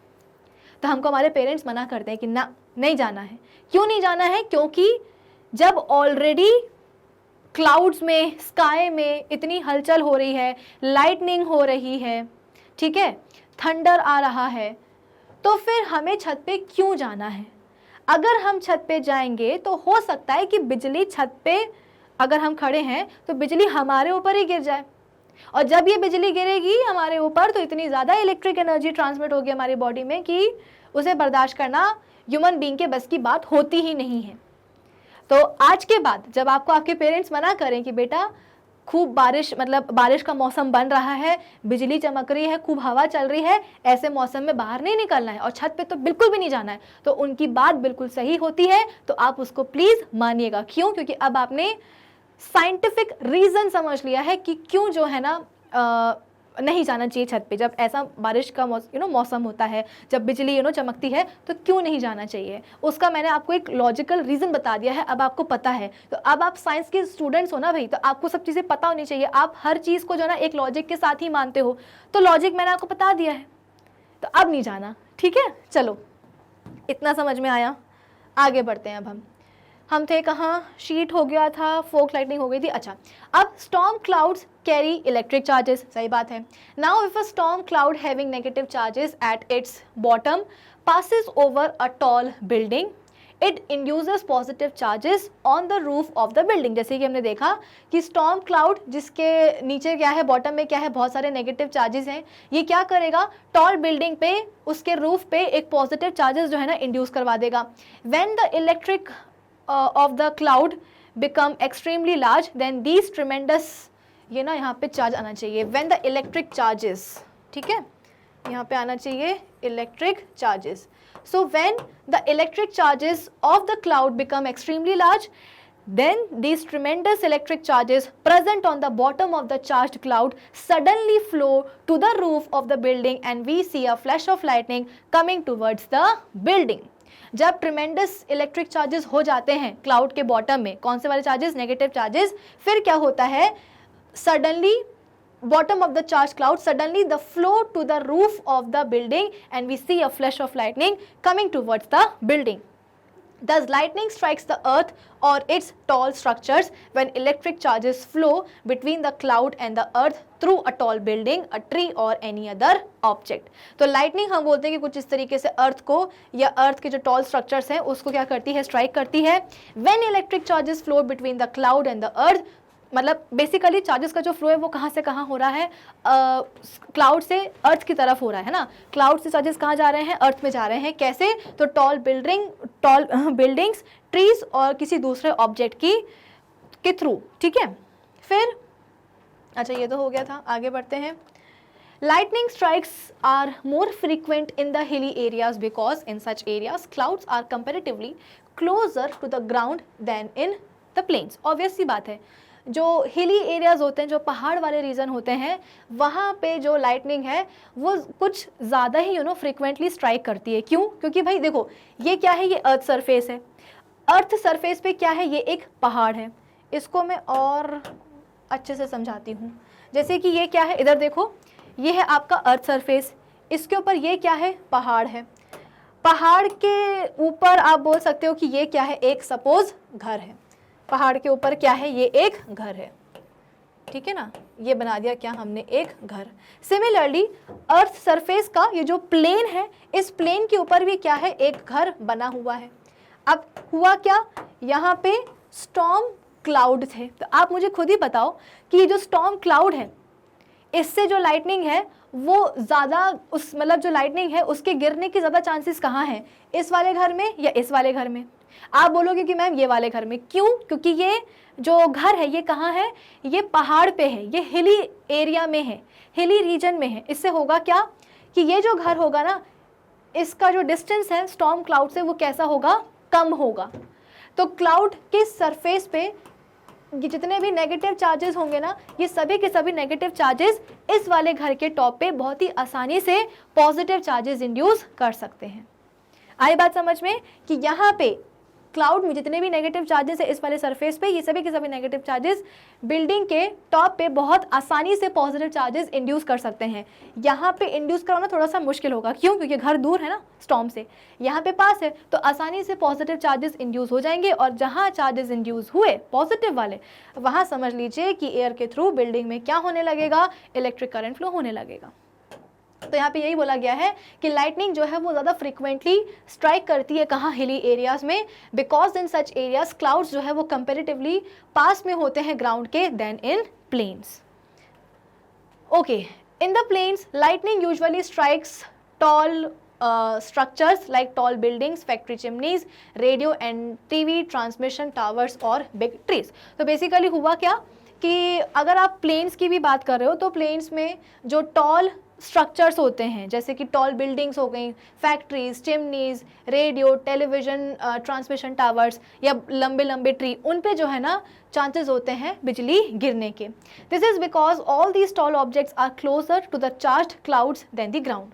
तो हमको हमारे पेरेंट्स मना करते हैं कि ना, नहीं जाना है। क्यों नहीं जाना है? क्योंकि जब ऑलरेडी क्लाउड्स में, स्काई में इतनी हलचल हो रही है, लाइटनिंग हो रही है, ठीक है, थंडर आ रहा है, तो फिर हमें छत पे क्यों जाना है? अगर हम छत पे जाएंगे तो हो सकता है कि बिजली छत पे अगर हम खड़े हैं तो बिजली हमारे ऊपर ही गिर जाए, और जब ये बिजली गिरेगी हमारे ऊपर तो इतनी ज़्यादा इलेक्ट्रिक एनर्जी ट्रांसमिट होगी हमारी बॉडी में कि उसे बर्दाश्त करना ह्यूमन बीइंग के बस की बात होती ही नहीं है। तो आज के बाद जब आपको आपके पेरेंट्स मना करें कि बेटा खूब बारिश, मतलब बारिश का मौसम बन रहा है, बिजली चमक रही है, खूब हवा चल रही है, ऐसे मौसम में बाहर नहीं निकलना है और छत पे तो बिल्कुल भी नहीं जाना है, तो उनकी बात बिल्कुल सही होती है, तो आप उसको प्लीज़ मानिएगा। क्यों? क्योंकि अब आपने साइंटिफिक रीज़न समझ लिया है कि क्यों जो है ना नहीं जाना चाहिए छत पे। जब ऐसा बारिश का मौसम होता है, जब बिजली चमकती है, तो क्यों नहीं जाना चाहिए, उसका मैंने आपको एक लॉजिकल रीज़न बता दिया है, अब आपको पता है। तो अब आप साइंस के स्टूडेंट्स हो ना भाई, तो आपको सब चीज़ें पता होनी चाहिए। आप हर चीज़ को जो ना एक लॉजिक के साथ ही मानते हो, तो लॉजिक मैंने आपको बता दिया है, तो अब नहीं जाना, ठीक है। चलो, इतना समझ में आया, आगे बढ़ते हैं। अब हम थे कहाँ? शीट हो गया था, फोक लाइटनिंग हो गई थी। अच्छा, अब storm clouds carry electric charges, सही बात है। Now if a storm cloud having negative charges at its bottom passes over a tall building, it induces positive charges on the roof of the building। जैसे कि हमने देखा कि storm cloud जिसके नीचे क्या है, बॉटम में क्या है, बहुत सारे नेगेटिव चार्जेस हैं, ये क्या करेगा, टॉल बिल्डिंग पे, उसके रूफ पे एक पॉजिटिव चार्जेस जो है ना इंड्यूस करवा देगा। When the electric of the cloud become extremely large, then these tremendous, ये ना यहाँ पे चार्ज आना चाहिए, when the electric charges, ठीक है, यहाँ पे आना चाहिए electric charges। So when the electric charges of the cloud become extremely large, then these tremendous electric charges present on the bottom of the charged cloud suddenly flow to the roof of the building and we see a flash of lightning coming towards the building। जब tremendous electric charges हो जाते हैं cloud के bottom में, कौन से वाले charges, negative charges, फिर क्या होता है, suddenly bottom of the charge cloud, suddenly the flow to the roof of the building and we see a flash of lightning coming towards the building. Thus lightning strikes the earth or its tall structures when electric charges flow between the cloud and the earth through a tall building, a tree or any other object। तो lightning हम बोलते हैं कि कुछ इस तरीके से अर्थ को या अर्थ के जो टॉल स्ट्रक्चर्स हैं उसको क्या करती है, स्ट्राइक करती है। When electric charges flow between the cloud and the earth, मतलब बेसिकली चार्जेस का जो फ्लो है वो कहाँ से कहाँ हो रहा है, क्लाउड से अर्थ की तरफ हो रहा है ना। क्लाउड से चार्जेस कहाँ जा रहे हैं, अर्थ में जा रहे हैं। कैसे? तो टॉल बिल्डिंग्स, ट्रीज और किसी दूसरे ऑब्जेक्ट के थ्रू, ठीक है। फिर अच्छा, ये तो हो गया था, आगे बढ़ते हैं। Lightning strikes are more frequent in the hilly areas because in such areas clouds are comparatively closer to the ground than in the plains। Obvious सी बात है, जो हिली एरियाज़ होते हैं, जो पहाड़ वाले रीजन होते हैं, वहाँ पे जो लाइटनिंग है वो कुछ ज़्यादा ही फ्रिक्वेंटली स्ट्राइक करती है। क्यों? क्योंकि भाई देखो, ये क्या है, ये अर्थ सरफेस है, अर्थ सरफेस पे क्या है, ये एक पहाड़ है। इसको मैं और अच्छे से समझाती हूँ। जैसे कि ये क्या है, इधर देखो, ये है आपका अर्थ सरफेस, इसके ऊपर ये क्या है, पहाड़ है। पहाड़ के ऊपर आप बोल सकते हो कि ये क्या है, एक सपोज घर है। पहाड़ के ऊपर क्या है, ये एक घर है, ठीक है ना, ये बना दिया क्या हमने, एक घर। सिमिलरली अर्थ सरफेस का ये जो प्लेन है, इस प्लेन के ऊपर भी क्या है, एक घर बना हुआ है। अब हुआ क्या, यहाँ पे स्टॉर्म क्लाउड थे, तो आप मुझे खुद ही बताओ कि ये जो स्टॉर्म क्लाउड है, इससे जो लाइटनिंग है वो ज़्यादा, उस मतलब जो लाइटनिंग है उसके गिरने की ज़्यादा चांसेस कहाँ हैं, इस वाले घर में या इस वाले घर में? आप बोलोगे कि मैम ये वाले घर में, क्यों? क्योंकि ये जो घर है ये कहाँ है, ये पहाड़ पे है, ये हिली एरिया में है, हिली रीजन में है। इससे होगा क्या कि ये जो घर होगा ना, इसका जो डिस्टेंस है स्टॉर्म क्लाउड से वो कैसा होगा, कम होगा। तो क्लाउड के सरफेस पे ये जितने भी नेगेटिव चार्जेस होंगे ना, ये सभी के सभी नेगेटिव चार्जेस इस वाले घर के टॉप पे बहुत ही आसानी से पॉजिटिव चार्जेस इंड्यूस कर सकते हैं। आई बात समझ में कि यहाँ पे क्लाउड में जितने भी नेगेटिव चार्जेस है इस वाले सरफेस पे, ये सभी के सभी नेगेटिव चार्जेस बिल्डिंग के टॉप पे बहुत आसानी से पॉजिटिव चार्जेस इंड्यूस कर सकते हैं। यहाँ पे इंड्यूस कराना थोड़ा सा मुश्किल होगा, क्यों? क्योंकि घर दूर है ना स्टॉर्म से, यहाँ पे पास है, तो आसानी से पॉजिटिव चार्जेस इंड्यूस हो जाएंगे। और जहाँ चार्जेस इंड्यूस हुए पॉजिटिव वाले, वहाँ समझ लीजिए कि एयर के थ्रू बिल्डिंग में क्या होने लगेगा, इलेक्ट्रिक करंट फ्लो होने लगेगा। तो यहाँ पे यही बोला गया है कि लाइटनिंग जो है वो ज़्यादा फ्रिक्वेंटली स्ट्राइक करती है कहाँ, हिली एरियाज़ में, because in such areas clouds जो है वो कंपेरेटिवली पास में होते हैं ग्राउंड के then in plains. Okay, in the plains lightning usually strikes tall structures like tall buildings, factory chimneys, radio and TV transmission towers और big trees। तो basically हुआ क्या कि अगर आप प्लेन्स की भी बात कर रहे हो तो प्लेन्स में जो टॉल स्ट्रक्चर्स होते हैं, जैसे कि टॉल बिल्डिंग्स हो गई, factories, chimneys, radio, television transmission towers या लंबे लंबे ट्री, उन पे जो है ना चांसेस होते हैं बिजली गिरने के। This is because all these tall objects are closer to the charged clouds than the ground.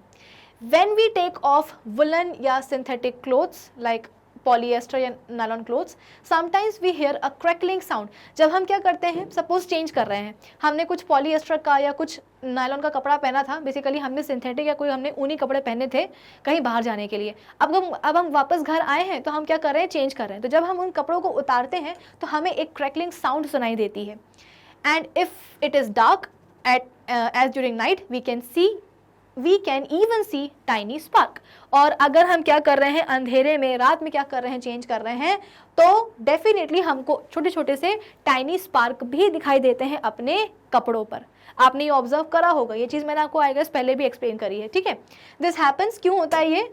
When we take off woolen या synthetic clothes like polyester या nylon clothes, sometimes we hear a crackling sound। जब हम क्या करते हैं, suppose change कर रहे हैं, हमने कुछ पॉलीएस्टर का या कुछ नायलॉन का कपड़ा पहना था, बेसिकली हमने सिंथेटिक या कोई हमने ऊनी कपड़े पहने थे कहीं बाहर जाने के लिए। अब हम वापस घर आए हैं तो हम क्या कर रहे हैं, चेंज कर रहे हैं। तो जब हम उन कपड़ों को उतारते हैं तो हमें एक क्रैकलिंग साउंड सुनाई देती है। And if it is dark as during night we can even see tiny spark। और अगर हम क्या कर रहे हैं, अंधेरे में रात में क्या कर रहे हैं, चेंज कर रहे हैं, तो डेफिनेटली हमको छोटे छोटे से टाइनी स्पार्क भी दिखाई देते हैं अपने कपड़ों पर। आपने ये ऑब्जर्व करा होगा, ये चीज़ मैंने आपको आई गेस पहले भी एक्सप्लेन करी है, ठीक है। दिस हैपन्स, क्यों होता है ये,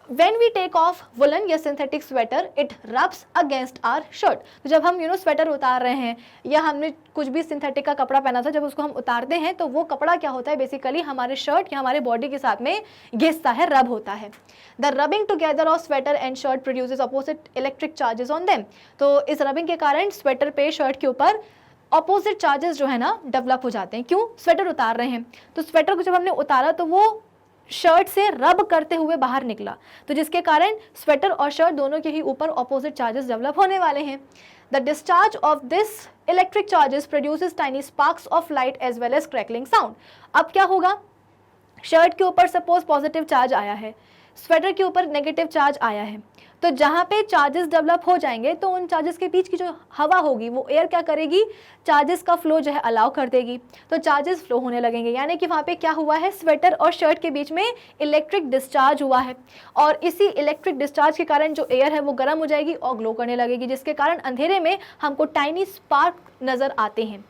When we take off woolen या synthetic sweater, it rubs against our shirt। तो जब हम स्वेटर उतार रहे हैं या हमने कुछ भी सिंथेटिक का कपड़ा पहना था, जब उसको हम उतारते हैं तो वो कपड़ा क्या होता है, बेसिकली हमारे शर्ट या हमारे बॉडी के साथ में घिसता है, रब होता है। The rubbing together of sweater and shirt produces opposite electric charges on them. तो इस रबिंग के कारण स्वेटर पे, शर्ट के ऊपर अपोजिट चार्जेस जो है ना डेवलप हो जाते हैं। क्यों? स्वेटर उतार रहे हैं, तो स्वेटर को जब हमने उतारा तो वो शर्ट से रब करते हुए बाहर निकला, तो जिसके कारण स्वेटर और शर्ट दोनों के ही ऊपर ऑपोजिट चार्जेस डेवलप होने वाले हैं। The discharge of this electric charges produces tiny sparks of light as well as crackling sound. अब क्या होगा, शर्ट के ऊपर सपोज पॉजिटिव चार्ज आया है, स्वेटर के ऊपर नेगेटिव चार्ज आया है, तो जहाँ पे चार्जेस डेवलप हो जाएंगे तो उन चार्जेस के बीच की जो हवा होगी वो एयर क्या करेगी, चार्जेस का फ्लो जो है अलाउ कर देगी, तो चार्जेस फ्लो होने लगेंगे। यानी कि वहाँ पे क्या हुआ है, स्वेटर और शर्ट के बीच में इलेक्ट्रिक डिस्चार्ज हुआ है, और इसी इलेक्ट्रिक डिस्चार्ज के कारण जो एयर है वो गर्म हो जाएगी और ग्लो करने लगेगी, जिसके कारण अंधेरे में हमको टाइनी स्पार्क नज़र आते हैं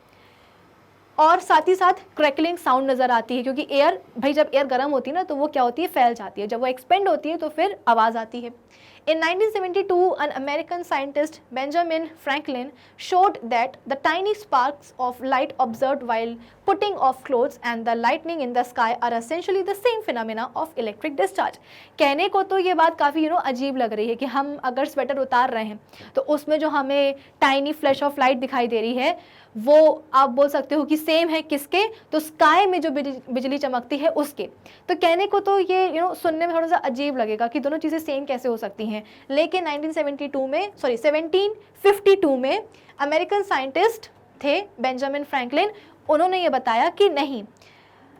और साथ ही साथ क्रैकलिंग साउंड नज़र आती है। क्योंकि एयर, भाई जब एयर गर्म होती है ना तो वो क्या होती है, फैल जाती है, जब वो एक्सपेंड होती है तो फिर आवाज़ आती है। In 1972, an American scientist, Benjamin Franklin, showed that the tiny sparks of light observed while putting off clothes and the lightning in the sky are essentially the same phenomena of electric discharge। कहने को तो ये बात काफ़ी अजीब लग रही है कि हम अगर स्वेटर उतार रहे हैं तो उसमें जो हमें टाइनी फ्लैश ऑफ लाइट दिखाई दे रही है वो आप बोल सकते हो कि सेम है किसके, तो स्काई में जो बिजली चमकती है उसके। तो कहने को तो ये सुनने में थोड़ा सा अजीब लगेगा कि दोनों चीज़ें सेम कैसे हो सकती हैं, लेकिन 1752 में अमेरिकन साइंटिस्ट थे बेंजामिन फ्रैंकलिन, उन्होंने ये बताया कि नहीं,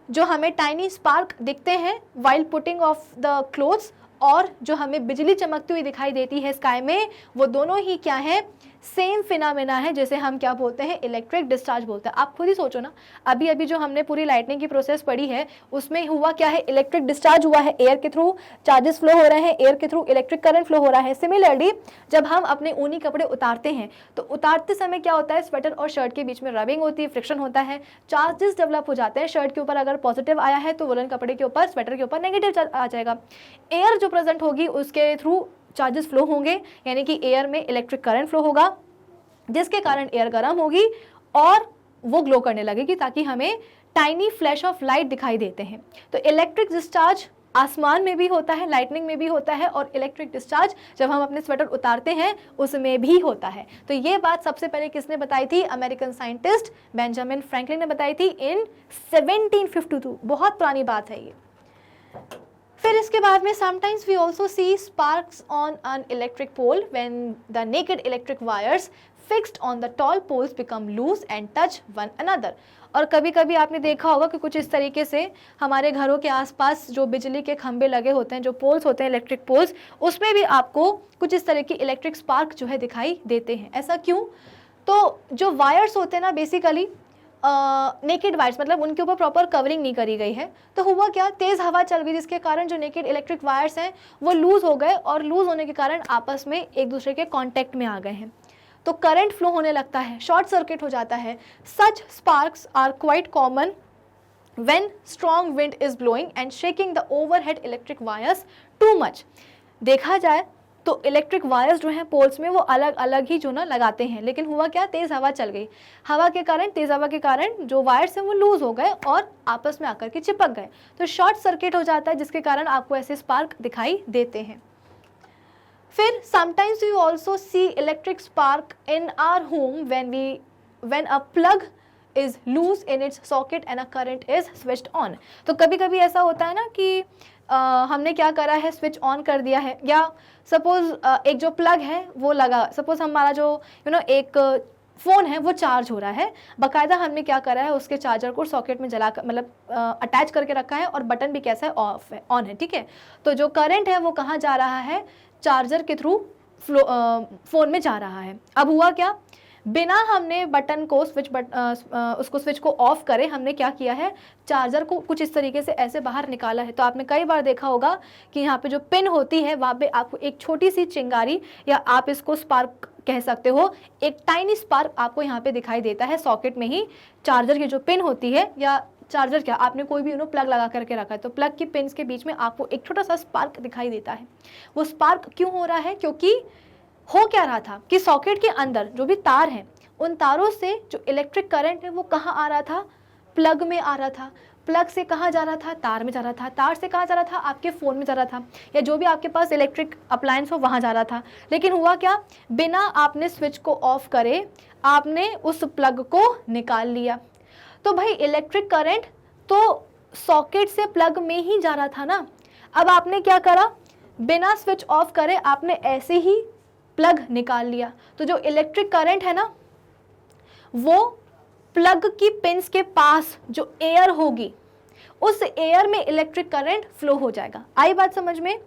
जो हमें टाइनी स्पार्क दिखते हैं while putting of the clothes और जो हमें बिजली चमकती हुई दिखाई देती है स्काई में, वो दोनों ही क्या है, सेम फिनोमेना है जिसे हम क्या बोलते हैं, इलेक्ट्रिक डिस्चार्ज बोलते हैं। आप खुद ही सोचो ना, अभी अभी जो हमने पूरी लाइटनिंग की प्रोसेस पढ़ी है उसमें हुआ क्या है, इलेक्ट्रिक डिस्चार्ज हुआ है, एयर के थ्रू चार्जेस फ्लो हो रहे हैं, एयर के थ्रू इलेक्ट्रिक करंट फ्लो हो रहा है। सिमिलरली जब हम अपने ऊनी कपड़े उतारते हैं तो उतारते समय क्या होता है, स्वेटर और शर्ट के बीच में रबिंग होती है, फ्रिक्शन होता है, चार्जेस डेवलप हो जाते हैं। शर्ट के ऊपर अगर पॉजिटिव आया है तो वुलन कपड़े के ऊपर, स्वेटर के ऊपर नेगेटिव आ जाएगा। एयर जो प्रेजेंट होगी उसके थ्रू चार्जेस फ्लो होंगे, यानी कि एयर में इलेक्ट्रिक करंट फ्लो होगा, जिसके कारण एयर गर्म होगी और वो ग्लो करने लगेगी ताकि हमें टाइनी फ्लैश ऑफ लाइट दिखाई देते हैं। तो इलेक्ट्रिक डिस्चार्ज आसमान में भी होता है, लाइटनिंग में भी होता है, और इलेक्ट्रिक डिस्चार्ज जब हम अपने स्वेटर उतारते हैं उसमें भी होता है। तो ये बात सबसे पहले किसने बताई थी, अमेरिकन साइंटिस्ट बेंजामिन फ्रैंकलिन ने बताई थी इन 1752। बहुत पुरानी बात है ये। फिर इसके बाद में sometimes we also see sparks on an electric pole when the naked electric wires fixed on the tall poles become loose and touch one another. और कभी कभी आपने देखा होगा कि कुछ इस तरीके से हमारे घरों के आसपास जो बिजली के खंभे लगे होते हैं, जो पोल्स होते हैं इलेक्ट्रिक पोल्स, उसमें भी आपको कुछ इस तरह की इलेक्ट्रिक स्पार्क जो है दिखाई देते हैं। ऐसा क्यों? तो जो वायर्स होते हैं ना बेसिकली नेकेड वायर्स, मतलब उनके ऊपर प्रॉपर कवरिंग नहीं करी गई है, तो हुआ क्या, तेज़ हवा चल गई जिसके कारण जो नेकेड इलेक्ट्रिक वायर्स हैं वो लूज़ हो गए, और लूज़ होने के कारण आपस में एक दूसरे के कांटेक्ट में आ गए हैं, तो करंट फ्लो होने लगता है, शॉर्ट सर्किट हो जाता है। Such sparks are quite common when strong wind is blowing and shaking the overhead electric wires too much. देखा जाए तो इलेक्ट्रिक वायर्स जो हैं पोल्स में वो अलग अलग ही जो ना लगाते हैं, लेकिन हुआ क्या, तेज़ हवा चल गई, हवा के कारण, तेज़ हवा के कारण जो वायर्स हैं वो लूज़ हो गए और आपस में आकर के चिपक गए, तो शॉर्ट सर्किट हो जाता है जिसके कारण आपको ऐसे स्पार्क दिखाई देते हैं। फिर sometimes you also see electric spark in our home when a plug is loose in its socket and a current is switched on. तो कभी कभी ऐसा होता है ना कि हमने क्या करा है, स्विच ऑन कर दिया है, या सपोज एक जो प्लग है वो लगा, सपोज हमारा जो एक फ़ोन है वो चार्ज हो रहा है, बाकायदा हमने क्या करा है, उसके चार्जर को सॉकेट में जला कर मतलब अटैच करके रखा है, और बटन भी कैसा है, ऑफ है, ऑन है, ठीक है। तो जो करंट है वो कहाँ जा रहा है, चार्जर के थ्रू फ़ोन में जा रहा है। अब हुआ क्या, बिना हमने बटन को उसको स्विच को ऑफ करे हमने क्या किया है, चार्जर को कुछ इस तरीके से ऐसे बाहर निकाला है। तो आपने कई बार देखा होगा कि यहाँ पे जो पिन होती है वहाँ पे आपको एक छोटी सी चिंगारी, या आप इसको स्पार्क कह सकते हो, एक टाइनी स्पार्क आपको यहाँ पे दिखाई देता है सॉकेट में ही। चार्जर की जो पिन होती है, या चार्जर क्या, आपने कोई भी प्लग लगा करके रखा है तो प्लग की पिन्स के बीच में आपको एक छोटा सा स्पार्क दिखाई देता है। वो स्पार्क क्यों हो रहा है, क्योंकि हो क्या रहा था कि सॉकेट के अंदर जो भी तार हैं उन तारों से जो इलेक्ट्रिक करंट है वो कहाँ आ रहा था, प्लग में आ रहा था, प्लग से कहाँ जा रहा था, तार में जा रहा था, तार से कहाँ जा रहा था, आपके फ़ोन में जा रहा था, या जो भी आपके पास इलेक्ट्रिक अप्लायंस हो वहाँ जा रहा था। लेकिन हुआ क्या, बिना आपने स्विच को ऑफ करे आपने उस प्लग को निकाल लिया, तो भाई इलेक्ट्रिक करंट तो सॉकेट से प्लग में ही जा रहा था ना। अब आपने क्या करा, बिना स्विच ऑफ करे आपने ऐसे ही प्लग निकाल लिया, तो जो इलेक्ट्रिक करंट है ना वो प्लग की पिंस के पास जो एयर होगी उस एयर में इलेक्ट्रिक करंट फ्लो हो जाएगा। आई बात समझ में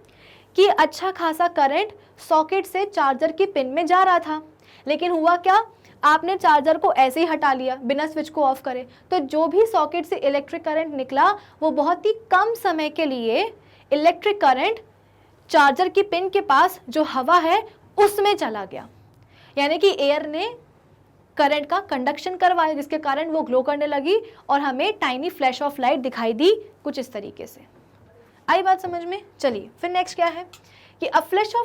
कि अच्छा खासा करंट सॉकेट से चार्जर की पिन में जा रहा था, लेकिन हुआ क्या, आपने चार्जर को ऐसे ही हटा लिया बिना स्विच को ऑफ करे, तो जो भी सॉकेट से इलेक्ट्रिक करंट निकला वो बहुत ही कम समय के लिए इलेक्ट्रिक करंट चार्जर की पिन के पास जो हवा है उसमें चला गया, यानी कि एयर ने करंट का कंडक्शन करवाया जिसके कारण वो ग्लो करने लगी और हमें टाइनी फ्लैश ऑफ लाइट दिखाई दी कुछ इस तरीके से। आई बात समझ में? चलिए फिर नेक्स्ट क्या है कि अ flash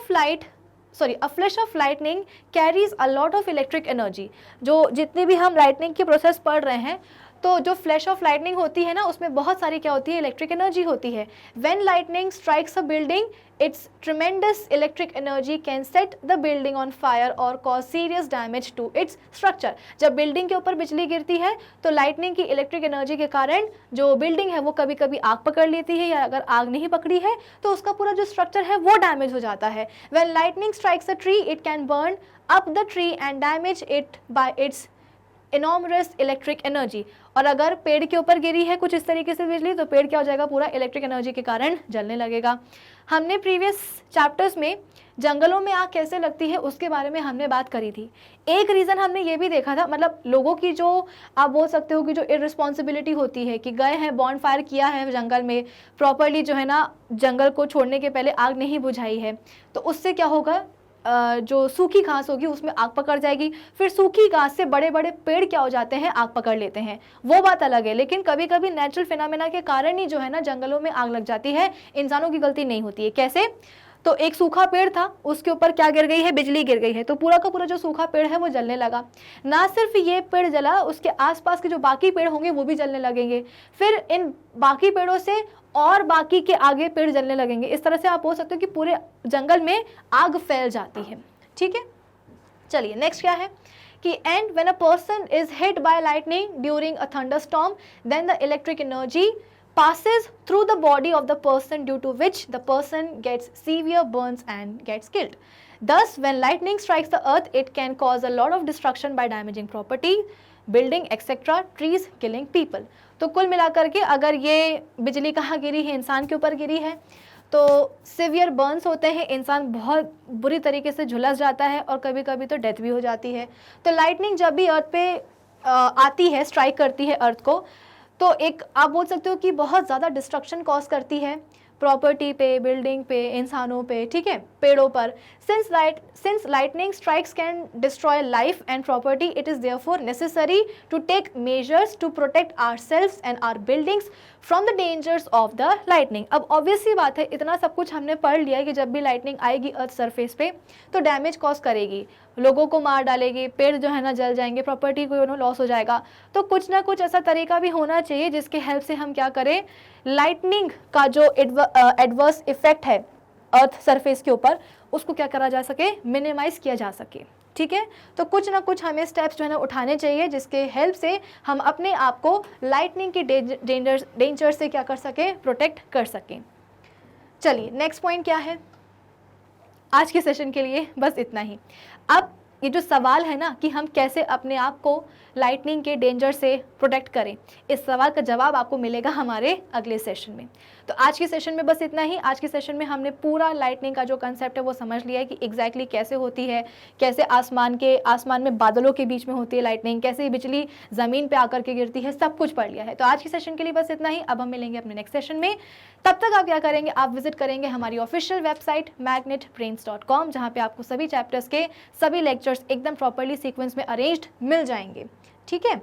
of lightning carries a lot of electric energy. जो जितने भी हम लाइटनिंग की प्रोसेस पढ़ रहे हैं तो जो फ्लैश ऑफ लाइटनिंग होती है ना उसमें बहुत सारी क्या होती है, इलेक्ट्रिक एनर्जी होती है। When lightning strikes a building its tremendous electric energy can set the building on fire और cause serious damage to its structure. जब बिल्डिंग के ऊपर बिजली गिरती है तो लाइटनिंग की इलेक्ट्रिक एनर्जी के कारण जो बिल्डिंग है वो कभी कभी आग पकड़ लेती है, या अगर आग नहीं पकड़ी है तो उसका पूरा जो स्ट्रक्चर है वो डैमेज हो जाता है। When lightning strikes a tree it can burn up the tree and damage it by it's enormous electric energy. और अगर पेड़ के ऊपर गिरी है कुछ इस तरीके से बिजली, तो पेड़ क्या हो जाएगा, पूरा इलेक्ट्रिक एनर्जी के कारण जलने लगेगा। हमने प्रीवियस चैप्टर्स में जंगलों में आग कैसे लगती है उसके बारे में हमने बात करी थी। एक रीज़न हमने ये भी देखा था, मतलब लोगों की जो आप बोल सकते हो कि जो इररिस्पॉन्सिबिलिटी होती है कि गए हैं बॉन्ड फायर किया है जंगल में, प्रॉपरली जो है ना जंगल को छोड़ने के पहले आग नहीं बुझाई है, तो उससे क्या होगा, जो सूखी घास होगी उसमें आग पकड़ जाएगी। फिर सूखी घास से बड़े बड़े पेड़ क्या हो जाते हैं, आग पकड़ लेते हैं, वो बात अलग है। लेकिन कभी कभी नेचुरल फिनोमेना के कारण ही जो है ना जंगलों में आग लग जाती है, इंसानों की गलती नहीं होती है। कैसे, तो एक सूखा पेड़ था, उसके ऊपर क्या गिर गई है, बिजली गिर गई है, तो पूरा का पूरा जो सूखा पेड़ है वो जलने लगा। ना सिर्फ ये पेड़ जला, उसके आसपास के जो बाकी पेड़ होंगे वो भी जलने लगेंगे। फिर इन बाकी पेड़ों से और बाकी के आगे पेड़ जलने लगेंगे। इस तरह से आप बोल सकते हो कि पूरे जंगल में आग फैल जाती है। ठीक है, चलिए नेक्स्ट क्या है कि and when a person is hit by lightning during a thunderstorm then the electric energy passes through the body of the person, due to which the person gets severe burns and gets killed. Thus, when lightning strikes the earth, it can cause a lot of destruction by damaging property, building, etc., trees, killing people. तो कुल मिलाकर के अगर ये बिजली कहाँ गिरी है, इंसान के ऊपर गिरी है, तो सिवियर बर्न्स होते हैं, इंसान बहुत बुरी तरीके से झुलस जाता है और कभी कभी तो डेथ भी हो जाती है। तो लाइटनिंग जब भी अर्थ पे आती है, स्ट्राइक करती है अर्थ को, तो एक आप बोल सकते हो कि बहुत ज़्यादा डिस्ट्रक्शन कॉज करती है प्रॉपर्टी पे, बिल्डिंग पे, इंसानों पे, ठीक है, पेड़ों पर। Since lightning strikes can destroy life and property, it is therefore necessary to take measures to protect ourselves and our buildings from the dangers of the lightning. अब ऑब्वियस सी बात है, इतना सब कुछ हमने पढ़ लिया है कि जब भी लाइटनिंग आएगी अर्थ सरफेस पे तो डैमेज कॉज करेगी, लोगों को मार डालेगी, पेड़ जो है ना जल जाएंगे, प्रॉपर्टी को लॉस हो जाएगा। तो कुछ ना कुछ ऐसा तरीका भी होना चाहिए जिसके हेल्प से हम क्या करें, लाइटनिंग का जो एडवर्स इफेक्ट है अर्थ सरफेस के ऊपर उसको क्या करा जा सके, मिनिमाइज किया जा सके। ठीक है, तो कुछ ना कुछ हमें स्टेप्स जो है ना उठाने चाहिए जिसके हेल्प से हम अपने आप को लाइटनिंग की डेंजर से क्या कर सके, प्रोटेक्ट कर सकें। चलिए नेक्स्ट पॉइंट क्या है, आज के सेशन के लिए बस इतना ही। अब ये जो सवाल है ना कि हम कैसे अपने आप को लाइटनिंग के डेंजर से प्रोटेक्ट करें, इस सवाल का जवाब आपको मिलेगा हमारे अगले सेशन में। तो आज के सेशन में बस इतना ही। आज के सेशन में हमने पूरा लाइटनिंग का जो कंसेप्ट है वो समझ लिया है कि एग्जैक्टली कैसे होती है, कैसे आसमान में बादलों के बीच में होती है लाइटनिंग, कैसे बिजली ज़मीन पे आकर के गिरती है, सब कुछ पढ़ लिया है। तो आज के सेशन के लिए बस इतना ही। अब हम मिलेंगे अपने नेक्स्ट सेशन में। तब तक आप क्या करेंगे, आप विजिट करेंगे हमारी ऑफिशियल वेबसाइट magnetbrains.com, जहाँ पे आपको सभी चैप्टर्स के सभी लेक्चर्स एकदम प्रॉपरली सीक्वेंस में अरेंज्ड मिल जाएंगे। ठीक है,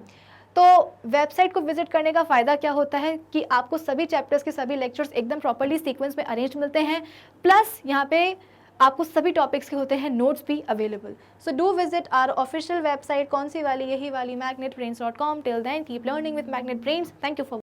तो वेबसाइट को विजिट करने का फ़ायदा क्या होता है कि आपको सभी चैप्टर्स के सभी लेक्चर्स एकदम प्रॉपरली सीक्वेंस में अरेंज मिलते हैं, प्लस यहाँ पे आपको सभी टॉपिक्स के होते हैं नोट्स भी available. So do visit our official website, कौन सी वाली, यही वाली magnetbrains.com। Till then keep learning with Magnet Brains. Thank you for